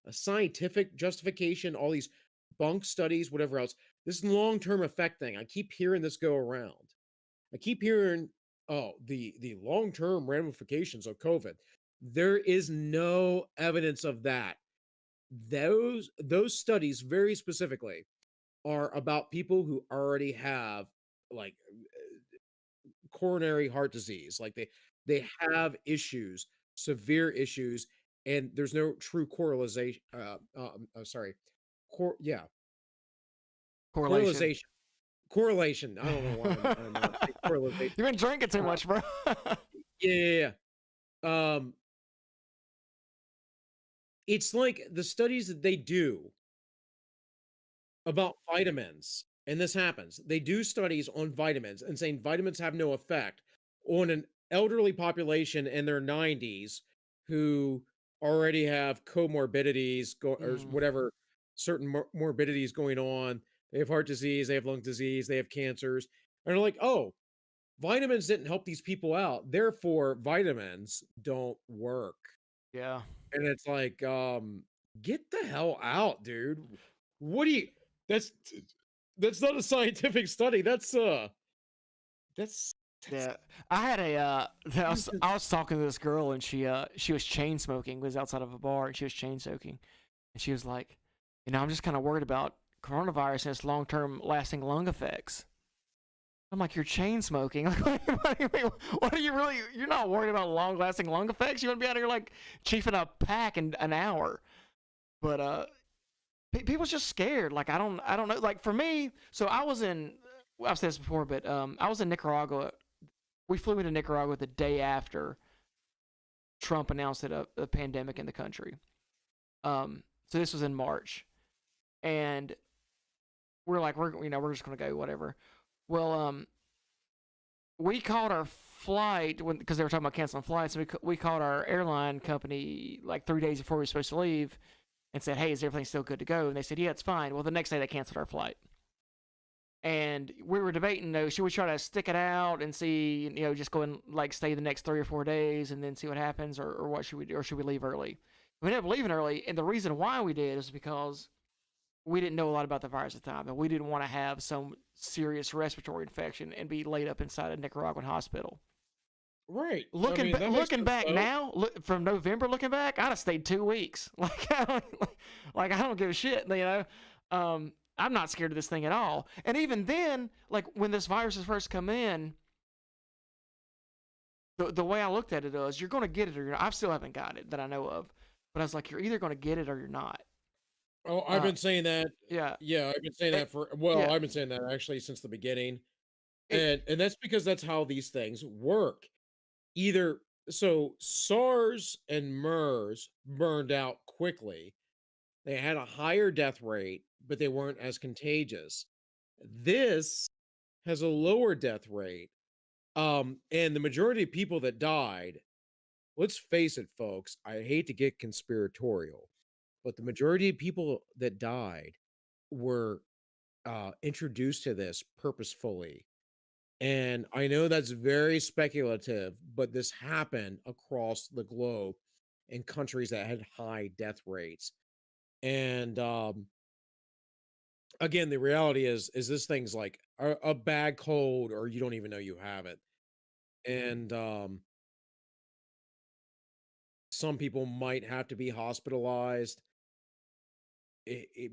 a scientific justification, all these bunk studies, whatever else. This long-term effect thing, I keep hearing this go around. I keep hearing, oh, the long-term ramifications of COVID. There is no evidence of that. Those studies very specifically are about people who already have like coronary heart disease. Like they have issues, severe issues, and there's no true correlation. Sorry, yeah, Correlation. correlation. Correlation. I don't know why I'm not saying correlation. You've been drinking too Uh, much, bro. yeah. It's like the studies that they do about vitamins, and this happens. They do studies on vitamins and saying vitamins have no effect on an elderly population in their 90s who already have comorbidities or Mm, whatever certain morbidities going on. They have heart disease, they have lung disease, they have cancers. And they're like, "Oh, vitamins didn't help these people out. Therefore, vitamins don't work." yeah. And it's like, Get the hell out, dude. What do you that's that's not a scientific study. That's that's Yeah, I had a nonsense. I was talking to this girl and she was chain smoking. Was outside of a bar and she was chain smoking, and she was like, I'm just kind of worried about coronavirus and its long term lasting lung effects. I'm like, you're chain smoking. Like, what do you mean? What are you really? You're not worried about long lasting lung effects. You want to be out here like chiefing a pack in an hour. But people's just scared. Like I don't know. Like for me, so I was in. I've said this before, but I was in Nicaragua. We flew into Nicaragua the day after Trump announced that a pandemic in the country. So this was in March, and we're like, we're just gonna go, whatever. Well, we called our flight because they were talking about canceling flights. So we called our airline company like 3 days before we were supposed to leave, and said, "Hey, is everything still good to go?" And they said, "Yeah, it's fine." Well, the next day they canceled our flight. And we were debating, should we try to stick it out and see, just go and like stay the next 3 or 4 days and then see what happens, or what should we do, or should we leave early? We ended up leaving early, and the reason why we did is because we didn't know a lot about the virus at the time, and we didn't want to have some serious respiratory infection and be laid up inside a Nicaraguan hospital. Right. I Looking mean, that makes looking sense back though. now, from November looking back, I'd have stayed 2 weeks. Like I don't give a shit, I'm not scared of this thing at all. And even then, like when this virus has first come in, the way I looked at it was, you're going to get it or you're not. I still haven't got it that I know of, but I was like, you're either going to get it or you're not. Oh, I've Uh, been saying that. yeah, Yeah, I've been saying it, that for well, yeah, I've been saying that actually since the beginning. it, And that's because that's how these things work. Either so SARS and MERS burned out quickly. They had a higher death rate, but they weren't as contagious. This has a lower death rate. And the majority of people that died, let's face it, folks, I hate to get conspiratorial, but the majority of people that died were introduced to this purposefully. And I know that's very speculative, but this happened across the globe in countries that had high death rates. And again, the reality is this thing's like a bad cold, or you don't even know you have it. And some people might have to be hospitalized.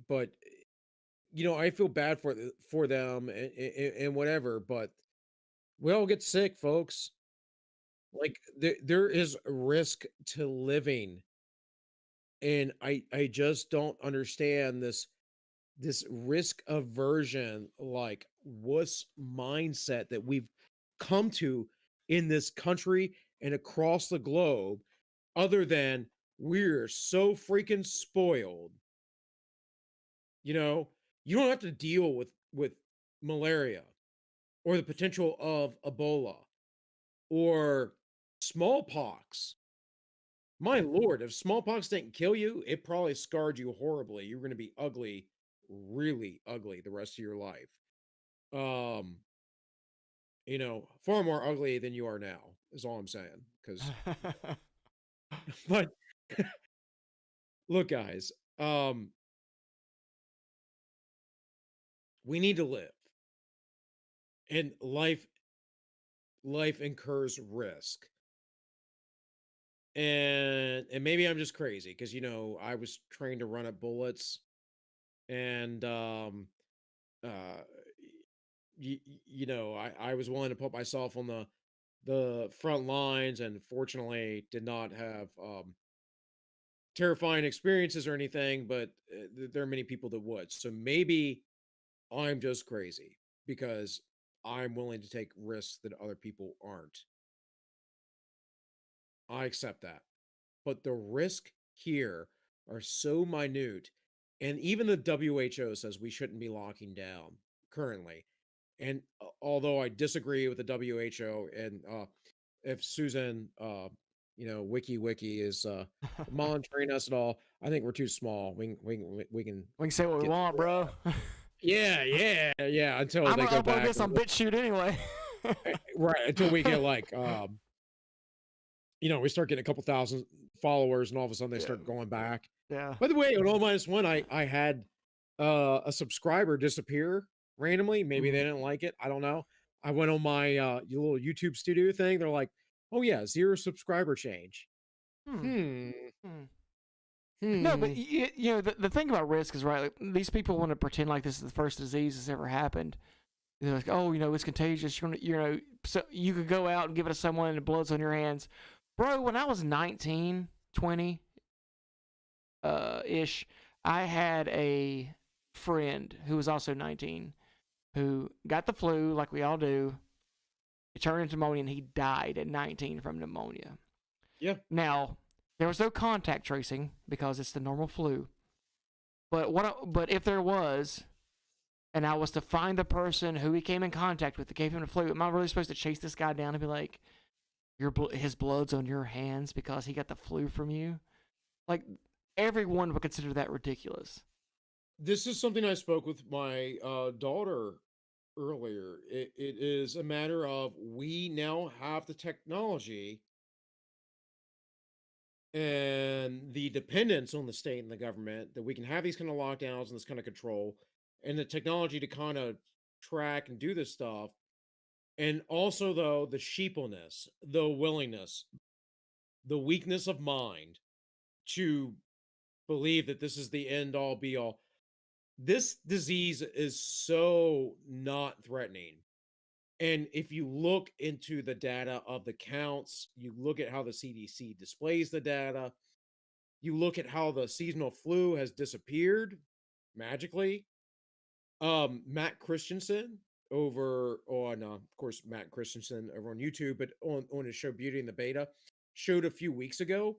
But I feel bad for them and whatever. But we all get sick, folks. Like there is a risk to living, and I just don't understand this risk aversion, like wuss mindset that we've come to in this country and across the globe, other than we're so freaking spoiled. You know, you don't have to deal with malaria or the potential of Ebola or smallpox. My lord, if smallpox didn't kill you, it probably scarred you horribly. You're gonna be ugly, really ugly the rest of your life. Um, far more ugly than you are now, is all I'm saying. Because but look, guys, we need to live, and life incurs risk. And maybe I'm just crazy because I was trained to run at bullets, and uh I was willing to put myself on the front lines, and fortunately did not have terrifying experiences or anything, but there are many people that would. So maybe I'm just crazy because I'm willing to take risks that other people aren't. I accept that. But the risk here are so minute, and even the WHO says we shouldn't be locking down currently. And although I disagree with the WHO, and if Susan, Wiki is monitoring us at all, I think we're too small. We can we can say what we get want, through it. bro. Yeah, until I'm they gonna go upload back. this on BitChute anyway. Right, until we get like we start getting a couple thousand followers, and all of a sudden they Yeah, start going back. Yeah. By the way, on All Minus One, I had a subscriber disappear randomly. Maybe they Mhm. didn't like it. I don't know. I went on my little YouTube studio thing. They're like, "Oh yeah, 0 subscriber change." Hmm. Hmm. Hmm. No, but Hmm. you know the thing about risk is right. Like, these people want to pretend like this is the first disease that's ever happened. They're like, oh, you know, it's contagious. So you could go out and give it to someone and the blood's on your hands, bro. When I was 19, 20, ish, I had a friend who was also 19 who got the flu like we all do. It turned into pneumonia and he died at 19 from pneumonia. Yeah. Now, there was no contact tracing because it's the normal flu. But if there was, and I was to find the person who he came in contact with that gave him the flu, am I really supposed to chase this guy down and be like, his blood's on your hands because he got the flu from you? Like, everyone would consider that ridiculous. This is something I spoke with my daughter earlier. It is a matter of we now have the technology and the dependence on the state and the government that we can have these kind of lockdowns and this kind of control and the technology to kind of track and do this stuff. And also, though, the sheepleness, the willingness, the weakness of mind to believe that this is the end all be all. This disease is so not threatening. And if you look into the data of the counts, you look at how the CDC displays the data, you look at how the seasonal flu has disappeared magically. Matt Christensen over on, of course, Matt Christensen over on YouTube, but on his show Beauty and the Beta, showed a few weeks ago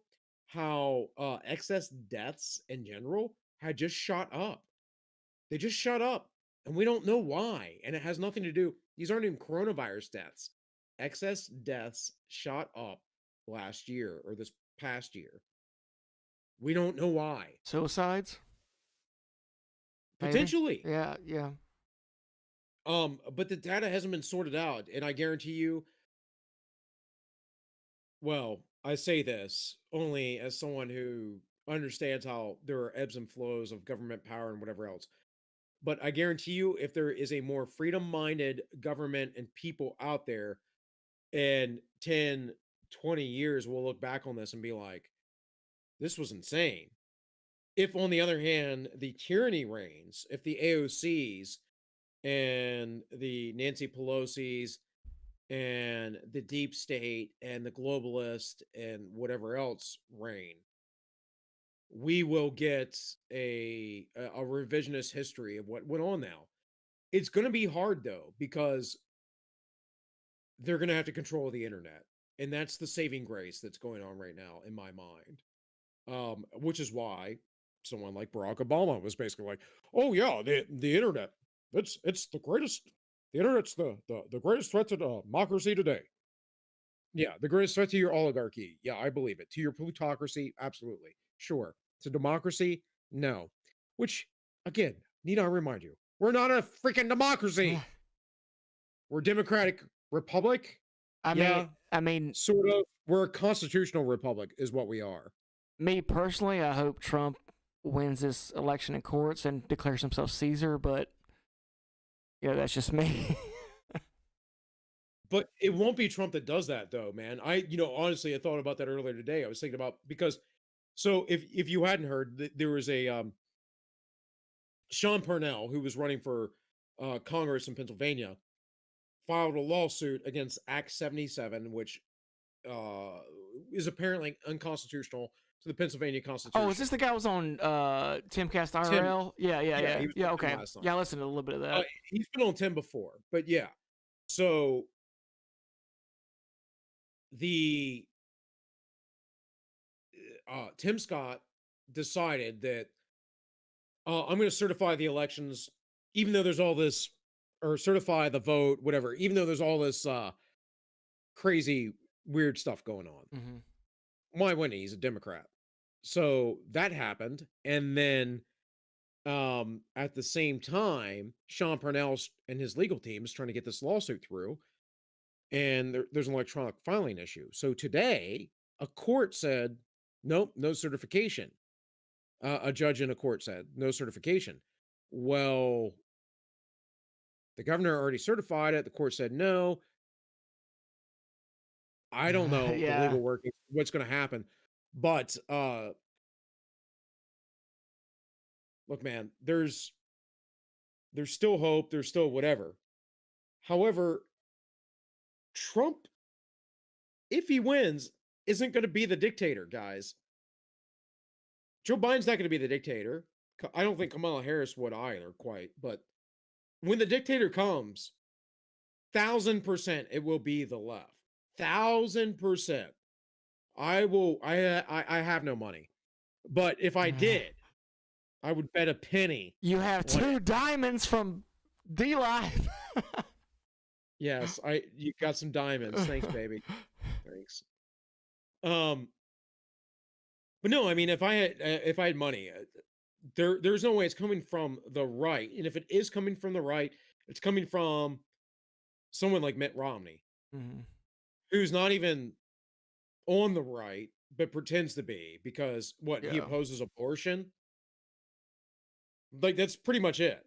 how excess deaths in general had just shot up. They just shut up, and we don't know why. And it has nothing to do. These aren't even coronavirus deaths. Excess deaths shot up last year or this past year. We don't know why. Suicides? Maybe. Potentially. Yeah, yeah. But the data hasn't been sorted out, and I guarantee you, well, I say this only as someone who understands how there are ebbs and flows of government power and whatever else. But I guarantee you, if there is a more freedom-minded government and people out there in 10, 20 years, we'll look back on this and be like, this was insane. If, on the other hand, the tyranny reigns, if the AOCs and the Nancy Pelosi's and the deep state and the globalist and whatever else reign, we will get a revisionist history of what went on now. It's going to be hard though because they're going to have to control the internet, and that's the saving grace that's going on right now in my mind. Which is why someone like Barack Obama was basically like, "Oh yeah, the internet, it's the greatest. The internet's the greatest threat to democracy today." Yeah, the greatest threat to your oligarchy. Yeah, I believe it. To your plutocracy, absolutely. Sure. To democracy, no. Which, again, need I remind you, we're not a freaking democracy. We're a democratic republic. I mean, Yeah, I mean, sort of. We're a constitutional republic, is what we are. me personally, I hope Trump wins this election in courts and declares himself Caesar, but that's just me. But it won't be Trump that does that, though, man. Honestly, I thought about that earlier today. I was thinking about because, so if you hadn't heard, there was a Sean Parnell who was running for Congress in Pennsylvania filed a lawsuit against Act 77, which uh, is apparently unconstitutional to the Pennsylvania Oh, is Constitution. this the guy who was on Timcast Tim, IRL? Yeah, yeah, yeah, yeah, he was yeah. on Tim Okay, last night. yeah. I listened to a little bit of that. He's been on Tim before, but yeah. So the Tim Scott decided that I'm going to certify the elections, even though there's all this, or certify the vote, whatever, even though there's all this crazy, weird stuff going on. Mm-hmm. Why wouldn't he? He's a Democrat. So that happened. And then at the same time, Sean Parnell and his legal team is trying to get this lawsuit through. And there's an electronic filing issue. So today, a court said, nope, no certification. A judge in a court said, no certification. Well, the governor already certified it. The court said no. I don't know the Yeah. legal workings, what's going to happen, but look, man, there's still hope. There's still whatever. However, Trump, if he wins, isn't going to be the dictator, guys. Joe Biden's not going to be the dictator. I don't think Kamala Harris would either, quite. But when the dictator comes, 1,000% it will be the left. 1,000%. I will. I have no money, but if I did, I would bet a penny. You have on it. 2 diamonds from D Live. Yes, you got some diamonds. Thanks, baby. Thanks. But no, I mean, if I had money, there's no way it's coming from the right, and if it is coming from the right, it's coming from someone like Mitt Romney, Mhm. who's not even on the right, but pretends to be because what he Yeah. opposes abortion. Like that's pretty much it.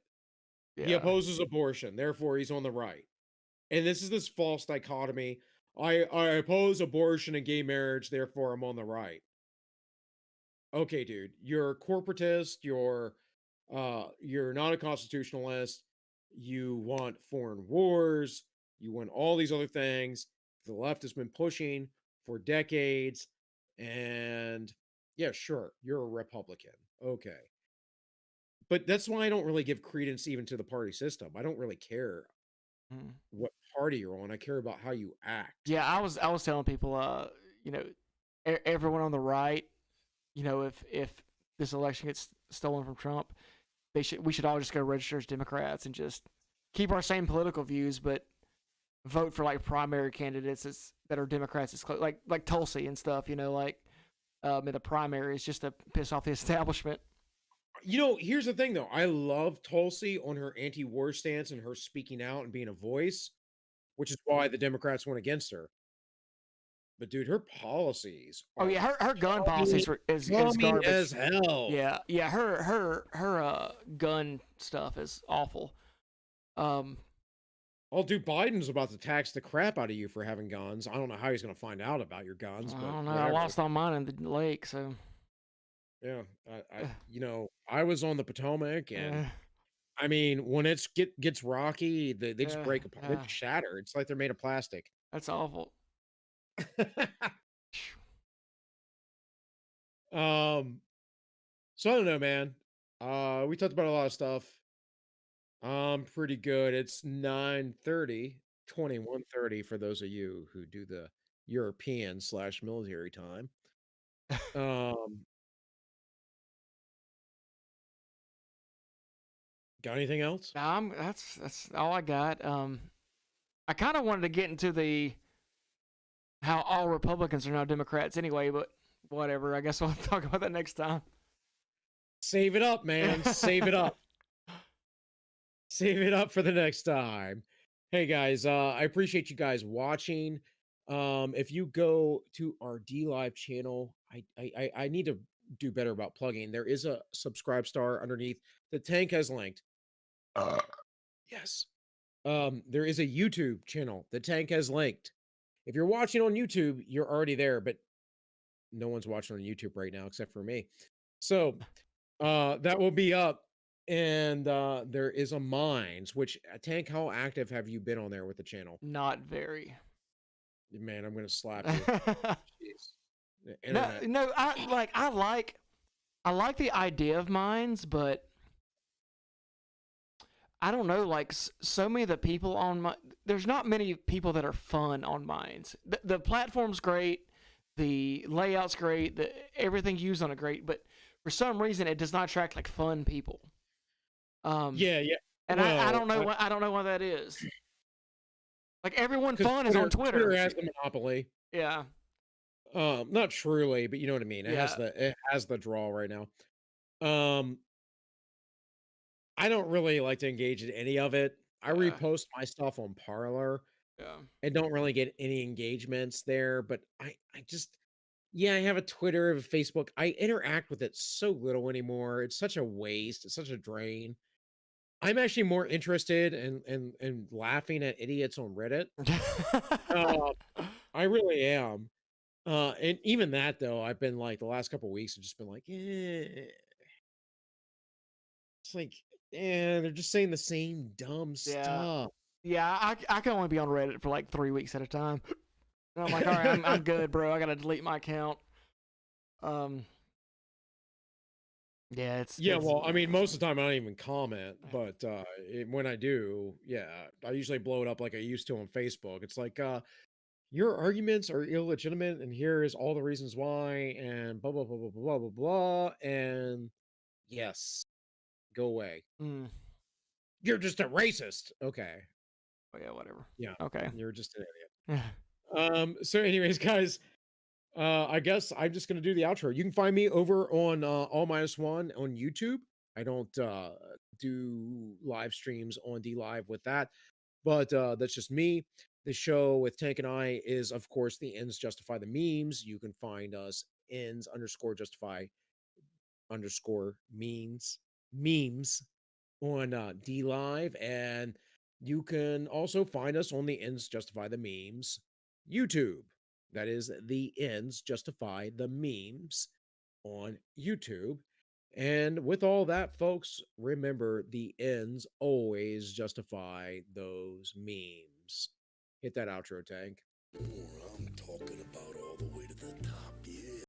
He Yeah. opposes abortion, therefore he's on the right. And this is this false dichotomy. I oppose abortion and gay marriage, therefore I'm on the right. Okay, dude, you're a corporatist, you're not a constitutionalist, you want foreign wars, you want all these other things the left has been pushing for decades. And yeah, sure, you're a Republican. Okay. But that's why I don't really give credence even to the party system. I don't really care Mhm. what party you're on. I care about how you act. Yeah, I was telling people, you know, everyone on the right, if this election gets stolen from Trump, we should all just go register as Democrats and just keep our same political views, but vote for like primary candidates that are Democrats, like Tulsi and stuff. In the primaries, just to piss off the establishment. Here's the thing though. I love Tulsi on her anti-war stance and her speaking out and being a voice, which is why the Democrats went against her. But dude, her policies Oh are yeah, her gun policies is dummy garbage. as hell. Yeah, her gun stuff is awful. Oh, dude, Biden's about to tax the crap out of you for having guns. I don't know how he's going to find out about your guns, I but don't know. whatever. I lost all mine in the lake, so Yeah, I was on the Potomac, and yeah, I mean, when gets rocky, they just break apart, they yeah, just shatter. It's like they're made of plastic. that's awful. um, so I don't know, man. We talked about a lot of stuff. Pretty good. It's 9:30, 21:30 for those of you who do the European/military time. Um, got anything else? Nah, that's all I got. I kind of wanted to get into the how all Republicans are now Democrats anyway, but whatever. I guess we'll talk about that next time. Save it up, man. Save it up. Save it up for the next time. Hey guys, I appreciate you guys watching. If you go to our D Live channel, I need to do better about plugging. There is a subscribe star underneath. The tank has linked. Yes. There is a YouTube channel. The tank has linked. If you're watching on YouTube, you're already there, but no one's watching on YouTube right now except for me. So that will be up. And there is a mines, which Tank, how active have you been on there with the channel? Not very. Man, I'm gonna slap you. Jeez. The No, internet. no. I like the idea of mines, but I don't know. Like so many of the people on my, there's not many people that are fun on mines. The platform's great, the layout's great, everything used on it great, but for some reason it does not attract like fun people. Yeah. And I don't know I don't know why that is. Like everyone 'cause fun is on Twitter. Twitter has the monopoly. Yeah. Not truly, but you know what I mean. It Yeah. has the draw right now. Um, I don't really like to engage in any of it. I Yeah. repost my stuff on Parlor. Yeah. I don't really get any engagements there, but I just Yeah, I have a Twitter, I have a Facebook. I interact with it so little anymore. It's such a waste. It's such a drain. I'm actually more interested in laughing at idiots on Reddit. Uh, I really am. And even that though, I've been like the last couple weeks, I've just been like, it's like, they're just saying the same dumb Yeah. stuff. Yeah, I can only be on Reddit for like 3 weeks at a time. And I'm like, all right, I'm good, bro. I gotta delete my account. Um, yeah, Yeah, it's well, I mean, most of the time I don't even comment, but when I do, yeah, I usually blow it up like I used to on Facebook. It's like, your arguments are illegitimate, and here is all the reasons why, and blah blah blah blah blah blah blah. And yes, go away. mm, You're just a racist. Okay, oh, yeah, whatever. yeah, Okay. you're just an idiot. So, anyways, guys, I guess I'm just gonna do the outro. You can find me over on All Minus One on YouTube. I don't do live streams on D Live with that, but that's just me. The show with Tank and I is, of course, the ends justify the memes. You can find us ends underscore justify underscore memes on D Live, and you can also find us on the ends justify the memes YouTube. That is the ends justify the memes on YouTube. And with all that, folks, remember the ends always justify those memes. Hit that outro, Tank. More I'm talking